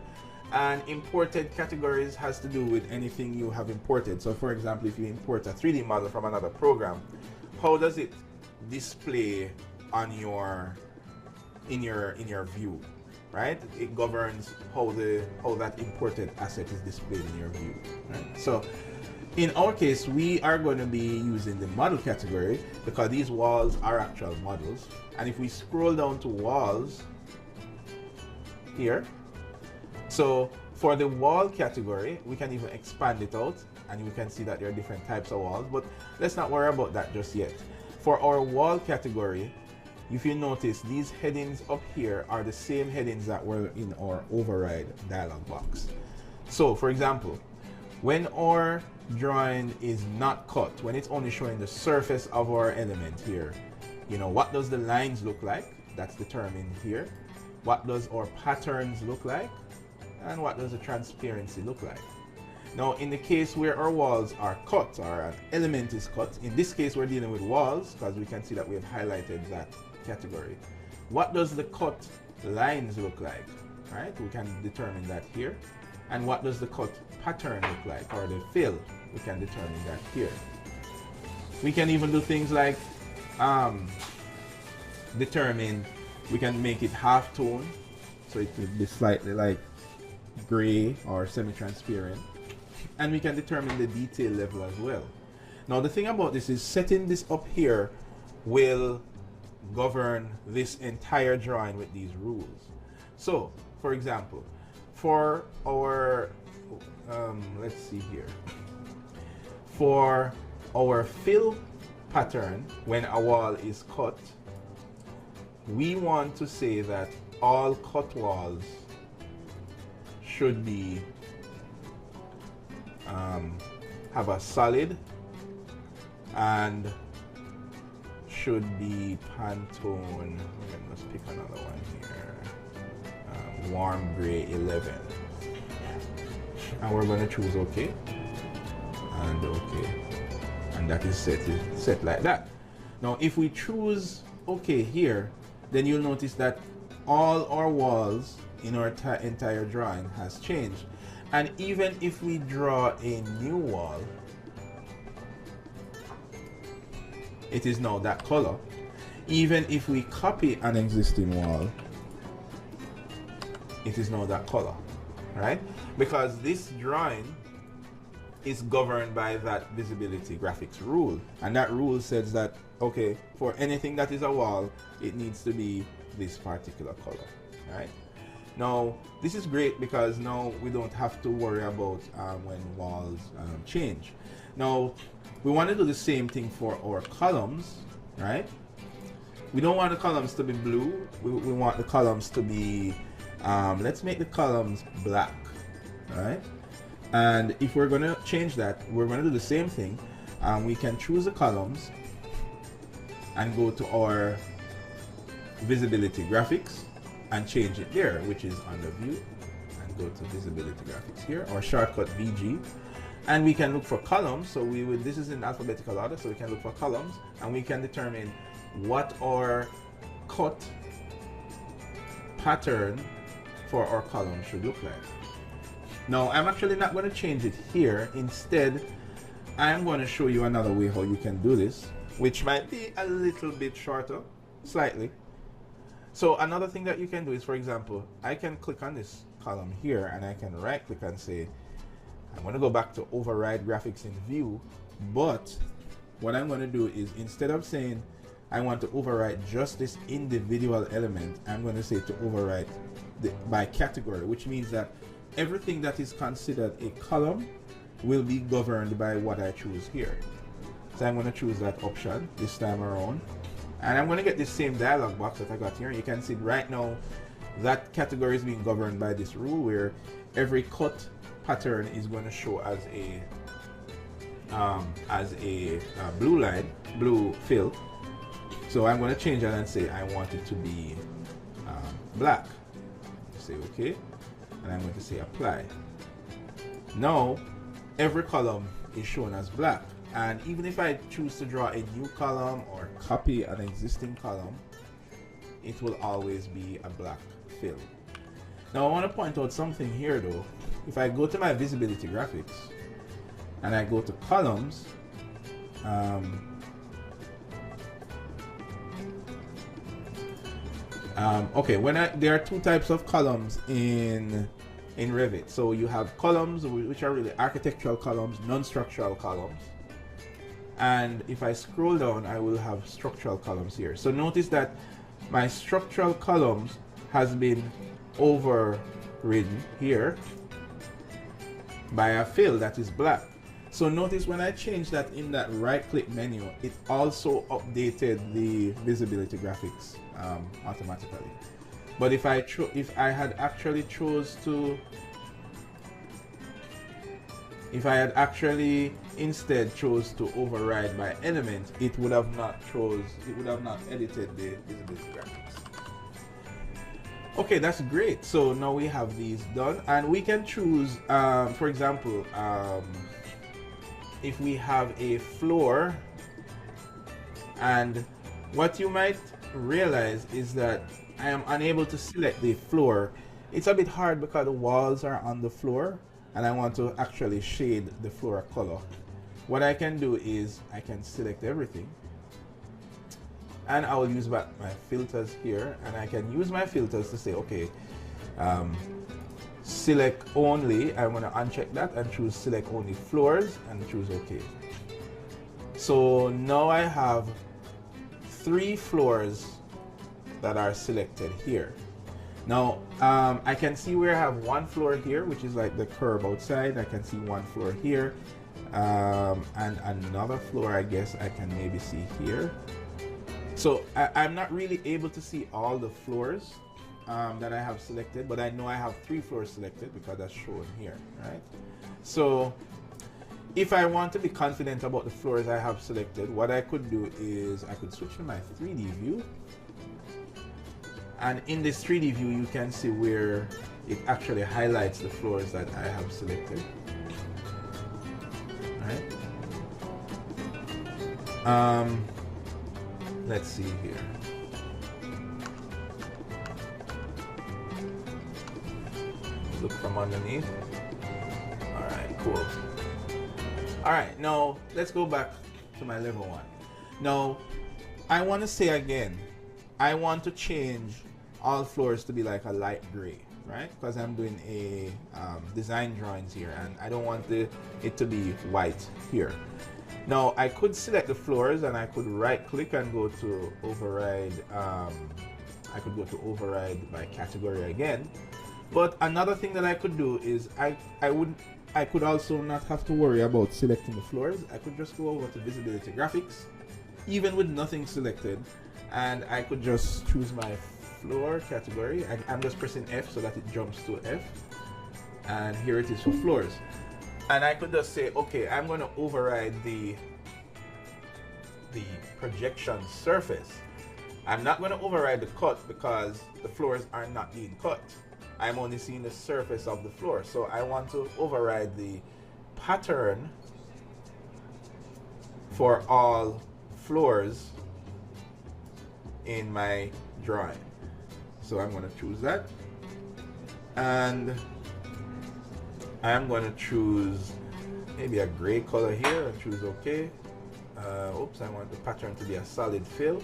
And imported categories has to do with anything you have imported. So for example, if you import a 3D model from another program, how does it display on in your view, right? It governs how that imported asset is displayed in your view, right? So in our case, we are going to be using the model category because these walls are actual models. And if we scroll down to walls here, so for the wall category, we can even expand it out and you can see that there are different types of walls, but let's not worry about that just yet. For our wall category, if you notice, these headings up here are the same headings that were in our override dialog box. So for example, when our drawing is not cut, when it's only showing the surface of our element here, what does the lines look like? That's determined here. What does our patterns look like? And what does the transparency look like? Now, in the case where our walls are cut or an element is cut, in this case we're dealing with walls because we can see that we have highlighted that category. What does the cut lines look like? Right? We can determine that here. And what does the cut pattern look like, or the fill? We can determine that here. We can even do things like we can make it half tone, so it could be slightly like gray or semi-transparent, and we can determine the detail level as well. Now the thing about this is setting this up here will govern this entire drawing with these rules. So for example, for our let's see here, for our fill pattern, when a wall is cut, we want to say that all cut walls should be have a solid and should be Pantone. Let's pick another one here. Warm gray 11, and we're going to choose OK and OK, and that is set like that. Now, if we choose OK here, then you'll notice that all our walls in our entire drawing has changed. And even if we draw a new wall, it is now that color. Even if we copy an existing wall, it is now that color, right? Because this drawing is governed by that visibility graphics rule. And that rule says that, okay, for anything that is a wall, it needs to be this particular color, right? Now, this is great because now we don't have to worry about when walls change. Now, we want to do the same thing for our columns, right? We don't want the columns to be blue. We want the columns to be, let's make the columns black, right? And if we're going to change that, we're going to do the same thing. We can choose the columns and go to our visibility graphics and change it there, which is under view, and go to visibility graphics here, or shortcut VG, and we can look for columns. So we would, this is in alphabetical order, so we can look for columns and we can determine what our cut pattern for our column should look like. Now, I'm actually not going to change it here. Instead, I'm going to show you another way how you can do this, which might be a little bit shorter, slightly. So another thing that you can do is, for example, I can click on this column here and I can right click and say, I'm going to go back to override graphics in view, but what I'm going to do is, instead of saying I want to override just this individual element, I'm going to say to override by category, which means that everything that is considered a column will be governed by what I choose here. So I'm going to choose that option this time around. And I'm going to get this same dialog box that I got here. You can see right now that category is being governed by this rule where every cut pattern is going to show as a blue line, blue fill. So I'm going to change that and say I want it to be black. Say OK, and I'm going to say apply. Now every column is shown as black. And even if I choose to draw a new column or copy an existing column, it will always be a black fill. Now I want to point out something here though. If I go to my visibility graphics and I go to columns, okay, there are two types of columns in Revit. So you have columns which are really architectural columns, non-structural columns. And if I scroll down, I will have structural columns here. So notice that my structural columns has been overridden here by a fill that is black. So notice when I change that in that right-click menu, it also updated the visibility graphics automatically. But if I had actually instead chose to override by element, it would have not edited the visibility graphics. Okay, that's great. So now we have these done, and we can choose, for example, if we have a floor, and what you might realize is that I am unable to select the floor. It's a bit hard because the walls are on the floor and I want to actually shade the floor color. What I can do is I can select everything and I will use my filters here, and I can use my filters to say, okay, select only. I'm going to uncheck that and choose select only floors and choose OK. So now I have 3 floors that are selected here. Now I can see where I have 1 floor here, which is like the curb outside. I can see 1 floor here, and another floor I guess I can maybe see here. So I'm not really able to see all the floors that I have selected, but I know I have 3 floors selected because that's shown here, right? So if I want to be confident about the floors I have selected, what I could do is I could switch to my 3D view. And in this 3D view, you can see where it actually highlights the floors that I have selected. Right? Let's see here. Look from underneath. All right, cool. All right, now let's go back to my level 1. Now, I want to say again, I want to change all floors to be like a light gray, right? Because I'm doing a design drawings here, and I don't want it to be white here. Now, I could select the floors, and I could right-click and go to override. I could go to override by category again. But another thing that I could do is I could also not have to worry about selecting the floors. I could just go over to visibility graphics, even with nothing selected, and I could just choose my floor category. I'm just pressing F so that it jumps to F, and here it is for floors. And I could just say, okay, I'm going to override the projection surface. I'm not going to override the cut because the floors are not being cut. I'm only seeing the surface of the floor. So I want to override the pattern for all floors in my drawing. So I'm going to choose that. And I'm going to choose maybe a gray color here and choose OK. Oops, I want the pattern to be a solid fill.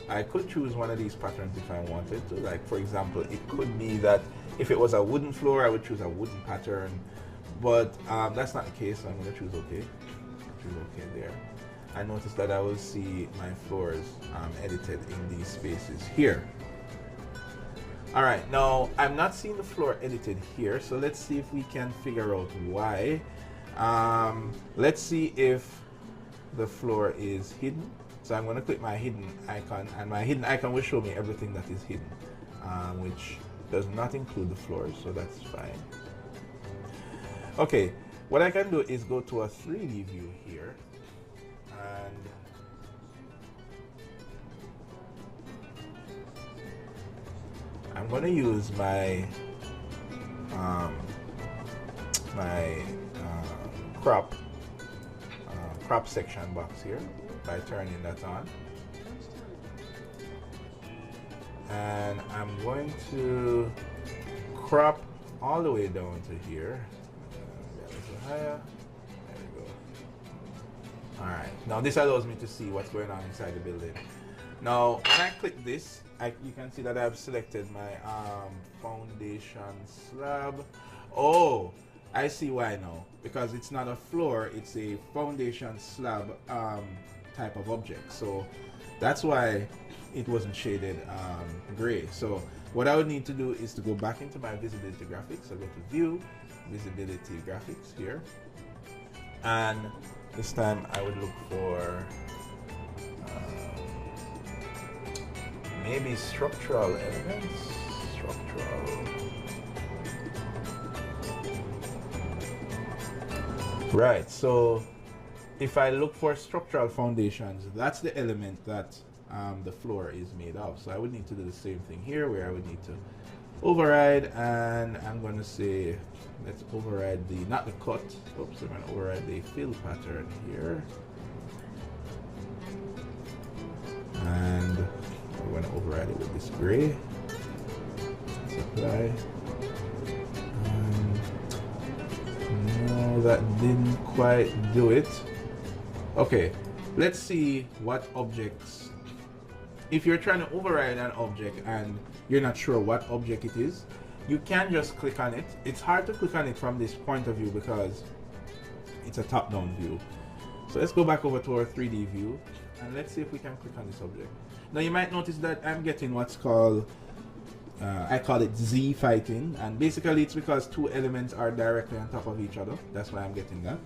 I could choose one of these patterns if I wanted to. Like, for example, it could be that if it was a wooden floor, I would choose a wooden pattern. But that's not the case, so I'm going to choose OK. Choose OK there. I notice that I will see my floors edited in these spaces here. All right, now I'm not seeing the floor edited here, so let's see if we can figure out why. Let's see if the floor is hidden. So I'm going to click my hidden icon, and my hidden icon will show me everything that is hidden, which does not include the floors, so that's fine. Okay, what I can do is go to a 3D view here, and I'm going to use my crop section box here by turning that on, and I'm going to crop all the way down to here. A little higher. There we go. All right. Now this allows me to see what's going on inside the building. Now when I click this, you can see that I've selected my foundation slab. Oh, I see why now. Because it's not a floor, it's a foundation slab type of object. So that's why it wasn't shaded gray. So what I would need to do is to go back into my visibility graphics. So go to View, Visibility Graphics here. And this time I would look for maybe structural elements. Structural. Right, so if I look for structural foundations, that's the element that the floor is made of. So I would need to do the same thing here, where I would need to override, and I'm going to say, let's override the, not the cut, oops, I'm going to override the fill pattern here. And we're going to override it with this gray. Let's apply. No, that didn't quite do it. Okay, let's see what objects. If you're trying to override an object and you're not sure what object it is, you can just click on it. It's hard to click on it from this point of view because it's a top-down view. So let's go back over to our 3D view and let's see if we can click on this object. Now you might notice that I'm getting what's called I call it Z fighting, and basically it's because two elements are directly on top of each other. That's why I'm getting that.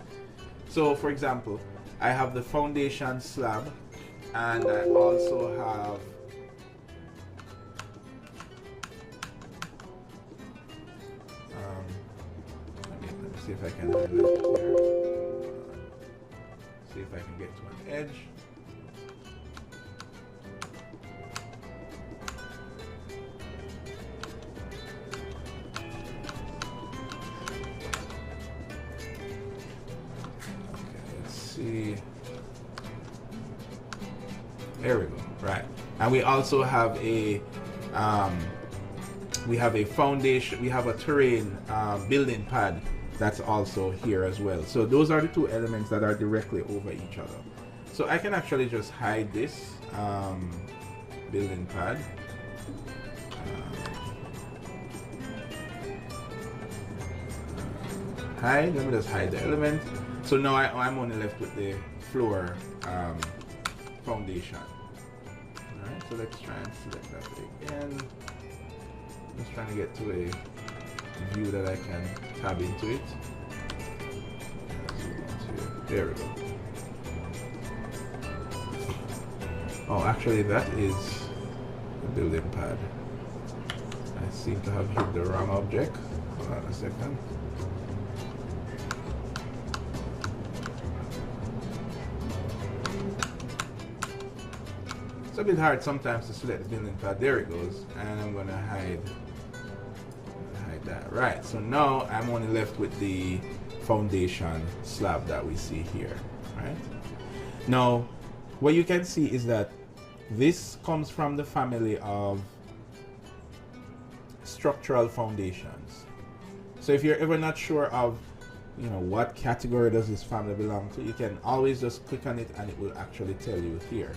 So for example, I have the foundation slab And I also have let me see if I can highlight here. See if I can get to an edge. See, there we go. Right, and we also have a foundation. We have a terrain building pad that's also here as well. So those are the two elements that are directly over each other. So I can actually just hide this building pad. Hide. Let me just hide the element. So now I'm only left with the floor foundation. Alright, so let's try and select that again. Just trying to get to a view that I can tab into it. There we go. Oh, actually that is the building pad. I seem to have hit the wrong object. Hold on a second. It's a bit hard sometimes to select the building pad. There it goes. And I'm gonna hide that. Right, so now I'm only left with the foundation slab that we see here. Right? Now, what you can see is that this comes from the family of structural foundations. So if you're ever not sure of what category does this family belong to, you can always just click on it and it will actually tell you here.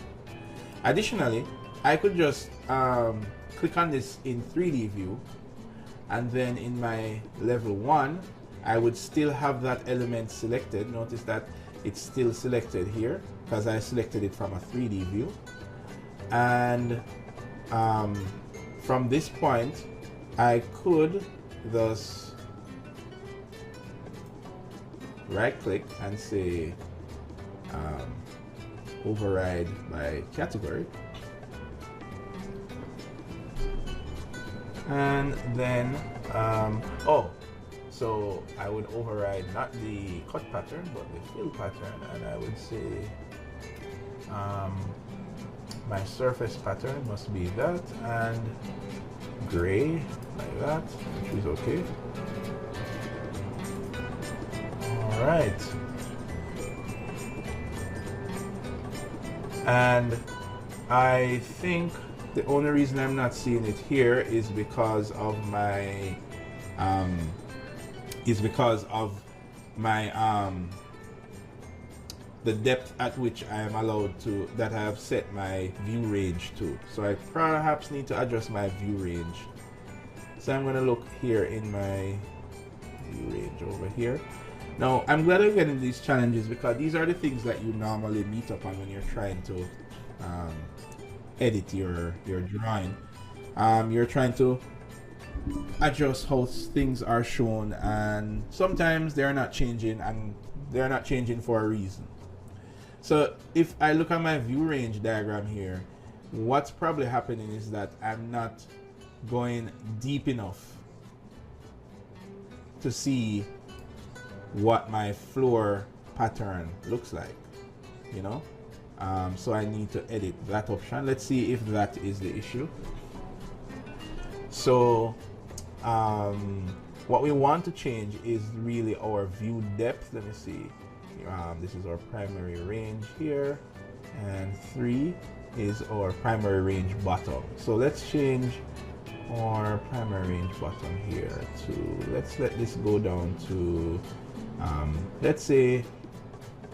Additionally, I could just click on this in 3D view, and then in my level 1 I would still have that element selected. Notice that it's still selected here because I selected it from a 3D view, and from this point I could thus right click and say override by category, and then so I would override not the cut pattern but the fill pattern, and I would say my surface pattern must be that, and gray like that, which is okay. All right. And I think the only reason I'm not seeing it here is because of my the depth at which I am allowed to, that I have set my view range to. So I perhaps need to adjust my view range. So I'm going to look here in my view range over here. Now, I'm glad I'm getting these challenges because these are the things that you normally meet up on when you're trying to edit your drawing. You're trying to adjust how things are shown, and sometimes they're not changing, and they're not changing for a reason. So if I look at my view range diagram here, what's probably happening is that I'm not going deep enough to see what my floor pattern looks like, so I need to edit that option. Let's see if that is the issue. So what we want to change is really our view depth. Let me see. This is our primary range here, and 3 is our primary range bottom. So let's change our primary range bottom here to, let's let this go down to let's say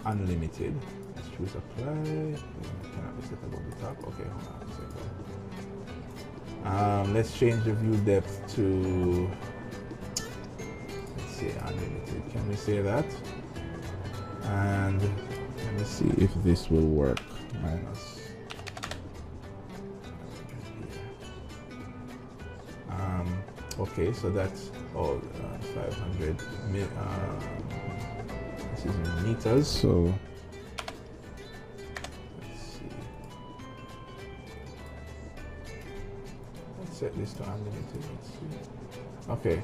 unlimited. Let's choose apply. Cannot be set above the top. Okay, hold on a second. Let's change the view depth to, let's say unlimited. Can we say that? And let me see if this will work. Minus. Okay, so that's 500. This is in meters, so let's see. set this to unlimited. Let's see. Okay,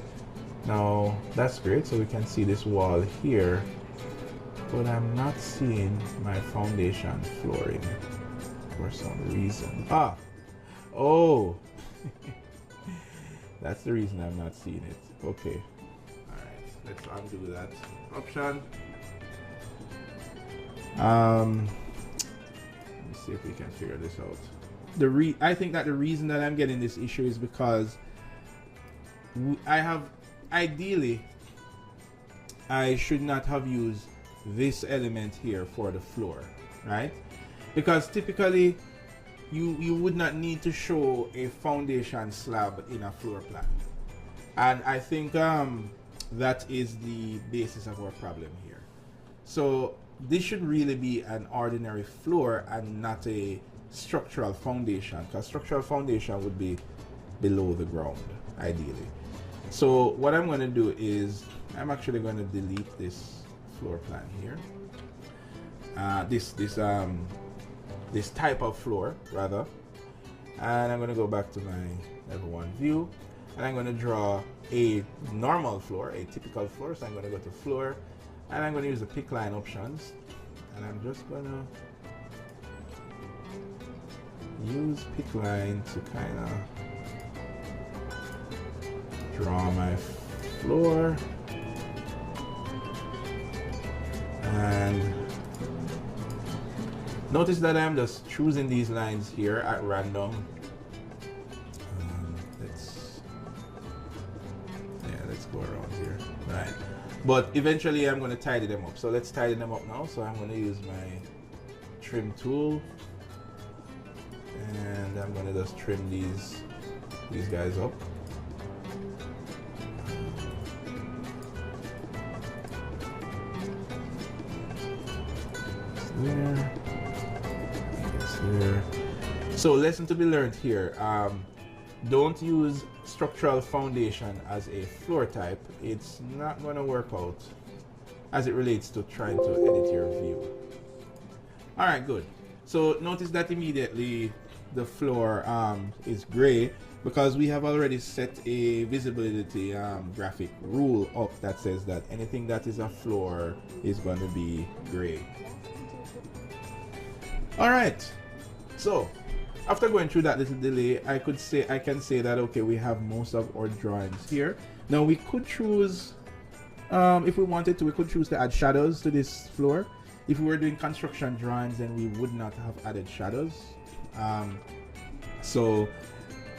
now that's great. So we can see this wall here, but I'm not seeing my foundation flooring for some reason. Oh, that's the reason I'm not seeing it. Okay, all right, let's undo that option. Let me see if we can figure this out. I think that the reason that I'm getting this issue is because ideally I should not have used this element here for the floor, right? Because typically you would not need to show a foundation slab in a floor plan, and I think that is the basis of our problem here. So this should really be an ordinary floor and not a structural foundation, because structural foundation would be below the ground ideally. So what I'm going to do is I'm actually going to delete this floor plan here, this type of floor rather, and I'm going to go back to my level 1 view, and I'm going to draw a normal floor, a typical floor. So I'm going to go to floor, and I'm going to use the pick line options, and I'm just going to use pick line to kind of draw my floor, and notice that I'm just choosing these lines here at random. Let's go around here, right? But eventually I'm going to tidy them up. So let's tidy them up now. So I'm going to use my trim tool, and I'm going to just trim these guys up. There. So lesson to be learned here, don't use structural foundation as a floor type. It's not going to work out as it relates to trying to edit your view. All right, good. So notice that immediately the floor is gray, because we have already set a visibility graphic rule up that says that anything that is a floor is going to be gray. All right, so after going through that little delay, I can say that okay, we have most of our drawings here. Now we could choose, if we wanted to, we could choose to add shadows to this floor. If we were doing construction drawings, then we would not have added shadows. So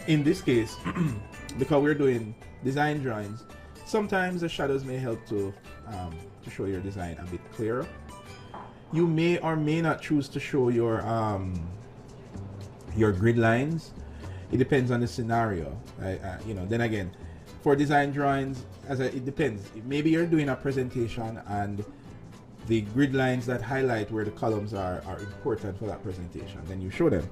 in this case, because we're doing design drawings, sometimes the shadows may help to show your design a bit clearer. You may or may not choose to show your grid lines. It depends on the scenario. Then again, for design drawings, it depends. Maybe you're doing a presentation and the grid lines that highlight where the columns are important for that presentation, then you show them.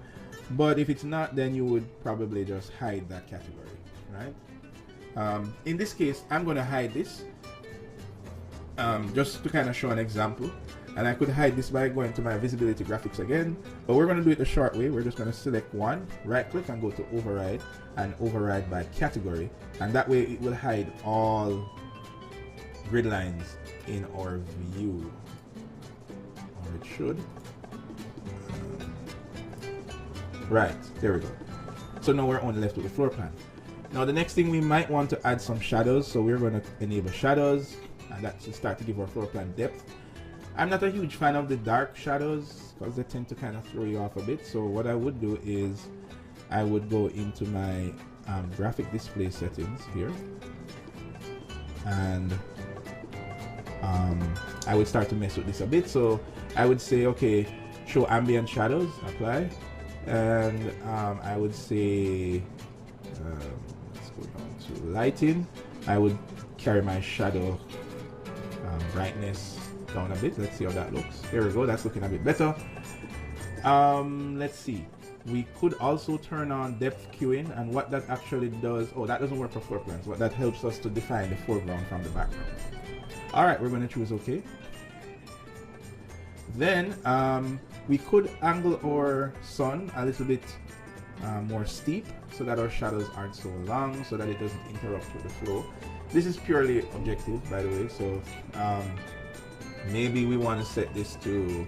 But if it's not, then you would probably just hide that category, right? In this case, I'm going to hide this just to kind of show an example. And I could hide this by going to my visibility graphics again, but we're going to do it the short way. We're just going to select one, right click and go to override, and override by category, and that way it will hide all grid lines in our view, or it should. Right, there we go. So now we're only left with the floor plan. Now the next thing, we might want to add some shadows, so we're going to enable shadows, and that should start to give our floor plan depth. I'm not a huge fan of the dark shadows because they tend to kind of throw you off a bit. So what I would do is I would go into my graphic display settings here, and I would start to mess with this a bit. So I would say, okay, show ambient shadows, apply, and I would say, let's go down to lighting. I would carry my shadow brightness down a bit. Let's see how that looks. There we go, that's looking a bit better. Let's see, we could also turn on depth queuing, and what that actually does, that doesn't work for floor plans, but that helps us to define the foreground from the background. All right, we're going to choose okay. Then we could angle our sun a little bit more steep so that our shadows aren't so long, so that it doesn't interrupt with the flow. This is purely objective, by the way, so maybe we want to set this to,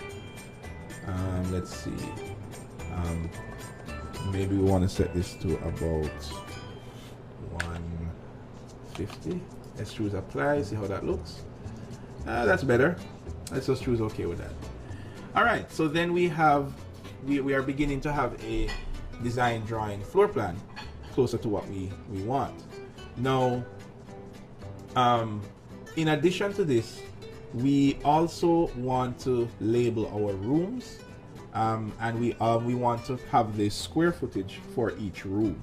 let's see, maybe we want to set this to about 150. Let's choose apply, see how that looks. That's better. Let's just choose okay with that. All right, so then we are beginning to have a design drawing floor plan closer to what we want. Now, in addition to this, we also want to label our rooms, and we want to have the square footage for each room.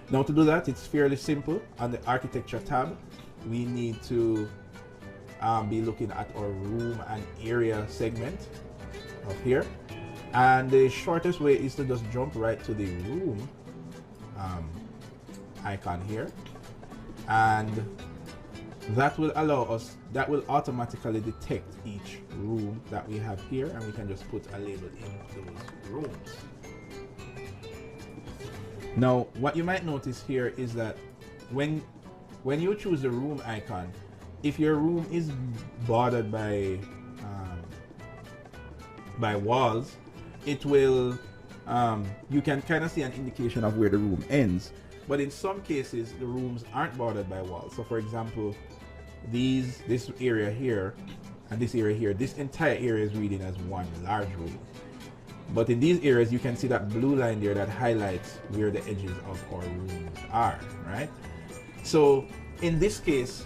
Now, to do that, it's fairly simple. On the architecture tab, we need to be looking at our room and area segment of here, and the shortest way is to just jump right to the room icon here, and that will allow us, that will automatically detect each room that we have here, and we can just put a label in those rooms. Now, what you might notice here is that when you choose the room icon, if your room is bordered by walls, it will, you can kind of see an indication of where the room ends. But in some cases, the rooms aren't bordered by walls. So for example, this area here and this area here, this entire area is reading as one large room. But in these areas, you can see that blue line there that highlights where the edges of our rooms are, right? So in this case,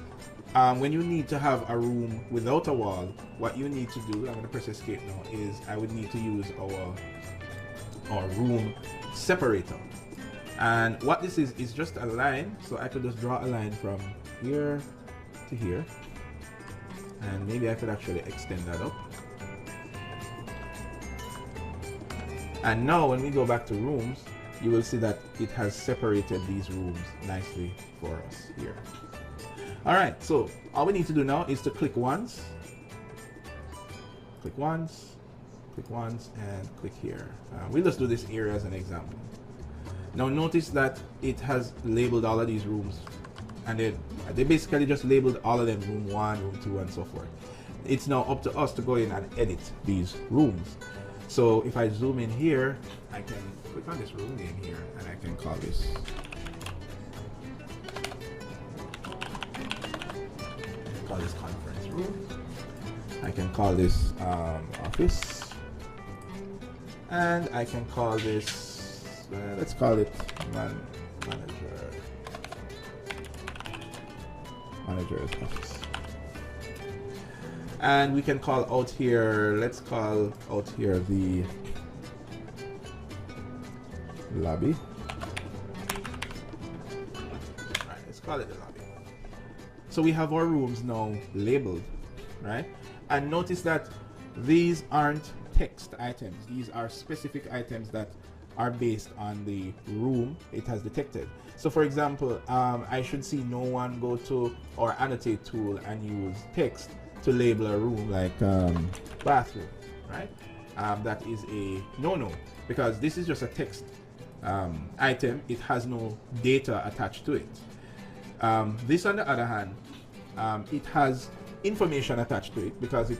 when you need to have a room without a wall, what you need to do, I'm going to press escape now, is I would need to use our room separator. And what this is just a line, so I could just draw a line from here to here, and maybe I could actually extend that up. And now when we go back to rooms, you will see that it has separated these rooms nicely for us here. All right, so all we need to do now is to click once, and click here. We'll just do this area as an example. Now notice that it has labeled all of these rooms, and they basically just labeled all of them room 1, room 2, and so forth. It's now up to us to go in and edit these rooms. So if I zoom in here, I can click on this room name here, and I can call this conference room. I can call this office, and I can call this, let's call it manager's office. And we can call out here, let's call out here the lobby. Right, let's call it the lobby. So we have our rooms now labeled, right? And notice that these aren't text items. These are specific items that are based on the room it has detected. So for example, I should see no one go to our annotate tool and use text to label a room like bathroom, right? That is a no-no, because this is just a text item. It has no data attached to it. This, on the other hand, it has information attached to it because it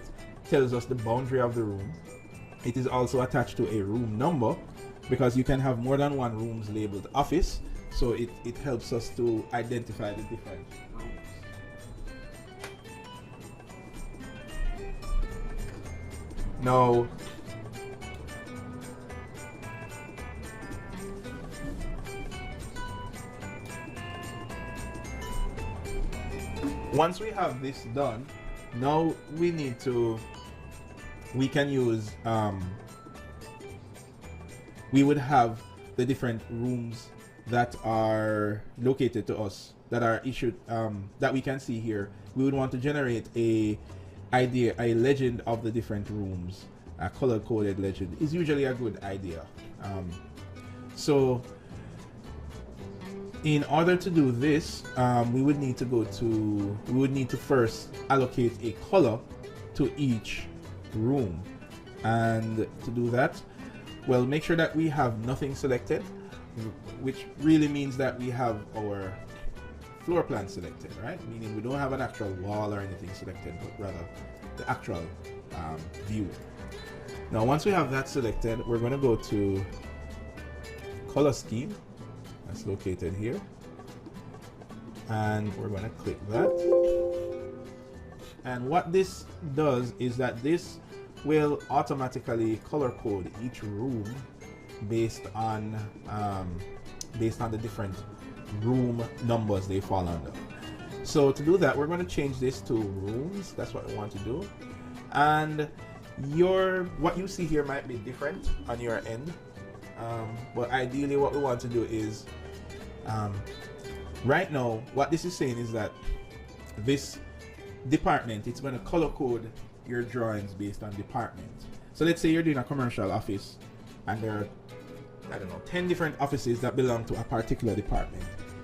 tells us the boundary of the room. It is also attached to a room number because you can have more than one rooms labeled office, so it helps us to identify the different rooms. Now, once we have this done, now we can use, we would have the different rooms that are located to us, that are issued, that we can see here. We would want to generate a legend of the different rooms. A color-coded legend is usually a good idea. So in order to do this, we would need to first allocate a color to each room. And to do that, well, make sure that we have nothing selected. which really means that we have our floor plan selected, right? Meaning we don't have an actual wall or anything selected, but rather the actual view. Now, once we have that selected, we're going to go to color scheme. That's located here. And we're going to click that. And what this does is that this will automatically color code each room based on the different room numbers they fall under. So to do that, we're going to change this to rooms. That's what we want to do. And what you see here might be different on your end, but ideally what we want to do is right now what this is saying is that this department, it's going to color code your drawings based on department. So let's say you're doing a commercial office and there are, I don't know, 10 different offices that belong to a particular department.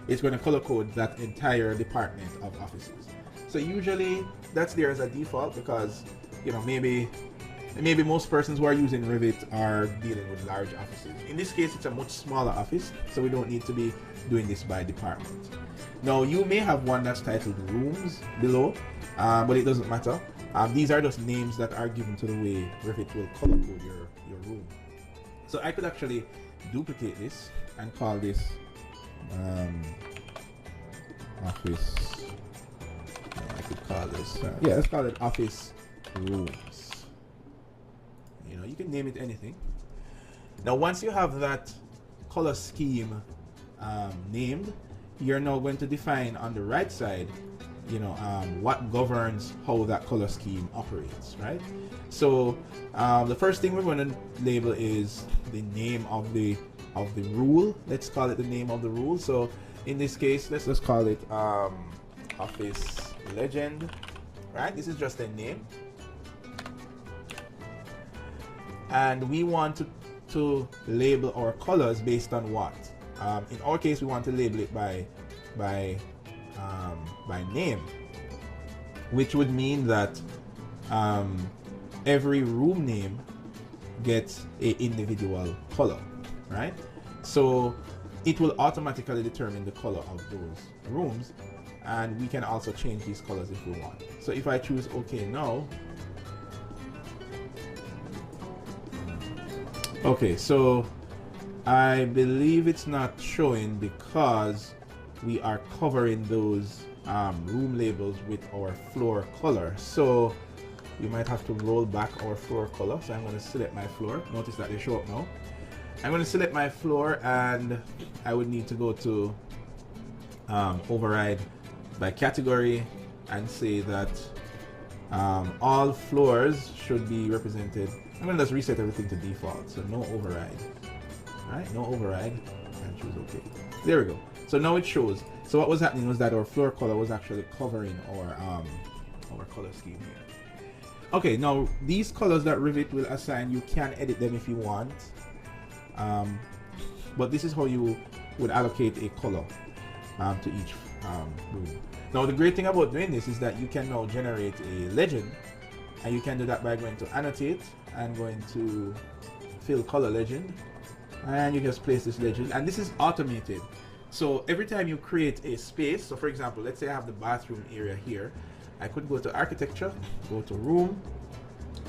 It's going to color code that entire department of offices. So usually that's there as a default because, you know, maybe most persons who are using Revit are dealing with large offices. In this case, it's a much smaller office, so we don't need to be doing this by department. Now, you may have one that's titled rooms below, but it doesn't matter. These are just names that are given to the way Revit will color code your room. So I could actually duplicate this and call this office. I could call this, let's call it office rooms. You know, you can name it anything. Now, once you have that color scheme named, you're now going to define on the right side, you know, what governs how that color scheme operates, right? So the first thing we're going to label is the name of the rule. Let's call it the name of the rule. So in this case, let's just call it office legend, right? This is just a name. And we want to label our colors based on what? In our case, we want to label it by name, which would mean that every room name gets an individual color, right? So it will automatically determine the color of those rooms, and we can also change these colors if we want. So if I choose OK now, okay, so I believe it's not showing because we are covering those room labels with our floor color. So we might have to roll back our floor color. So I'm going to select my floor. Notice that they show up now. I'm going to select my floor, and I would need to go to override by category and say that all floors should be represented. I'm going to just reset everything to default, so no override. All right, no override, and choose OK. There we go. So now it shows. So what was happening was that our floor color was actually covering our color scheme here. Okay, now these colors that Revit will assign, you can edit them if you want, but this is how you would allocate a color to each room. Now the great thing about doing this is that you can now generate a legend, and you can do that by going to annotate and going to fill color legend, and you just place this legend, and this is automated. So every time you create a space, so for example, let's say I have the bathroom area here, I could go to architecture, go to room,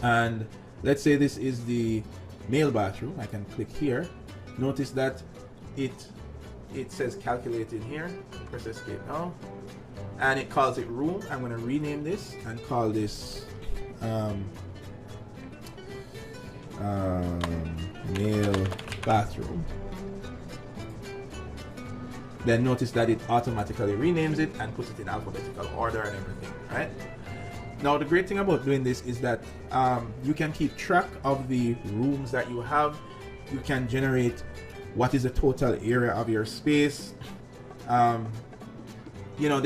and let's say this is the male bathroom. I can click here. Notice that it says calculated here. Press escape now, and it calls it room. I'm going to rename this and call this male bathroom. Then notice that it automatically renames it and puts it in alphabetical order and everything, right? Now the great thing about doing this is that you can keep track of the rooms that you have. You can generate what is the total area of your space. You know,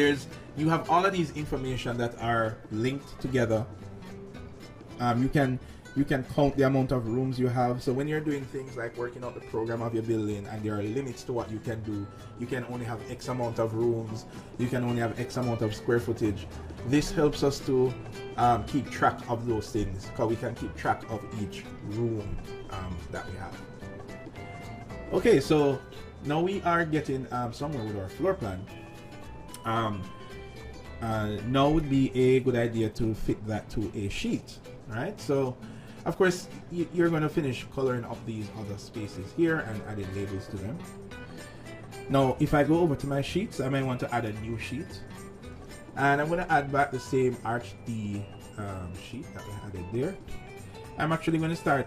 you have all of these information that are linked together. You can count the amount of rooms you have. So when you're doing things like working out the program of your building and there are limits to what you can do, you can only have X amount of rooms, you can only have X amount of square footage. This helps us to keep track of those things, because we can keep track of each room that we have. Okay, so now we are getting somewhere with our floor plan. Now would be a good idea to fit that to a sheet, right? So, of course, you're going to finish coloring up these other spaces here and adding labels to them. Now, if I go over to my sheets, I might want to add a new sheet. And I'm going to add back the same Arch D sheet that we added there. I'm actually going to start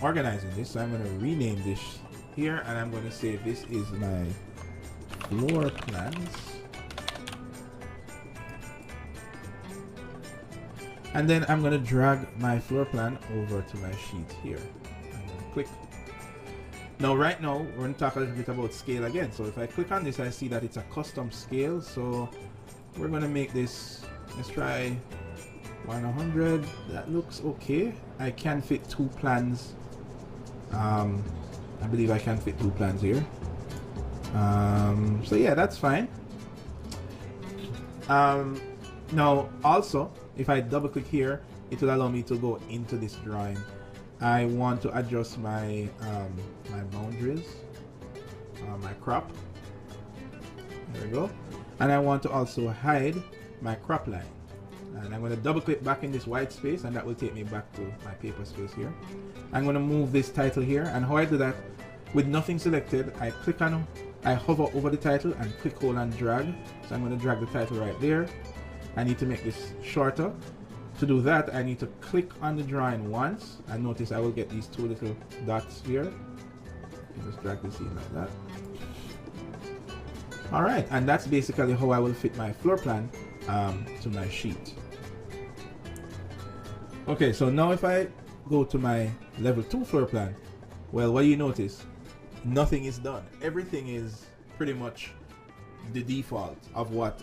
organizing this. So I'm going to rename this here, and I'm going to say this is my floor plans. And then I'm going to drag my floor plan over to my sheet here. I'm going to click. Now, right now, we're going to talk a little bit about scale again. So if I click on this, I see that it's a custom scale. So we're going to make this, let's try 100. That looks okay. I can fit 2 plans. I believe I can fit 2 plans here. So yeah, that's fine. Now, also, if I double click here, it will allow me to go into this drawing. I want to adjust my my boundaries, my crop. There we go. And I want to also hide my crop line. And I'm going to double click back in this white space, and that will take me back to my paper space here. I'm going to move this title here, and how I do that, with nothing selected, I hover over the title and click, hold, and drag. So I'm going to drag the title right there. I need to make this shorter. To do that, I need to click on the drawing once, and notice I will get these 2 little dots here. Just drag this in like that. Alright, and that's basically how I will fit my floor plan to my sheet. Okay, so now if I go to my level 2 floor plan, well, what do you notice? Nothing is done. Everything is pretty much the default of what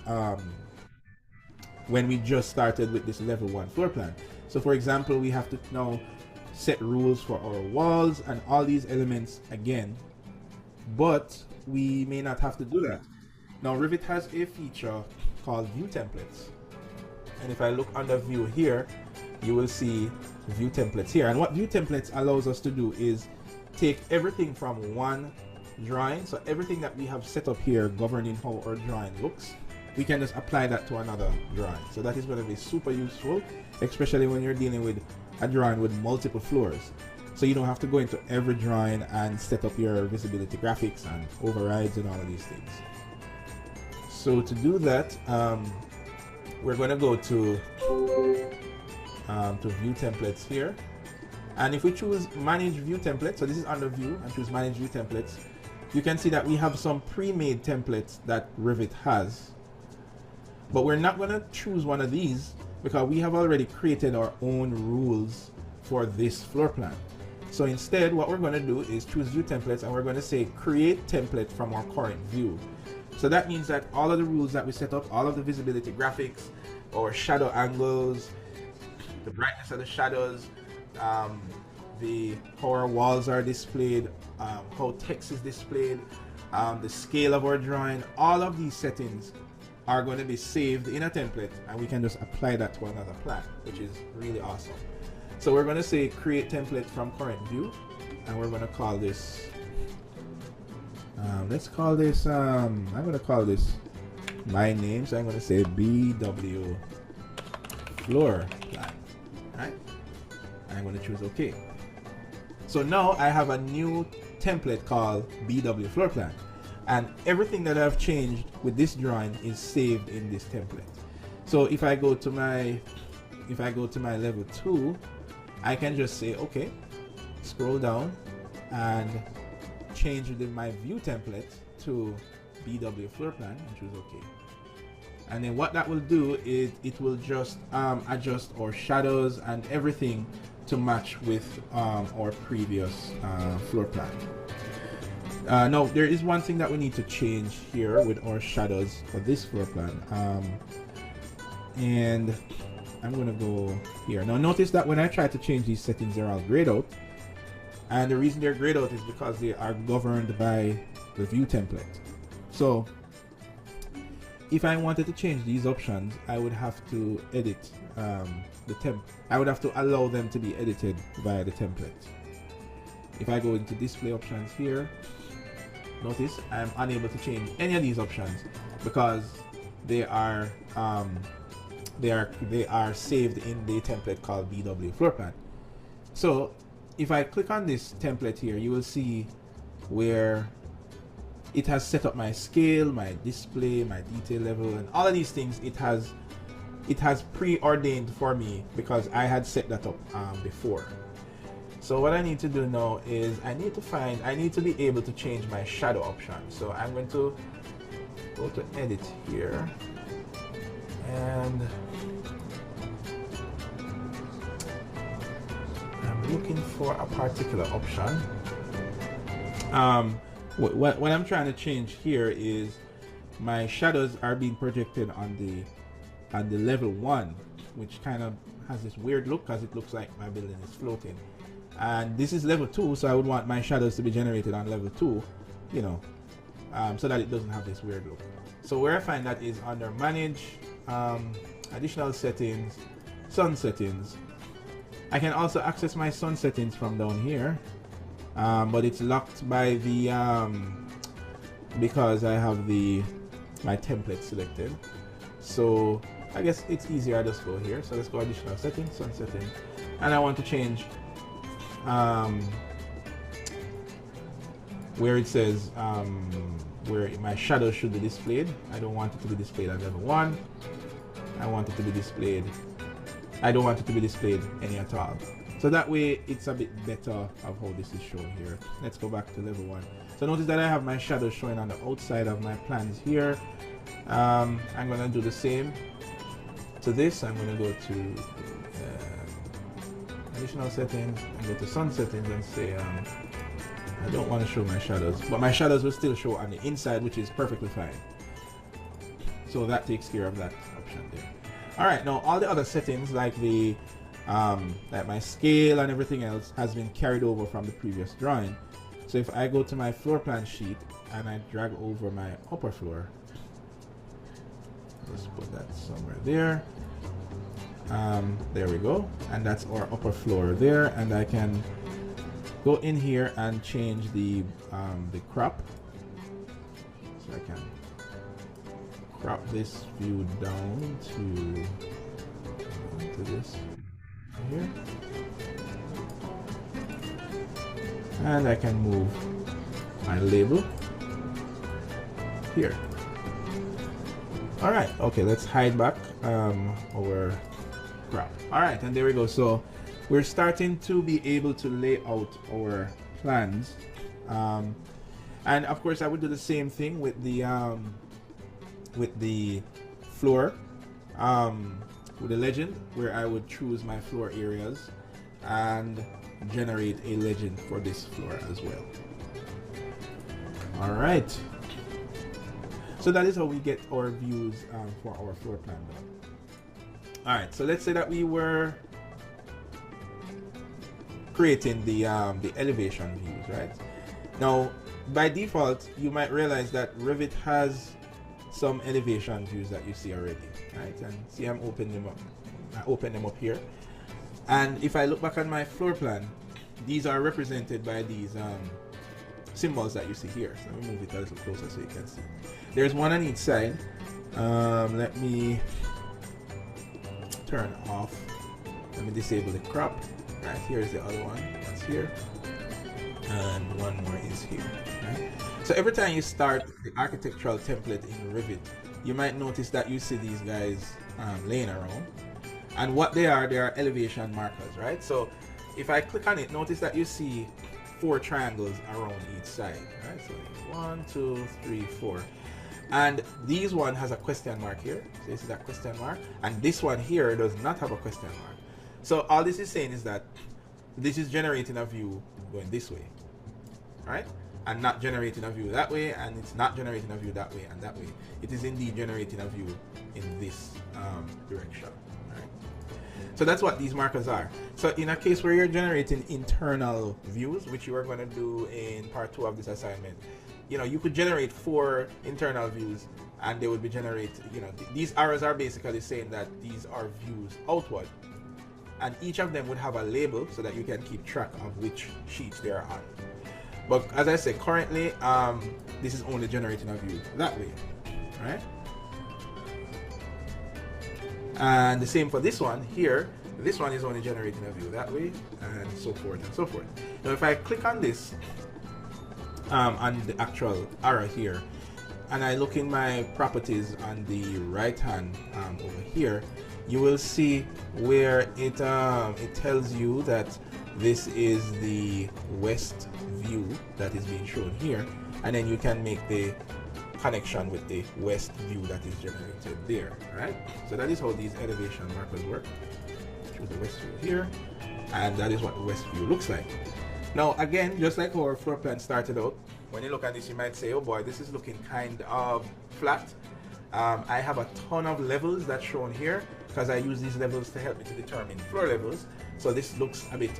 when we just started with this level 1 floor plan. So for example, we have to now set rules for our walls and all these elements again, but we may not have to do that. Now Revit has a feature called view templates, and if I look under view here, you will see view templates here. And what view templates allows us to do is take everything from one drawing, so everything that we have set up here governing how our drawing looks, we can just apply that to another drawing. So that is going to be super useful, especially when you're dealing with a drawing with multiple floors. So you don't have to go into every drawing and set up your visibility graphics and overrides and all of these things. So to do that, we're going to go to view templates here. And if we choose manage view templates, so this is under view, and choose manage view templates, you can see that we have some pre-made templates that Revit has. But we're not going to choose one of these because we have already created our own rules for this floor plan. So instead, what we're going to do is choose view templates, and we're going to say create template from our current view. So that means that all of the rules that we set up, all of the visibility graphics, or shadow angles, the brightness of the shadows, how our walls are displayed, how text is displayed, the scale of our drawing, all of these settings are going to be saved in a template, and we can just apply that to another plan, which is really awesome. So we're going to say create template from current view, and we're going to call this let's call this I'm going to call this my name, so I'm going to say BW floor plan. Right, and I'm going to choose OK. So now I have a new template called BW floor plan, and everything that I've changed with this drawing is saved in this template. So if I go to my level 2, I can just say OK, scroll down and change my view template to BW floor plan and choose OK. And then what that will do is it will just adjust our shadows and everything to match with our previous floor plan. Now there is one thing that we need to change here with our shadows for this floor plan, and I'm gonna go here. Now notice that when I try to change these settings, they're all grayed out, and the reason they're grayed out is because they are governed by the view template. So if I wanted to change these options, I would have to edit I would have to allow them to be edited via the template. If I go into display options here, notice I'm unable to change any of these options because they are saved in the template called BW floor plan. So if I click on this template here, you will see where it has set up my scale, my display, my detail level, and all of these things. It has preordained for me because I had set that up before. So what I need to do now is I need to be able to change my shadow option. So I'm going to go to edit here, and I'm looking for a particular option. What I'm trying to change here is my shadows are being projected on the level 1, which kind of has this weird look because it looks like my building is floating. And this is level 2, so I would want my shadows to be generated on level 2, you know, so that it doesn't have this weird look. So where I find that is under manage, additional settings, sun settings. I can also access my sun settings from down here, but it's locked by the because I have my template selected. So I guess it's easier I just go here. So let's go additional settings, sun setting, and I want to change where it says where my shadow should be displayed. I don't want it to be displayed at level 1. I want it to be displayed. I don't want it to be displayed any at all. So that way it's a bit better of how this is shown here. Let's go back to level 1. So notice that I have my shadow showing on the outside of my plans here. I'm gonna do the same to this. I'm gonna go to additional settings and go to sun settings and say I don't want to show my shadows, but my shadows will still show on the inside, which is perfectly fine. So that takes care of that option there. All right, now all the other settings like the like my scale and everything else has been carried over from the previous drawing. So if I go to my floor plan sheet and I drag over my upper floor, let's put that somewhere there. There we go, and that's our upper floor there, and I can go in here and change the crop. So I can crop this view down to this here, and I can move my label here. All right, okay, let's hide back our crop. All right, and there we go. So we're starting to be able to lay out our plans, and of course I would do the same thing with the floor, with the legend, where I would choose my floor areas and generate a legend for this floor as well. All right, so that is how we get our views for our floor plan done. All right, so let's say that we were creating the elevation views, right? Now, by default, you might realize that Revit has some elevation views that you see already, right? And see, I'm opening them up. I open them up here, and if I look back on my floor plan, these are represented by these symbols that you see here. So let me move it a little closer so you can see. There's one on each side. Let me turn off. Let me disable the crop. Right, here's the other one. That's here, and one more is here. Right? So every time you start the architectural template in Revit, you might notice that you see these guys laying around, and what they are elevation markers, right? So if I click on it, notice that you see 4 triangles around each side, right? So 1, 2, 3, 4. And this one has a question mark here. So you see that question mark? And this one here does not have a question mark. So all this is saying is that this is generating a view going this way, right? And not generating a view that way, and it's not generating a view that way and that way. It is indeed generating a view in this direction, right? So that's what these markers are. So in a case where you're generating internal views, which you are going to do in part 2 of this assignment, you know, you could generate 4 internal views, and they would be generated, you know, these arrows are basically saying that these are views outward, and each of them would have a label so that you can keep track of which sheets they are on. But as I said, currently, this is only generating a view that way, right? And the same for this one here. This one is only generating a view that way, and so forth and so forth. Now, if I click on this, on the actual arrow here, and I look in my properties on the right hand over here, you will see where it tells you that this is the west view that is being shown here, and then you can make the connection with the west view that is generated there, right? So that is how these elevation markers work. Choose the west view here, and that is what the west view looks like. Now again, just like our floor plan started out, when you look at this, you might say, oh boy, this is looking kind of flat. I have a ton of levels that's shown here because I use these levels to help me to determine floor levels. So this looks a bit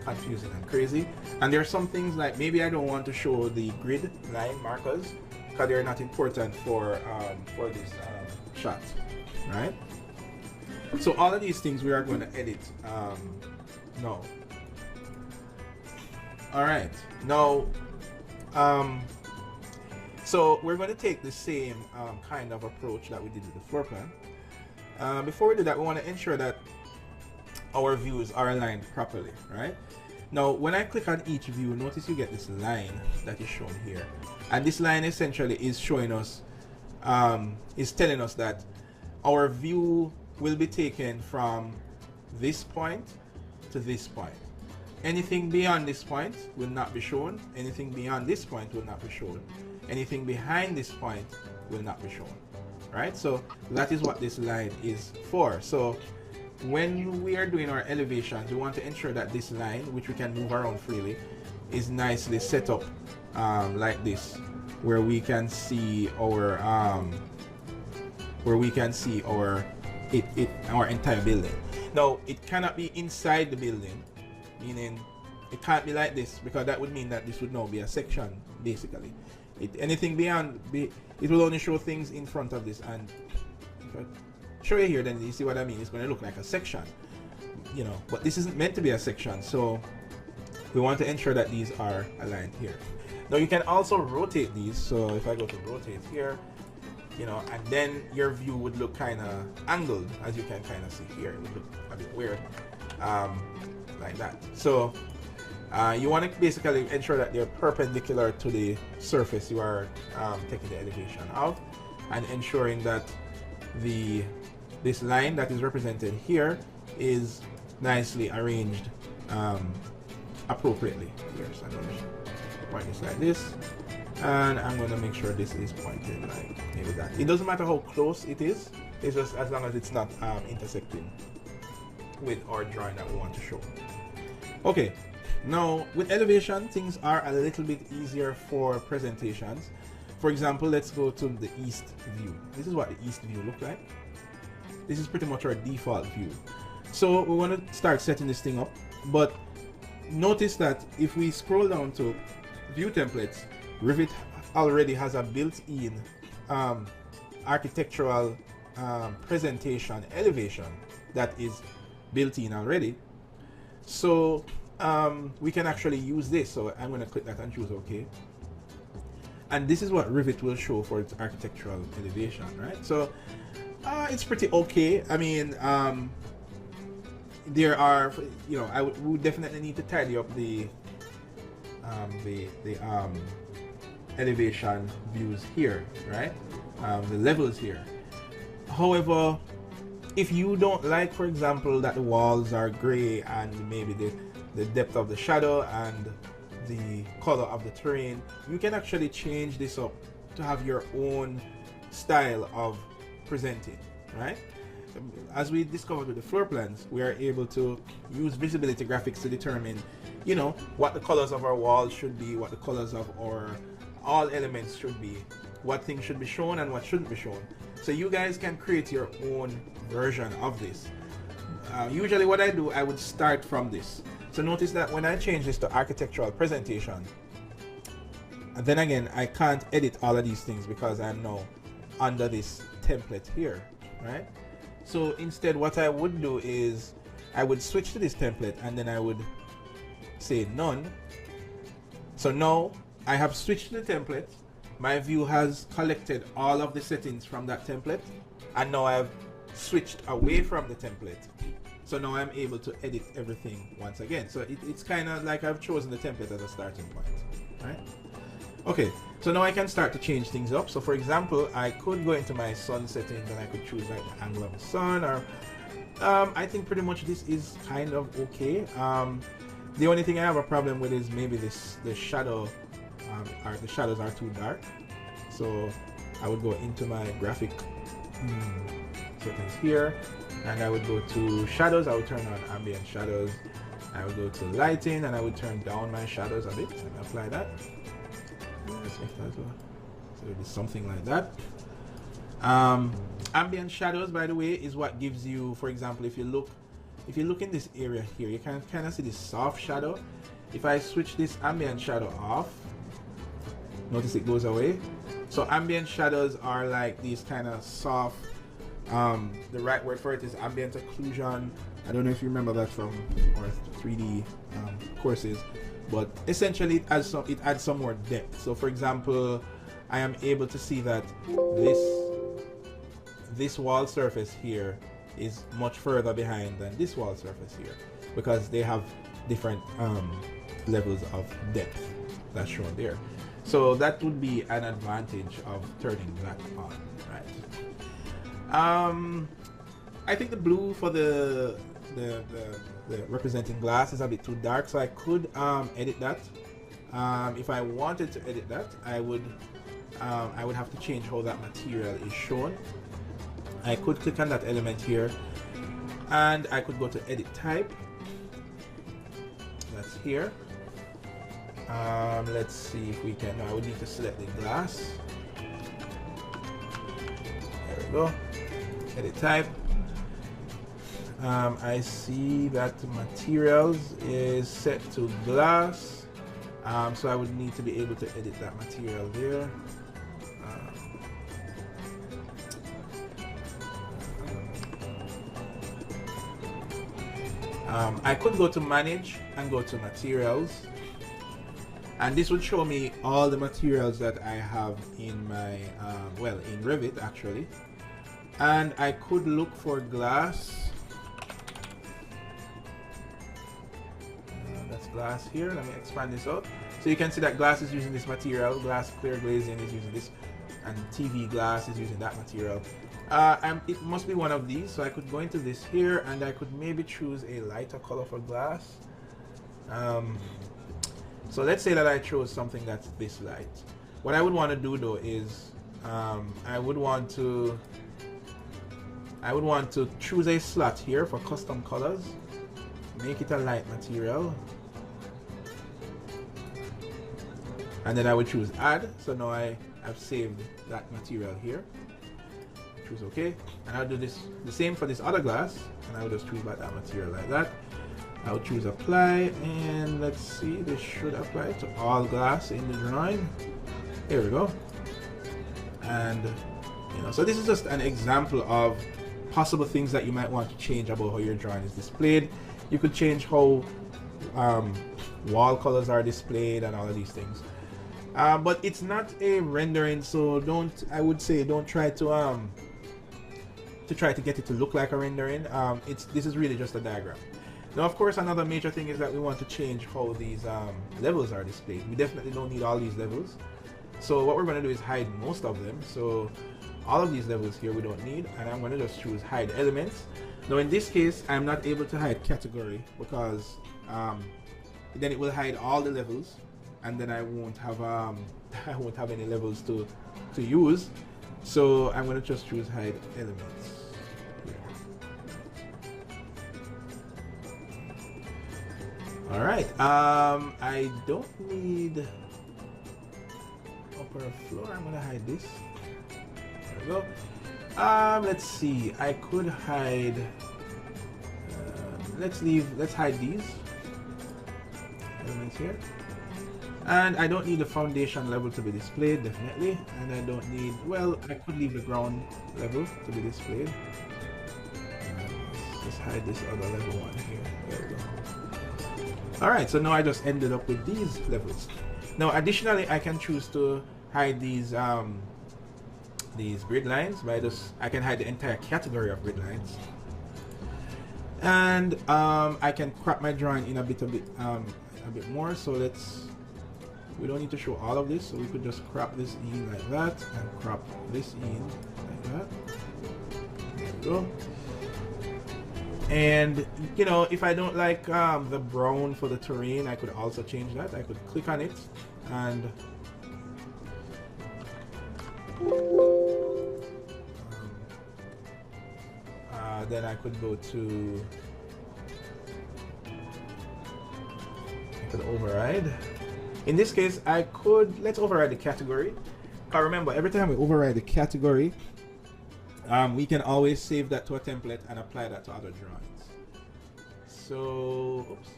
confusing and crazy. And there are some things like maybe I don't want to show the grid line markers because they're not important for this shot, right? So all of these things we are going to edit now. All right, now. So we're going to take the same kind of approach that we did with the floor plan. Before we do that, we want to ensure that our views are aligned properly, right? Now, when I click on each view, notice you get this line that is shown here. And this line essentially is showing us, is telling us that our view will be taken from this point to this point. Anything beyond this point will not be shown. Anything beyond this point will not be shown. Anything behind this point will not be shown, right? So that is what this line is for. So when we are doing our elevations, we want to ensure that this line, which we can move around freely, is nicely set up like this, where we can see our our entire building. Now it cannot be inside the building, meaning it can't be like this, because that would mean that this would now be a section basically. Anything beyond, it will only show things in front of this, and if I show you here, then you see what I mean. It's going to look like a section, you know, but this isn't meant to be a section, so we want to ensure that these are aligned here. Now you can also rotate these. So if I go to rotate here, you know, and then your view would look kind of angled, as you can kind of see here. It would look a bit weird, like that. So you want to basically ensure that they're perpendicular to the surface you are taking the elevation of, and ensuring that this line that is represented here is nicely arranged appropriately here. So I'm going to point this like this, and I'm going to make sure this is pointed like maybe that. It doesn't matter how close it is, it's just as long as it's not intersecting with our drawing that we want to show. Okay, now with elevation, things are a little bit easier for presentations. For example, let's go to the east view. This is what the east view looks like. This is pretty much our default view. So we want to start setting this thing up, but notice that if we scroll down to view templates, Revit already has a built-in architectural presentation elevation that is built in already. So we can actually use this. So I'm going to click that and choose OK. And this is what Revit will show for its architectural elevation, right? So it's pretty okay. I mean, there are, you know, we would definitely need to tidy up the elevation views here, right? The levels here. However, if you don't like, for example, that the walls are gray and maybe the depth of the shadow and the color of the terrain, you can actually change this up to have your own style of presenting, right? As we discovered with the floor plans, we are able to use visibility graphics to determine, you know, what the colors of our walls should be, what the colors of our all elements should be, what things should be shown and what shouldn't be shown. So you guys can create your own version of this. Usually what I do, I would start from this. So notice that when I change this to architectural presentation, and then again, I can't edit all of these things because I'm now under this template here, right? So instead, what I would do is I would switch to this template, and then I would say none, So now I have switched the template. My view has collected all of the settings from that template, and now I've switched away from the template. So now I'm able to edit everything once again. So it's kind of like I've chosen the template as a starting point, right? Okay, so now I can start to change things up. So for example, I could go into my sun settings and I could choose like the angle of the sun, or I think pretty much this is kind of okay. The only thing I have a problem with is maybe the shadow, or the shadows are too dark. So I would go into my graphic settings here, and I would go to shadows. I would turn on ambient shadows. I would go to lighting, and I would turn down my shadows a bit and apply that. So it is something like that. Ambient shadows, by the way, is what gives you, for example, if you look in this area here, you can kind of see this soft shadow. If I switch this ambient shadow off, notice it goes away. So ambient shadows are like these kind of soft, the right word for it is ambient occlusion. I don't know if you remember that from our 3D courses, but essentially it adds some more depth. So for example, I am able to see that this wall surface here is much further behind than this wall surface here, because they have different levels of depth that's shown there. So that would be an advantage of turning that on, right? I think the blue for the representing glass is a bit too dark, so I could edit that. If I wanted to edit that, I would have to change how that material is shown. I could click on that element here, and I could go to edit type. That's here. Let's see if we can. I would need to select the glass. There we go. Edit type. I see that materials is set to glass, so I would need to be able to edit that material there. I could go to manage and go to materials, and this would show me all the materials that I have in my in Revit actually, and I could look for glass. That's glass here. Let me expand this out so you can see that glass is using this material. Glass clear glazing is using this, and TV glass is using that material. It must be one of these, so I could go into this here, and I could maybe choose a lighter color for glass. So let's say that I chose something that's this light. What I would want to do though is I would want to choose a slot here for custom colors, make it a light material, and then I would choose add. So now I've saved that material here. Choose OK, and I'll do the same for this other glass, and I will just choose back that material like that. I'll choose apply, and let's see, this should apply to all glass in the drawing. Here we go. And so this is just an example of possible things that you might want to change about how your drawing is displayed. You could change how wall colors are displayed and all of these things. But it's not a rendering, so I would say don't try to get it to look like a rendering. This is really just a diagram. Now, of course, another major thing is that we want to change how these levels are displayed. We definitely don't need all these levels. So what we're going to do is hide most of them. So all of these levels here we don't need, and I'm going to just choose hide elements. Now in this case, I'm not able to hide category, because then it will hide all the levels, and then I won't have any levels to use. So I'm going to just choose hide elements. All right. I don't need upper floor. I'm going to hide this. There we go. Let's see. I could hide. Let's hide these elements here. And I don't need the foundation level to be displayed, definitely. And I don't need, I could leave the ground level to be displayed. Let's hide this other level one here. There we go. Alright, so now I just ended up with these levels. Now, additionally, I can choose to hide these grid lines by just, I can hide the entire category of grid lines. And I can crop my drawing in a bit more. So we don't need to show all of this, so we could just crop this in like that and crop this in like that. There we go. And you know, if I don't like the brown for the terrain, I could also change that. I could click on it and then I could go to, I could override. In this case, I could, let's override the category. Remember, every time we override the category, we can always save that to a template and apply that to other drawings. So, oops,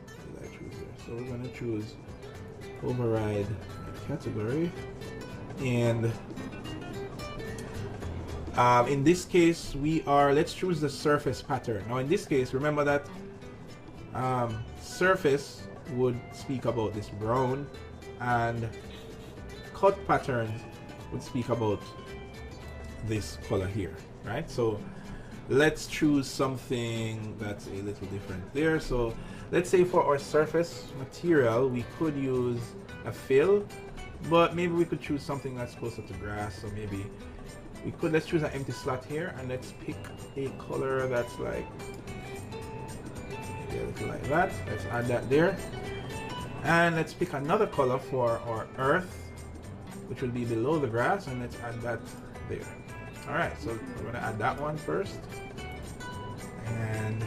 what did I choose here? So we're gonna choose override category, and in this case, let's choose the surface pattern. Now in this case, remember that surface would speak about this brown, and cut patterns would speak about this color here, right? So let's choose something that's a little different there. So let's say for our surface material, we could use a fill, but maybe we could choose something that's closer to grass. So maybe we could, let's choose an empty slot here, and let's pick a color that's like, maybe a little like that. Let's add that there. And let's pick another color for our earth, which will be below the grass, and let's add that there. All right, so we're gonna add that one first. And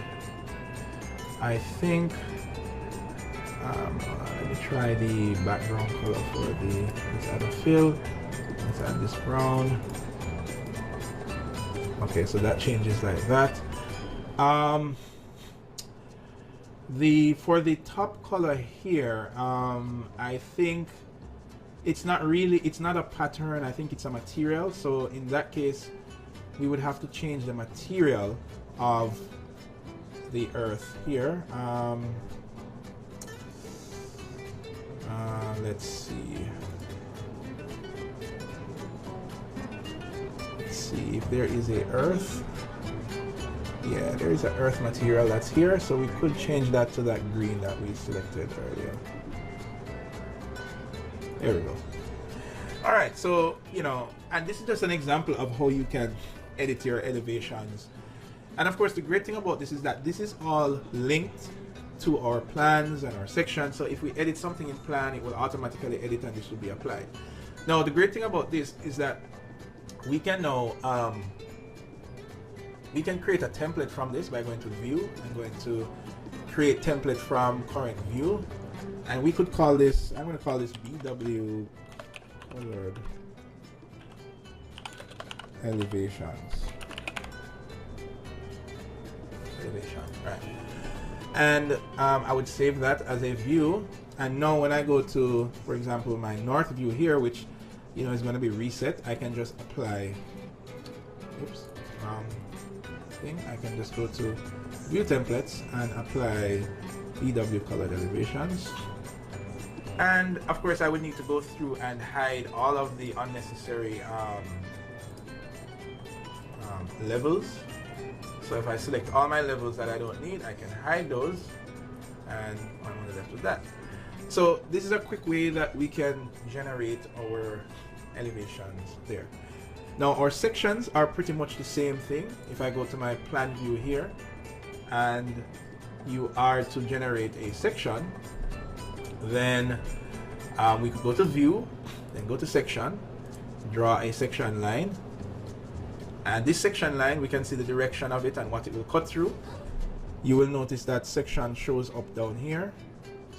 I think, let me try the background color for let's add a fill. Let's add this brown. Okay, so that changes like that. For the top color here, I think it's not a pattern. I think it's a material. So in that case, we would have to change the material of the earth here. Let's see. Let's see if there is a earth. Yeah, there is an earth material that's here, so we could change that to that green that we selected earlier. There we go. All right, so, you know, and this is just an example of how you can edit your elevations. And of course, the great thing about this is that this is all linked to our plans and our sections. So if we edit something in plan, it will automatically edit and this will be applied. Now, the great thing about this is that we can now, we can create a template from this by going to view and going to create template from current view. And we could call this, I'm going to call this BW colored elevations. Right. And I would save that as a view. And now when I go to, for example, my north view here, which, you know, is going to be reset, I can just apply, oops, thing. I can just go to view templates and apply BW colored elevations. And of course, I would need to go through and hide all of the unnecessary levels. So if I select all my levels that I don't need, I can hide those, and I'm only left with that. So this is a quick way that we can generate our elevations there. Now our sections are pretty much the same thing. If I go to my plan view here, and you are to generate a section, then we could go to view, then go to section, draw a section line. And this section line, we can see the direction of it and what it will cut through. You will notice that section shows up down here.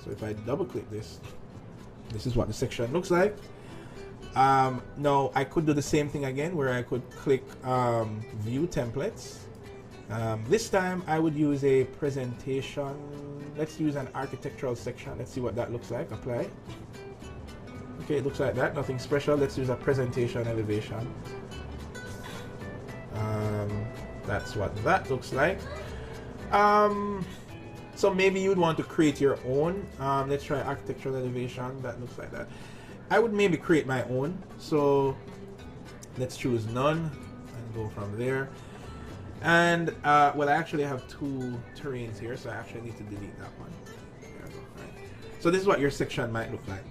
So if I double click this, this is what the section looks like. Now I could do the same thing again, where I could click view templates. This time I would use a presentation. Let's use an architectural section. Let's see what that looks like. Apply. Okay, it looks like that, nothing special. Let's use a presentation elevation. That's what that looks like. So maybe you'd want to create your own. Let's try architectural elevation. That looks like that. I would maybe create my own. So let's choose none and go from there. And well, I actually have two terrains here, so I actually need to delete that one. There we go. Right. So this is what your section might look like.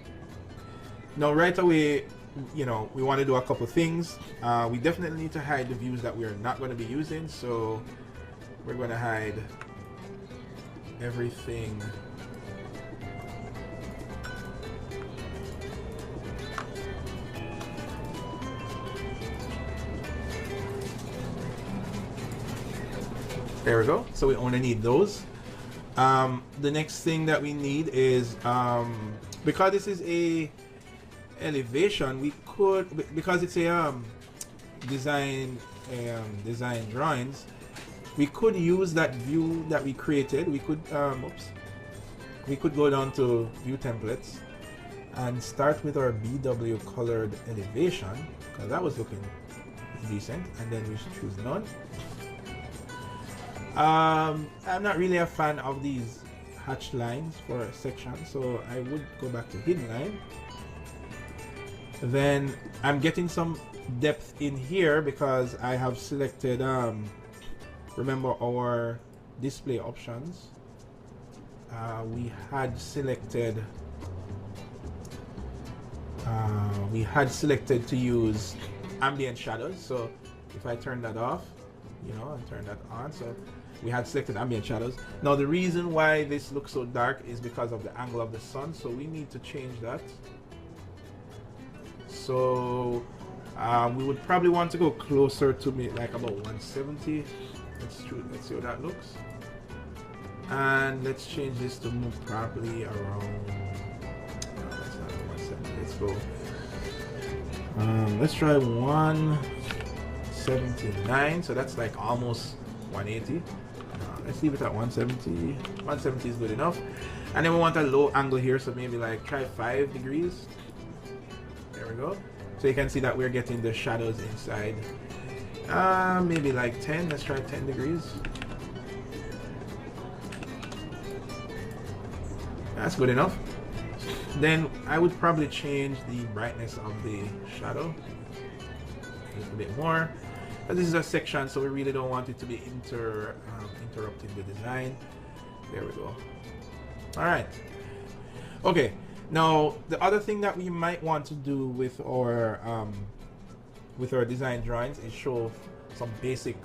Now, right away, you know, we want to do a couple things. We definitely need to hide the views that we are not going to be using. So we're going to hide everything. There we go. So we only need those. The next thing that we need is because this is a elevation, we could, because it's a design drawings, we could use that view that we created. We could we could go down to view templates and start with our BW colored elevation, because that was looking decent, and then we should choose none. I'm not really a fan of these hatched lines for a section, so I would go back to hidden line. Then I'm getting some depth in here because I have selected remember our display options. We had selected to use ambient shadows. So if I turn that off, you know, and turn that on, so we had selected ambient shadows. Now the reason why this looks so dark is because of the angle of the sun, so we need to change that. So we would probably want to go closer to me, like about 170. Let's see how that looks. And let's change this to move properly around. No, that's not 170. Let's go. Let's try 179. So that's like almost 180. Let's leave it at 170. 170 is good enough. And then we want a low angle here, so maybe like try 5 degrees. There we go. So you can see that we're getting the shadows inside. Maybe like 10. Let's try 10 degrees. That's good enough. Then I would probably change the brightness of the shadow just a bit more. But this is a section, so we really don't want it to be interrupting the design. There we go. All right. Okay. Now the other thing that we might want to do with our design drawings is show some basic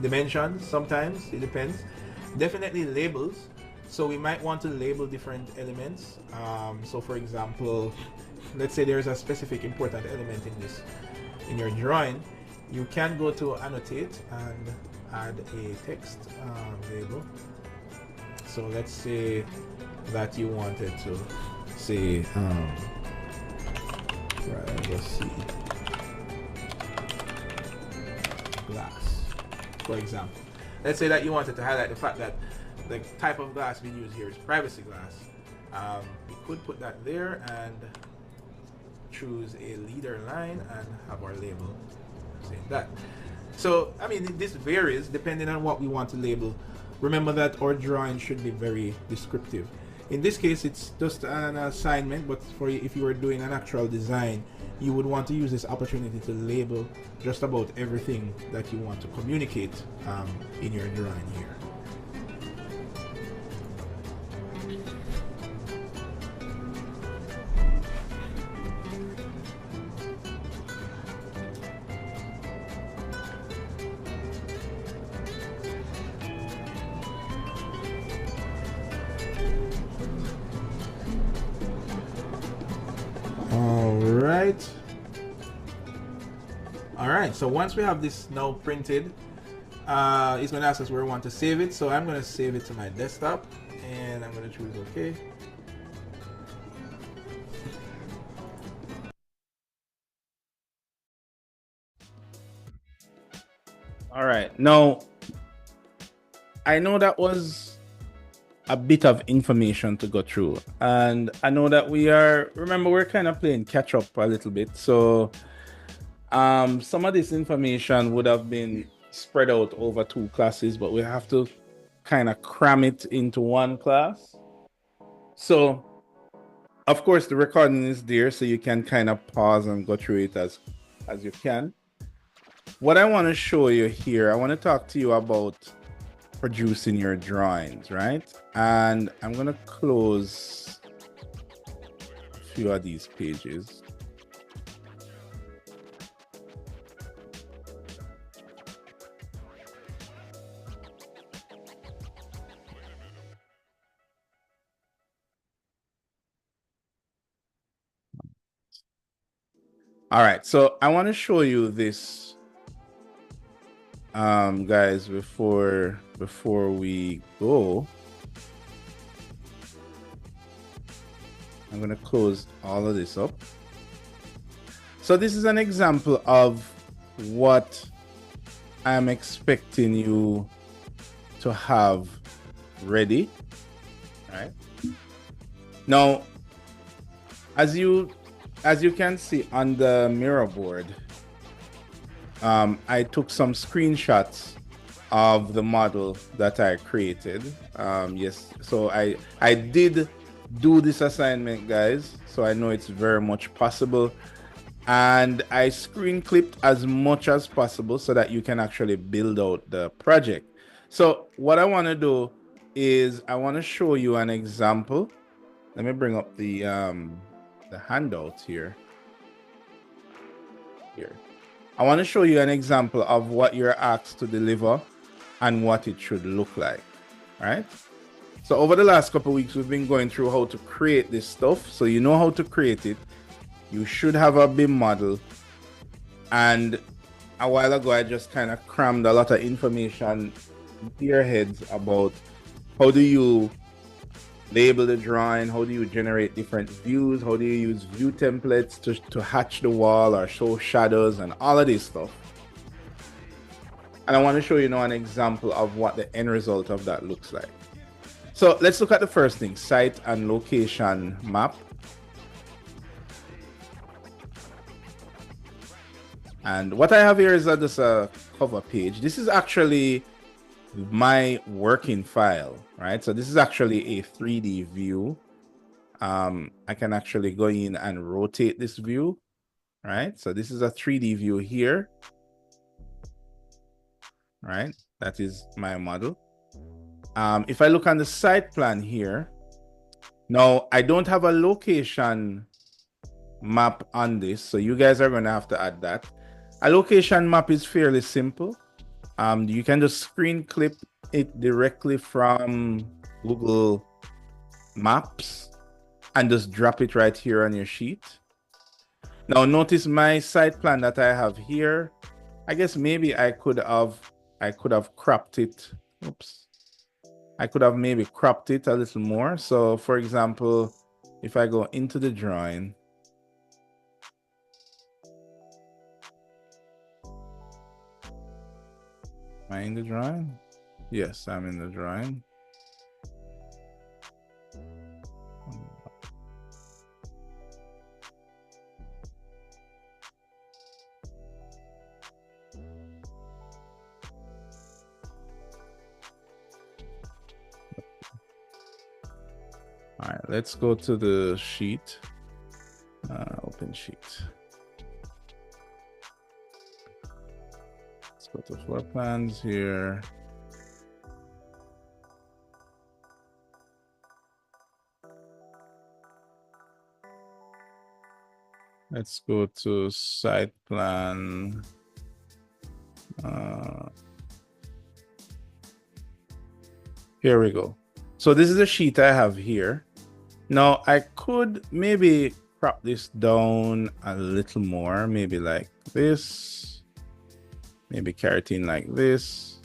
dimensions. Sometimes it depends. Definitely labels. So we might want to label different elements. So for example, let's say there's a specific important element in your drawing. You can go to annotate and add a text label. So let's say that you wanted to say right, let's see, glass, for example. Let's say that you wanted to highlight the fact that the type of glass we use here is privacy glass. We could put that there and choose a leader line and have our label saying that. So I mean, this varies depending on what we want to label. Remember that our drawing should be very descriptive. In this case, it's just an assignment, but for if you were doing an actual design, you would want to use this opportunity to label just about everything that you want to communicate in your drawing here. Alright, so once we have this now printed, it's going to ask us where we want to save it. So I'm going to save it to my desktop and I'm going to choose OK. Alright, now I know that was a bit of information to go through, and I know that remember we're kind of playing catch up a little bit, so some of this information would have been spread out over 2 classes, but we have to kind of cram it into one class. So, of course, the recording is there, so you can kind of pause and go through it as you can. What I want to show you here, I want to talk to you about producing your drawings, right? And I'm going to close a few of these pages. All right, so I want to show you this, guys, before we go. I'm going to close all of this up. So this is an example of what I'm expecting you to have ready, right? Now, as you can see on the mirror board, I took some screenshots of the model that I created. Yes, so I did do this assignment, guys, so I know it's very much possible. And I screen clipped as much as possible so that you can actually build out the project. So what I want to do is I want to show you an example. Let me bring up the handouts here. I want to show you an example of what you're asked to deliver and what it should look like, right? So over the last couple of weeks, we've been going through how to create this stuff. So you know how to create it. You should have a BIM model. And a while ago, I just kind of crammed a lot of information into your heads about how do you label the drawing, how do you generate different views, how do you use view templates to hatch the wall or show shadows and all of this stuff. And I want to show you now an example of what the end result of that looks like. So let's look at the first thing, site and location map. And what I have here is just a cover page. This is actually my working file, right? So this is actually a 3D view. I can actually go in and rotate this view, right? So this is a 3D view here, right? That is my model. If I look on the site plan here, now I don't have a location map on this, so you guys are going to have to add that. A location map is fairly simple. You can just screen clip it directly from Google Maps and just drop it right here on your sheet. Now notice my site plan that I have here. I guess maybe I could have cropped it. Oops. I could have maybe cropped it a little more. So for example, if I go into the drawing, am I in the drawing? Yes, I'm in the drawing. All right, let's go to the sheet. Open sheet. Let's go to floor plans here. Let's go to site plan. Here we go. So this is the sheet I have here. Now I could maybe crop this down a little more, maybe like this, maybe carry it in like this,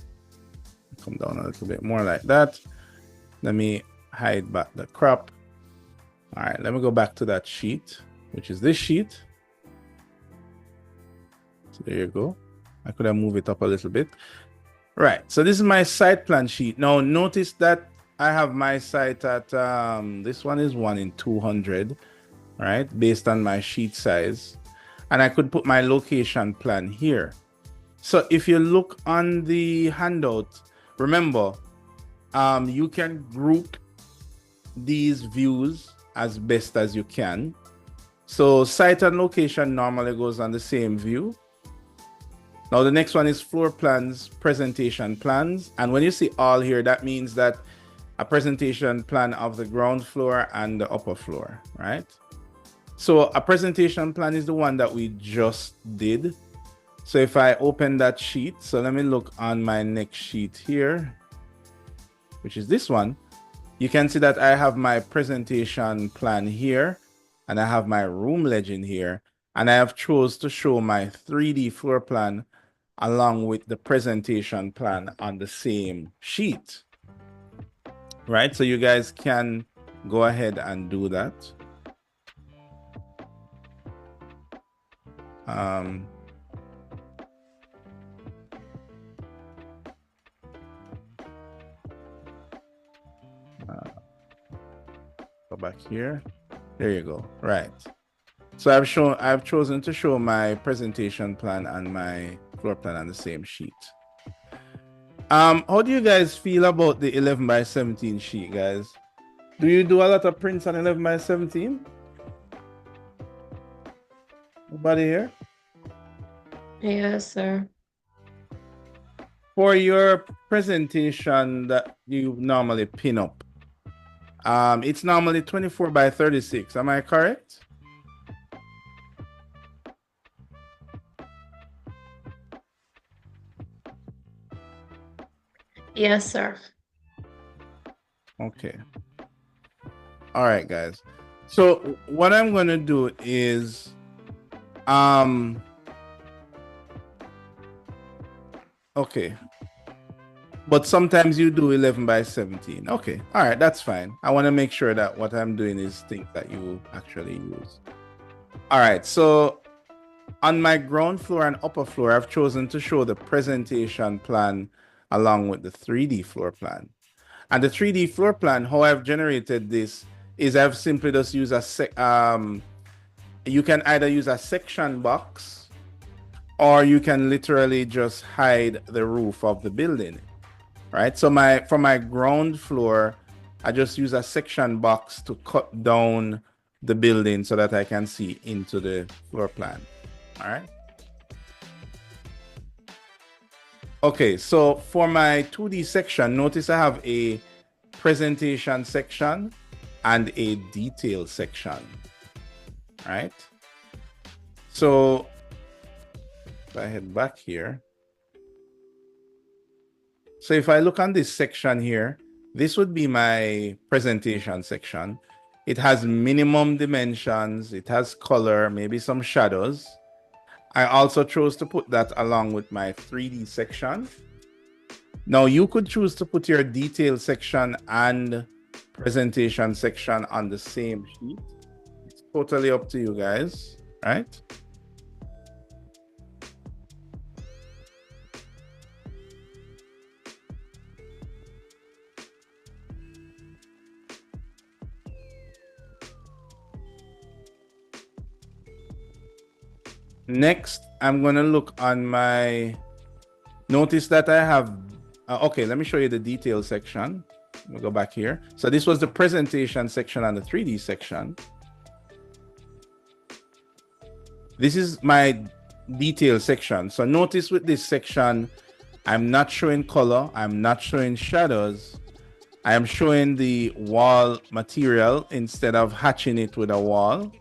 come down a little bit more like that. Let me hide back the crop. All right, let me go back to that sheet, which is this sheet. So there you go. I could have moved it up a little bit. Right, so this is my site plan sheet. Now notice that I have my site at, this one is 1 in 200, right? Based on my sheet size. And I could put my location plan here. So if you look on the handout, remember, you can group these views as best as you can. So site and location normally goes on the same view. Now the next one is floor plans, presentation plans. And when you see all here, that means that a presentation plan of the ground floor and the upper floor, right? So a presentation plan is the one that we just did. So if I open that sheet, so let me look on my next sheet here, which is this one. You can see that I have my presentation plan here, and I have my room legend here, and I have chose to show my 3D floor plan along with the presentation plan on the same sheet, right? So you guys can go ahead and do that. Go back here. There you go. Right. So I've chosen to show my presentation plan and my floor plan on the same sheet. How do you guys feel about the 11 by 17 sheet, guys? Do you do a lot of prints on 11 by 17? Nobody here? Yes, sir. For your presentation that you normally pin up, it's normally 24 by 36. Am I correct? Yes, sir. Okay. All right, guys. So what I'm going to do is, okay. But sometimes you do 11 by 17. Okay. All right. That's fine. I want to make sure that what I'm doing is things that you actually use. All right. So on my ground floor and upper floor, I've chosen to show the presentation plan along with the 3D floor plan. And the 3D floor plan, how I've generated this is I've simply just used you can either use a section box or you can literally just hide the roof of the building, right? So for my ground floor, I just use a section box to cut down the building so that I can see into the floor plan. All right. Okay, so for my 2D section, notice I have a presentation section and a detail section, right? So if I head back here, so if I look on this section here, this would be my presentation section. It has minimum dimensions, it has color, maybe some shadows. I also chose to put that along with my 3D section. Now you could choose to put your detail section and presentation section on the same sheet. It's totally up to you guys, right? Next, I'm going to look on my, notice that I have, okay, let me show you the detail section. We'll go back here. So this was the presentation section and the 3D section. This is my detail section. So notice with this section, I'm not showing color. I'm not showing shadows. I am showing the wall material instead of hatching it with a wall,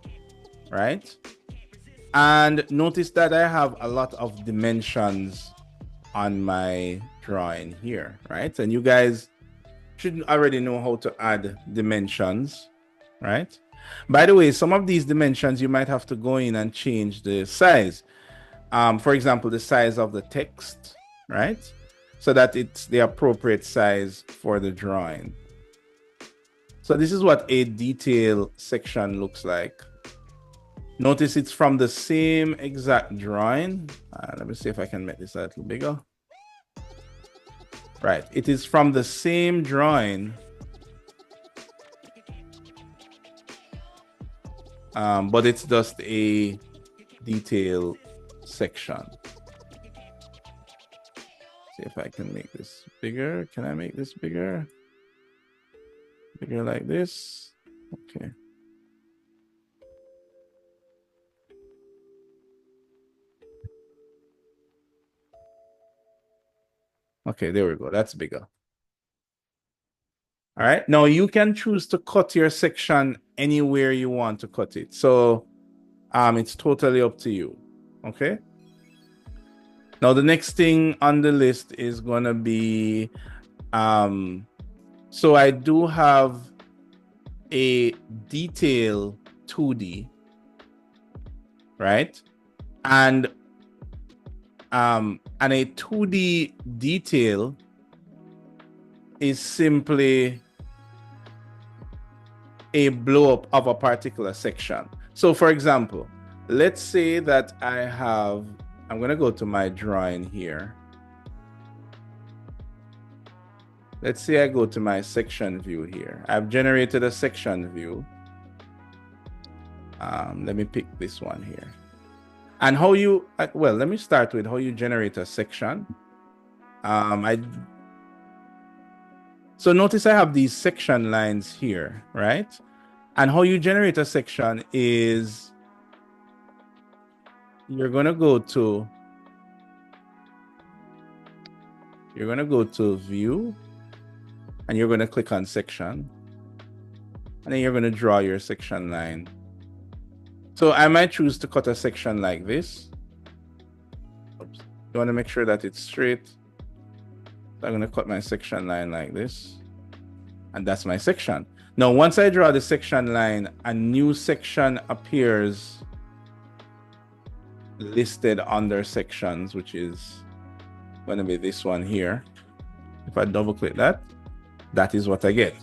right? And notice that I have a lot of dimensions on my drawing here, right? And you guys should already know how to add dimensions, right? By the way, some of these dimensions, you might have to go in and change the size. For example, the size of the text, right? So that it's the appropriate size for the drawing. So this is what a detail section looks like. Notice it's from the same exact drawing. Let me see if I can make this a little bigger. Right, it is from the same drawing, but it's just a detail section. See if I can make this bigger. Can I make this bigger? Figure like this. Okay. Okay, there we go. That's bigger. All right. Now you can choose to cut your section anywhere you want to cut it. So it's totally up to you. Okay. Now the next thing on the list is gonna be so I do have a detail 2D, right? And a 2D detail is simply a blow up of a particular section. So for example, let's say that I'm going to go to my drawing here. Let's say I go to my section view here. I've generated a section view. Let me pick this one here. And how you, well, let me start with how you generate a section. So notice I have these section lines here, right? And how you generate a section is you're going to go to view, and you're going to click on section, and then you're going to draw your section line. So I might choose to cut a section like this. Oops. You want to make sure that it's straight. So I'm going to cut my section line like this, and that's my section. Now, once I draw the section line, a new section appears listed under sections, which is going to be this one here. If I double click that, that is what I get.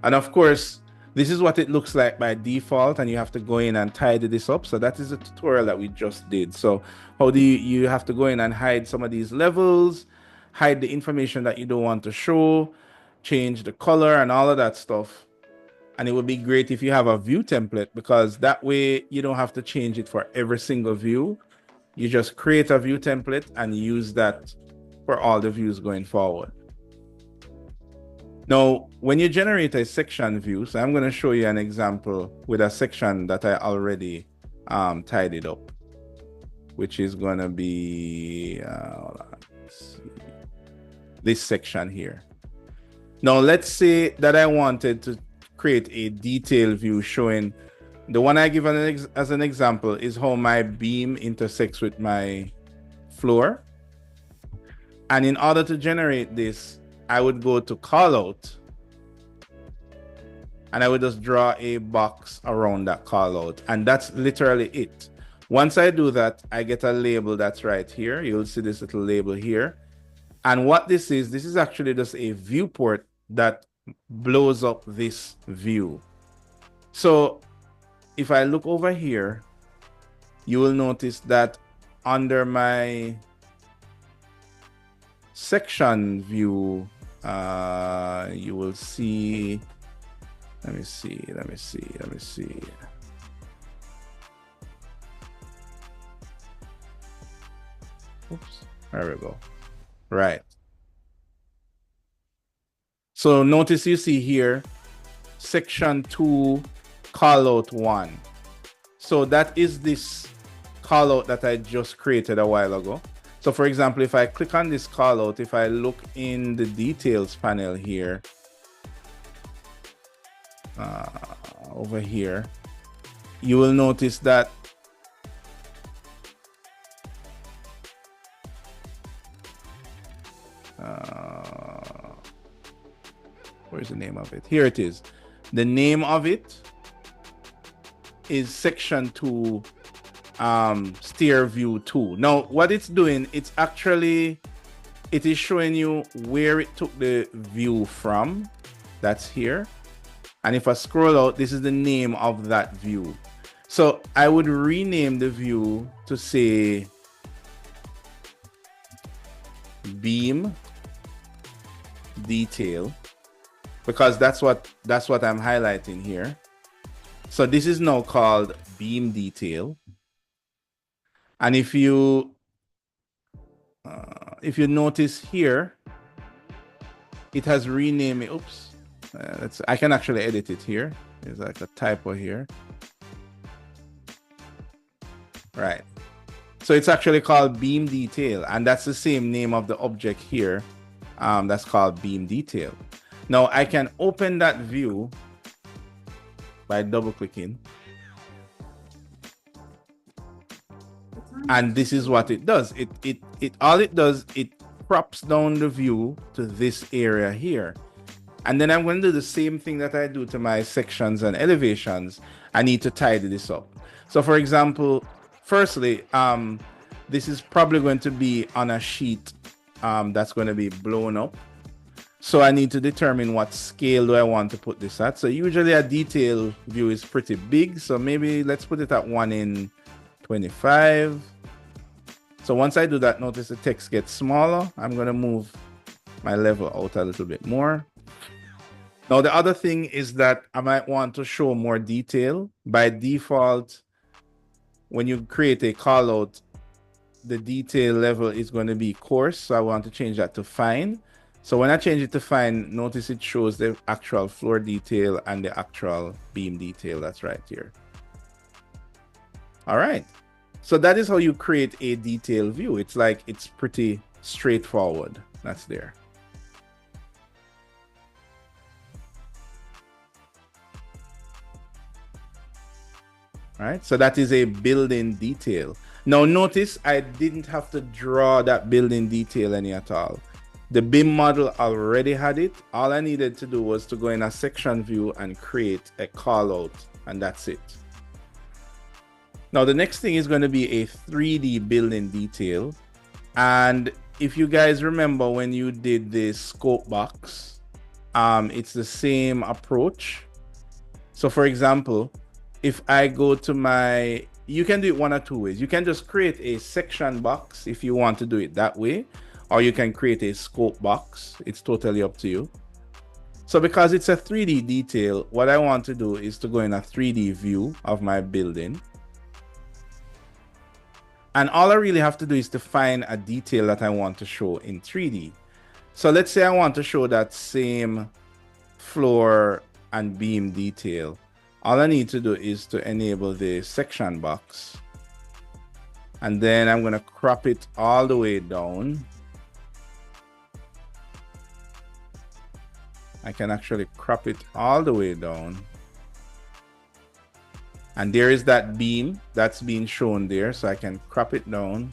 And of course, this is what it looks like by default, and you have to go in and tidy this up. So that is a tutorial that we just did. So how do you have to go in and hide some of these levels, hide the information that you don't want to show, change the color and all of that stuff. And it would be great if you have a view template, because that way you don't have to change it for every single view. You just create a view template and use that for all the views going forward. Now, when you generate a section view, so I'm going to show you an example with a section that I already tidied up, which is going to be this section here. Now, let's say that I wanted to create a detailed view showing the one I give as an example is how my beam intersects with my floor. And in order to generate this, I would go to callout, and I would just draw a box around that callout, and that's literally it. Once I do that, I get a label that's right here. You'll see this little label here. And what this is actually just a viewport that blows up this view. So if I look over here, you will notice that under my section view, you will see, let me see. Oops, there we go. Right. So notice you see here, section 2, callout 1. So that is this callout that I just created a while ago. So for example, if I click on this callout, if I look in the details panel here, over here, you will notice that where's the name of it? Here it is. The name of it is section 2 steer view 2. Now what it's doing, it is showing you where it took the view from. That's here. And if I scroll out, this is the name of that view. So I would rename the view to say beam detail, because that's what I'm highlighting here. So this is now called beam detail. And if you notice here, it has renamed it. Oops, I can actually edit it here. There's like a typo here. Right. So it's actually called beam detail, and that's the same name of the object here. That's called beam detail. Now I can open that view by double clicking. And this is what it does. It crops down the view to this area here. And then I'm going to do the same thing that I do to my sections and elevations. I need to tidy this up. So for example, firstly, this is probably going to be on a sheet that's going to be blown up. So I need to determine what scale do I want to put this at. So usually a detail view is pretty big. So maybe let's put it at 1 in 25. So once I do that, notice the text gets smaller. I'm going to move my level out a little bit more. Now, the other thing is that I might want to show more detail. By default, when you create a callout, the detail level is going to be coarse. So I want to change that to fine. So when I change it to fine, notice it shows the actual floor detail and the actual beam detail. That's right here. All right. So that is how you create a detailed view. It's pretty straightforward. That's there. All right. So that is a building detail. Now notice I didn't have to draw that building detail any at all. The BIM model already had it. All I needed to do was to go in a section view and create a call out, and that's it. Now, the next thing is going to be a 3D building detail. And if you guys remember when you did the scope box, it's the same approach. So for example, if I go to you can do it one or two ways. You can just create a section box if you want to do it that way, or you can create a scope box. It's totally up to you. So because it's a 3D detail, what I want to do is to go in a 3D view of my building. And all I really have to do is to find a detail that I want to show in 3D. So let's say I want to show that same floor and beam detail. All I need to do is to enable the section box. And then I'm going to crop it all the way down. I can actually crop it all the way down. And there is that beam that's being shown there. So I can crop it down.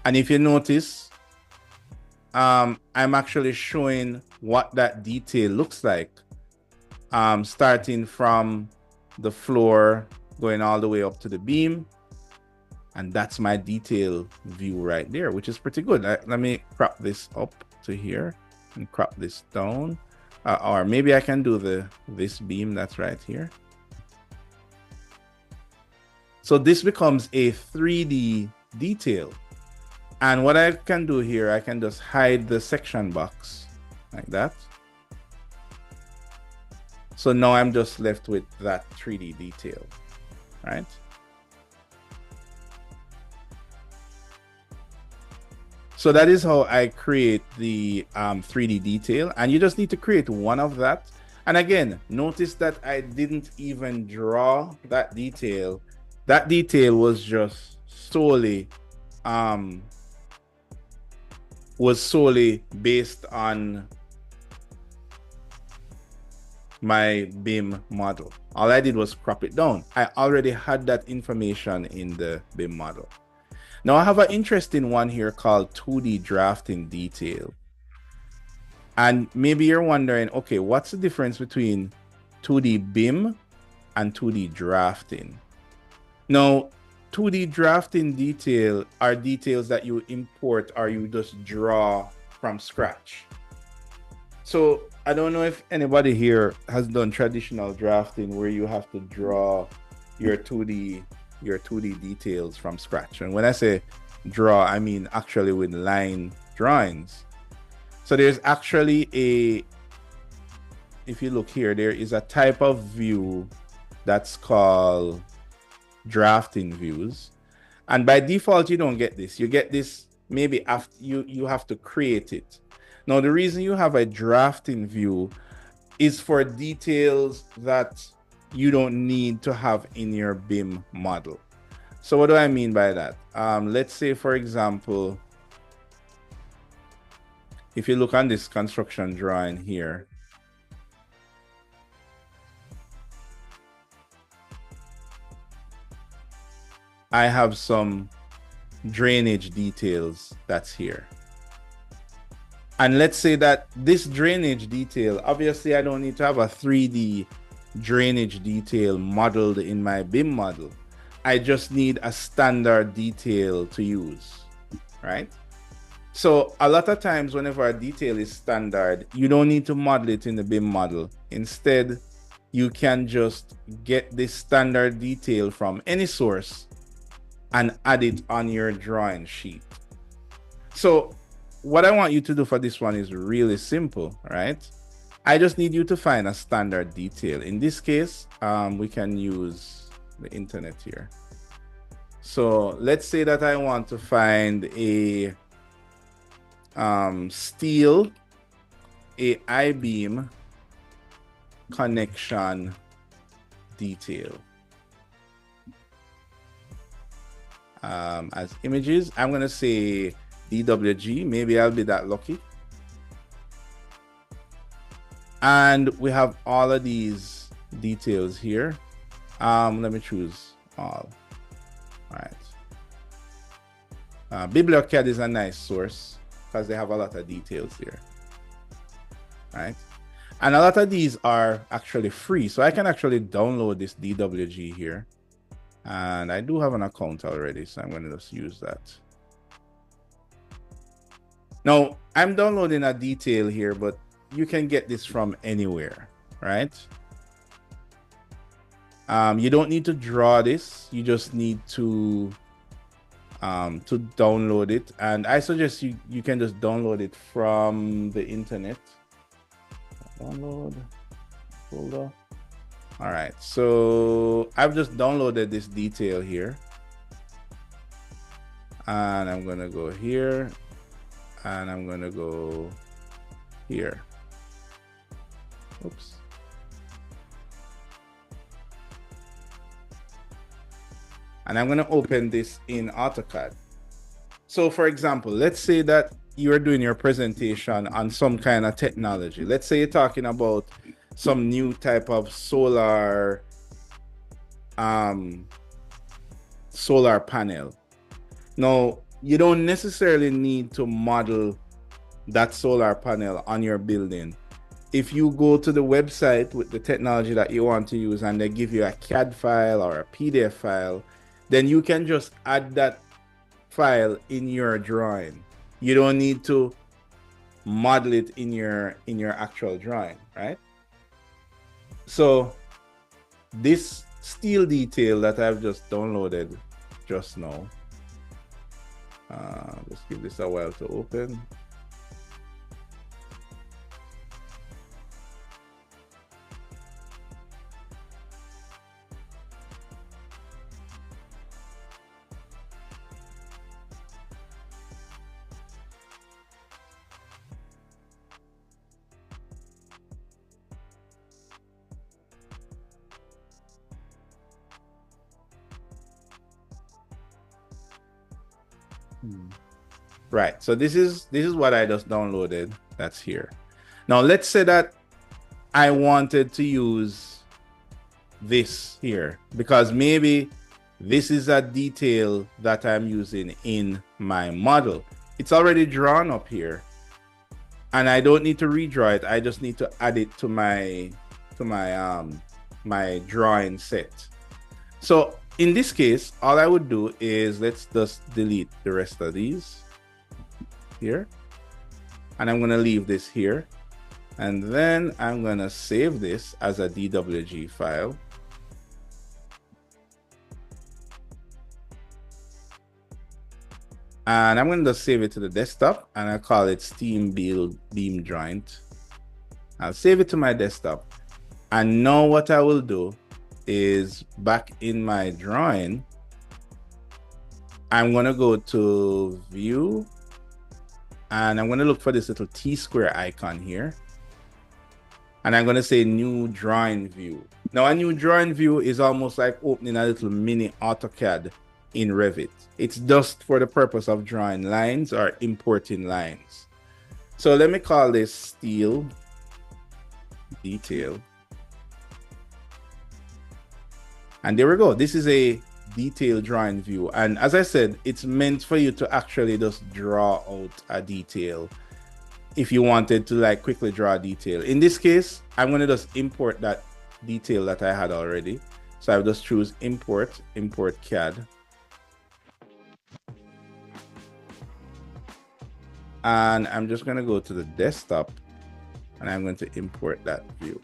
And if you notice, I'm actually showing what that detail looks like. Starting from the floor, going all the way up to the beam. And that's my detail view right there, which is pretty good. Let me crop this up to here and crop this down. Or maybe I can do this beam that's right here. So this becomes a 3D detail. And what I can do here, I can just hide the section box like that. So now I'm just left with that 3D detail, right? So that is how I create the 3D detail, and you just need to create one of that. And again, notice that I didn't even draw that detail. That detail was just solely based on my BIM model. All I did was crop it down. I already had that information in the BIM model. Now I have an interesting one here called 2D drafting detail. And maybe you're wondering, okay, what's the difference between 2D BIM and 2D drafting? Now, 2D drafting detail are details that you import or you just draw from scratch. So I don't know if anybody here has done traditional drafting where you have to draw your 2D details from scratch. And when I say draw, I mean actually with line drawings. So there's actually if you look here, there is a type of view that's called drafting views. And by default, you don't get this. You get this maybe after you have to create it. Now, the reason you have a drafting view is for details that you don't need to have in your BIM model. So what do I mean by that? Let's say, for example, if you look on this construction drawing here, I have some drainage details that's here. And let's say that this drainage detail, obviously I don't need to have a 3D drainage detail modeled in my BIM model. I just need a standard detail to use, right? So a lot of times whenever a detail is standard, you don't need to model it in the BIM model. Instead, you can just get this standard detail from any source and add it on your drawing sheet. So what I want you to do for this one is really simple, right? I just need you to find a standard detail. In this case, we can use the internet here. So let's say that I want to find a steel, a I-beam connection detail. As images, I'm going to say DWG. Maybe I'll be that lucky. And we have all of these details here. Let me choose all. All right. BiblioCAD is a nice source because they have a lot of details here. Right. And a lot of these are actually free. So I can actually download this DWG here. And I do have an account already, so I'm going to just use that. Now, I'm downloading a detail here, but you can get this from anywhere, right? You don't need to draw this. You just need to download it. And I suggest you can just download it from the internet. Download folder. All right, so I've just downloaded this detail here. And I'm going to go here. And I'm going to go here. Oops. And I'm going to open this in AutoCAD. So for example, let's say that you're doing your presentation on some kind of technology. Let's say you're talking about some new type of solar panel. Now, you don't necessarily need to model that solar panel on your building. If you go to the website with the technology that you want to use and they give you a CAD file or a PDF file, then you can just add that file in your drawing. You don't need to model it in your actual drawing, right? So this steel detail that I've just downloaded just now, let's give this a while to open. Right, so this is what I just downloaded. That's here. Now let's say that I wanted to use this here because maybe this is a detail that I'm using in my model. It's already drawn up here and I don't need to redraw it. I just need to add it to my my drawing set. So in this case, all I would do is let's just delete the rest of these here. And I'm going to leave this here. And then I'm going to save this as a DWG file. And I'm going to save it to the desktop and I call it Steam Build Beam Joint. I'll save it to my desktop. And now what I will do is back in my drawing, I'm going to go to view, and I'm going to look for this little T-square icon here. And I'm going to say new drawing view. Now, a new drawing view is almost like opening a little mini AutoCAD in Revit. It's just for the purpose of drawing lines or importing lines. So let me call this steel detail. And there we go. This is a detailed drawing view. And as I said, it's meant for you to actually just draw out a detail if you wanted to like quickly draw a detail. In this case, I'm going to just import that detail that I had already. So I'll just choose import CAD. And I'm just going to go to the desktop and I'm going to import that view.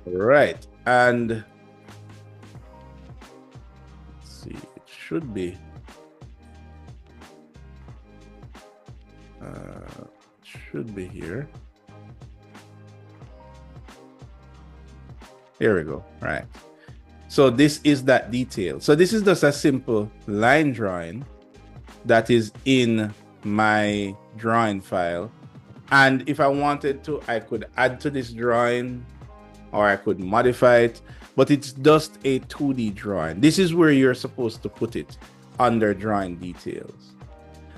Right, and let's see, it should be here. Here we go. Right, so this is that detail. So this is just a simple line drawing that is in my drawing file, and if I wanted to, I could add to this drawing or I could modify it, but it's just a 2D drawing. This is where you're supposed to put it, under drawing details.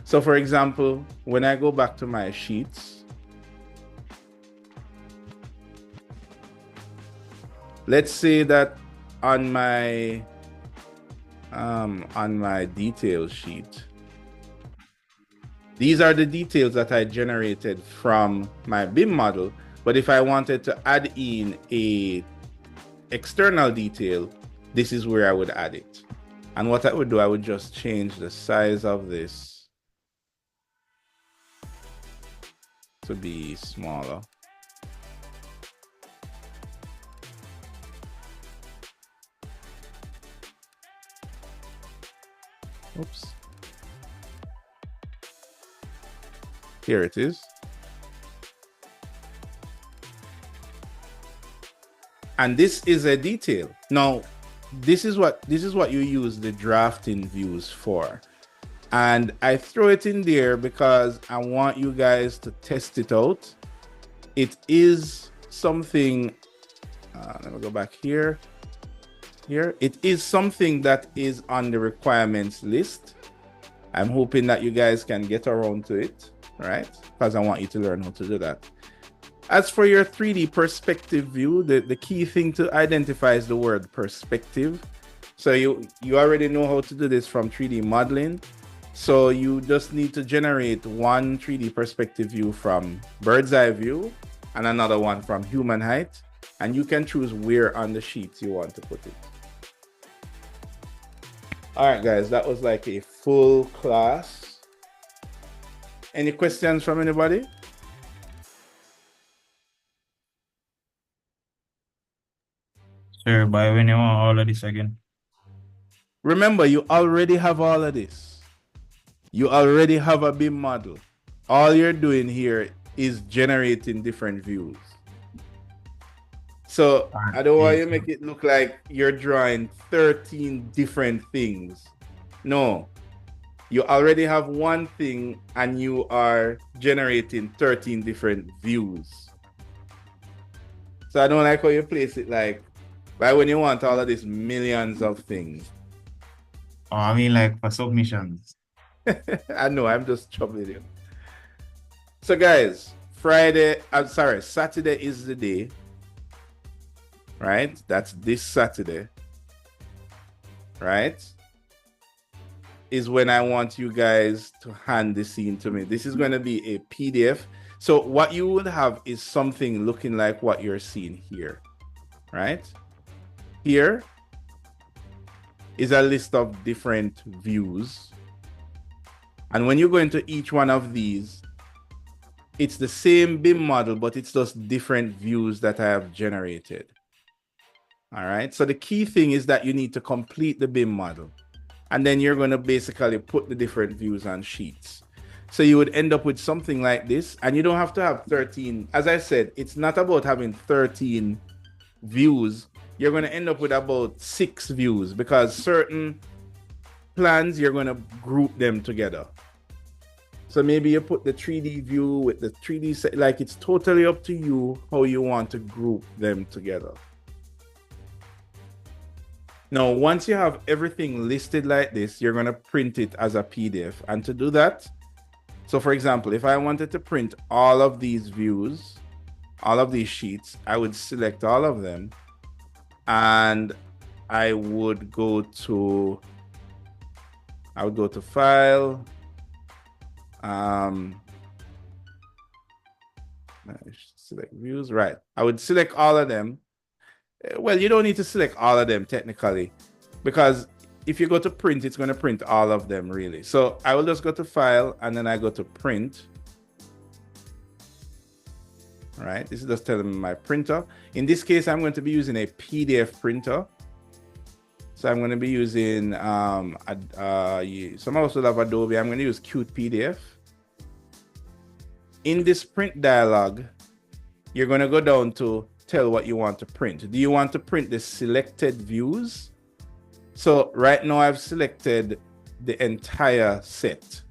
So for example, when I go back to my sheets, let's say that on my detail sheet, these are the details that I generated from my BIM model. But if I wanted to add in a external detail, this is where I would add it. And what I would do, I would just change the size of this to be smaller. Oops. Here it is. And this is a detail. Now, this is what you use the drafting views for. And I throw it in there because I want you guys to test it out. It is something, let me go back here. It is something that is on the requirements list. I'm hoping that you guys can get around to it, right? Because I want you to learn how to do that. As for your 3D perspective view, the key thing to identify is the word perspective. So you already know how to do this from 3D modeling. So you just need to generate one 3D perspective view from bird's eye view and another one from human height. And you can choose where on the sheets you want to put it. All right, guys, that was like a full class. Any questions from anybody? Sir, by when you want all of this again? Remember, you already have all of this. You already have a BIM model. All you're doing here is generating different views. So I don't want you to make it look like you're drawing 13 different things. No, you already have one thing and you are generating 13 different views. So I don't like how you place it like, why when you want all of these millions of things? Oh, I mean like for submissions. I know, I'm just troubling you. So guys, Saturday is the day, right? That's this Saturday, right? Is when I want you guys to hand this in to me. This is going to be a PDF. So what you would have is something looking like what you're seeing here, right? Here is a list of different views. And when you go into each one of these, it's the same BIM model, but it's just different views that I have generated. All right. So the key thing is that you need to complete the BIM model. And then you're going to basically put the different views on sheets. So you would end up with something like this, and you don't have to have 13. As I said, it's not about having 13 views. You're going to end up with about 6 views because certain plans, you're going to group them together. So maybe you put the 3D view with the 3D set, like it's totally up to you how you want to group them together. Now, once you have everything listed like this, you're going to print it as a PDF. And to do that, so for example, if I wanted to print all of these views, all of these sheets, I would select all of them and I would go to File, select views, right? I would select all of them. Well, you don't need to select all of them technically, because if you go to print, it's going to print all of them really. So I will just go to File and then I go to Print. All right, this is just telling me my printer. In this case, I'm going to be using a PDF printer. So I'm going to be using, some also have Adobe. I'm going to use Qt PDF. In this print dialog, you're going to go down to tell what you want to print. Do you want to print the selected views? So right now I've selected the entire set.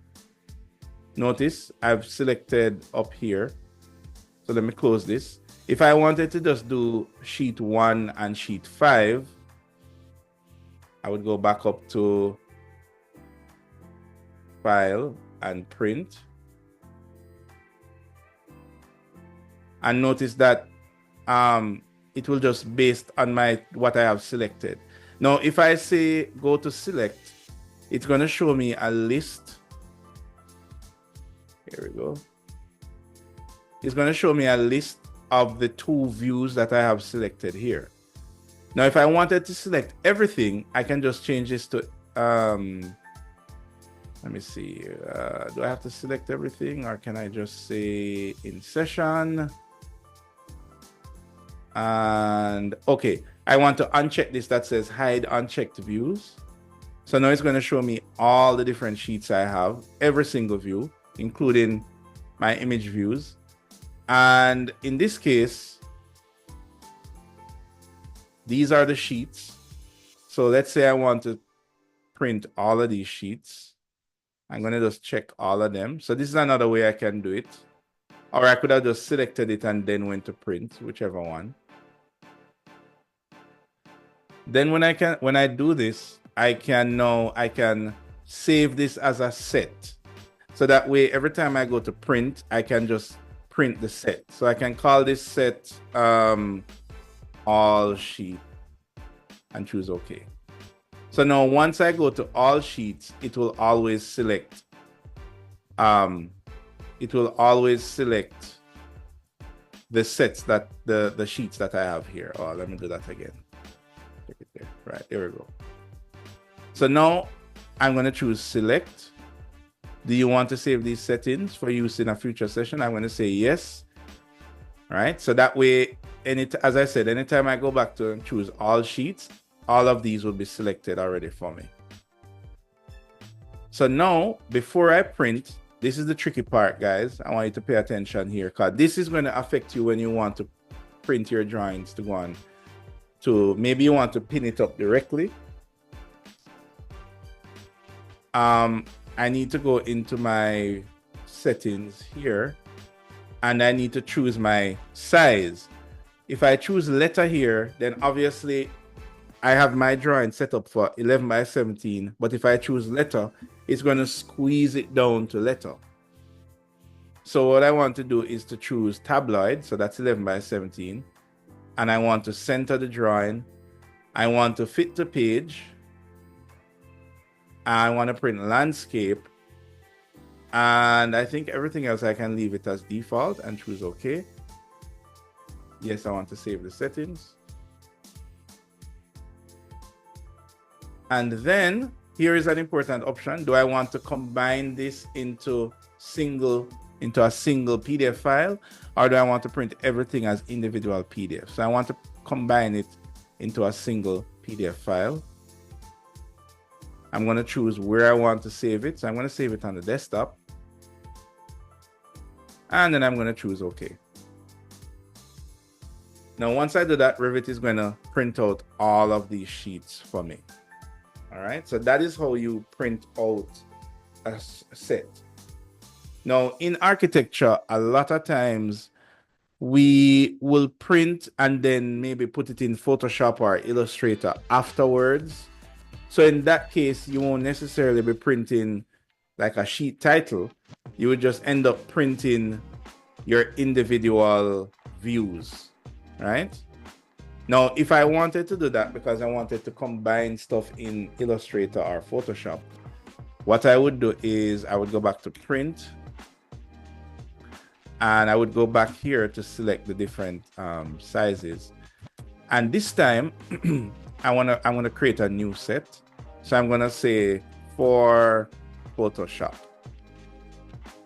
Notice I've selected up here. So let me close this. If I wanted to just do sheet 1 and sheet 5, I would go back up to File and Print. And notice that it will just based on what I have selected. Now, if I say go to select, it's going to show me a list. Here we go. It's going to show me a list of the 2 views that I have selected here. Now, if I wanted to select everything, I can just change this to, let me see, do I have to select everything, or can I just say in session? And okay, I want to uncheck this that says hide unchecked views. So now it's going to show me all the different sheets I have, every single view, including my image views. And in this case, these are the sheets. So let's say I want to print all of these sheets. I'm going to just check all of them. So this is another way I can do it. Or I could have just selected it and then went to print, whichever one. Then when I do this, I can save this as a set. So that way, every time I go to print, I can just print the set. So I can call this set all sheet and choose OK. So now once I go to all sheets, it will always select the sets that the sheets that I have here. Oh, let me do that again. Check it there. Right, there we go. So now I'm going to choose select. Do you want to save these settings for use in a future session? I'm going to say yes. All right, so that way, as I said, anytime I go back to choose all sheets, all of these will be selected already for me. So now, before I print, this is the tricky part, guys. I want you to pay attention here, because this is going to affect you when you want to print your drawings to go on to, maybe you want to pin it up directly. I need to go into my settings here and I need to choose my size. If I choose letter here, then obviously I have my drawing set up for 11 by 17, but if I choose letter, it's going to squeeze it down to letter. So what I want to do is to choose tabloid, so that's 11 by 17, and I want to center the drawing. I want to fit the page. I want to print landscape, and I think everything else I can leave it as default and choose OK. Yes, I want to save the settings. And then here is an important option. Do I want to combine this into a single PDF file, or do I want to print everything as individual PDFs? So I want to combine it into a single PDF file. I'm going to choose where I want to save it. So I'm going to save it on the desktop. And then I'm going to choose OK. Now, once I do that, Revit is going to print out all of these sheets for me. All right, so that is how you print out a set. Now, in architecture, a lot of times we will print and then maybe put it in Photoshop or Illustrator afterwards. So in that case, you won't necessarily be printing like a sheet title. You would just end up printing your individual views, right? Now, if I wanted to do that because I wanted to combine stuff in Illustrator or Photoshop, what I would do is I would go back to print, and I would go back here to select the different sizes. And this time, I wanna create a new set. So I'm gonna say for Photoshop.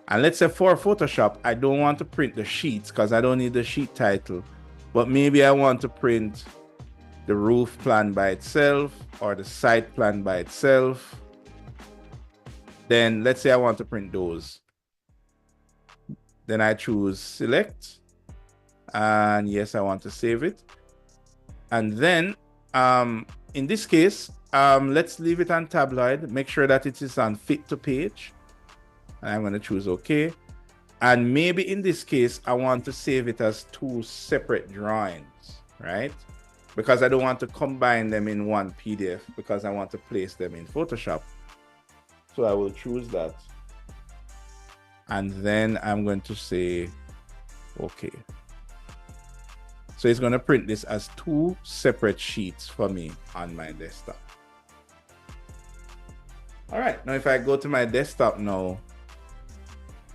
And let's say for Photoshop, I don't want to print the sheets because I don't need the sheet title. But maybe I want to print the roof plan by itself or the site plan by itself. Then let's say I want to print those. Then I choose select. And yes, I want to save it. And then in this case, let's leave it on tabloid. Make sure that it is on fit to page. And I'm going to choose OK. And maybe in this case, I want to save it as 2 separate drawings, right? Because I don't want to combine them in one PDF because I want to place them in Photoshop. So I will choose that. And then I'm going to say OK. So it's going to print this as 2 separate sheets for me on my desktop. All right, now if I go to my desktop now,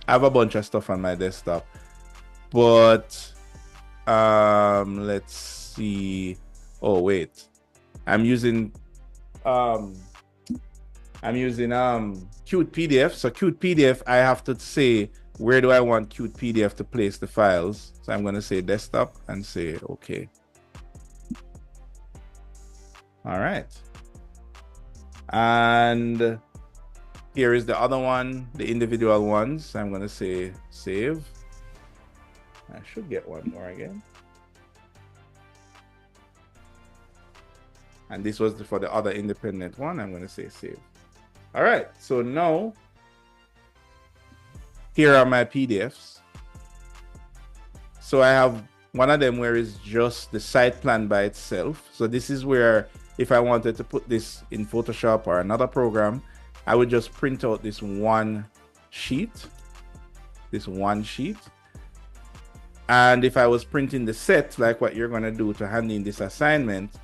I have a bunch of stuff on my desktop, but let's see. Oh wait, I'm using Qt PDF. So Qt PDF, I have to say where do I want Qt PDF to place the files. So I'm going to say desktop and say OK. All right, and here is the other one, the individual ones. I'm going to say save. I should get one more again. And this was for the other independent one. I'm going to say save. All right. So now, here are my PDFs. So I have one of them where it's just the site plan by itself. So this is where if I wanted to put this in Photoshop or another program, I would just print out this one sheet. And if I was printing the set, like what you're going to do to hand in this assignment,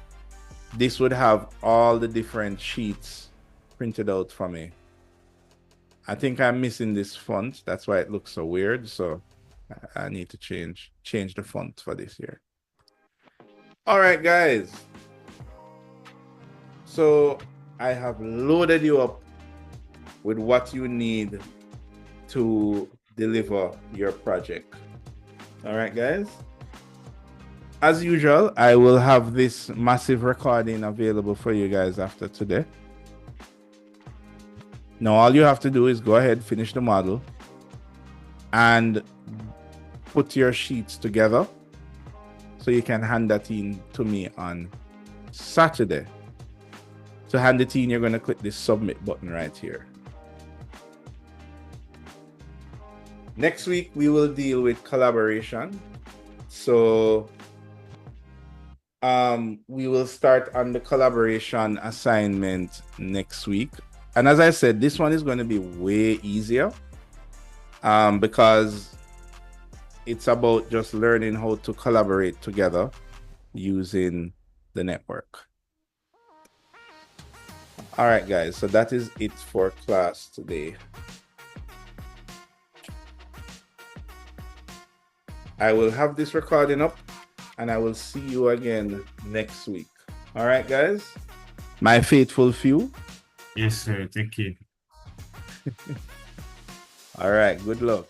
this would have all the different sheets printed out for me. I think I'm missing this font. That's why it looks so weird. So I need to change the font for this here. All right, guys. So I have loaded you up with what you need to deliver your project. All right, guys. As usual, I will have this massive recording available for you guys after today. Now, all you have to do is go ahead, finish the model, and put your sheets together so you can hand that in to me on Saturday. To hand it in, you're going to click this submit button right here. Next week, we will deal with collaboration. So we will start on the collaboration assignment next week. And as I said, this one is going to be way easier because it's about just learning how to collaborate together using the network. All right, guys, so that is it for class today. I will have this recording up and I will see you again next week. All right, guys? My faithful few. Yes, sir. Thank you. All right, good luck.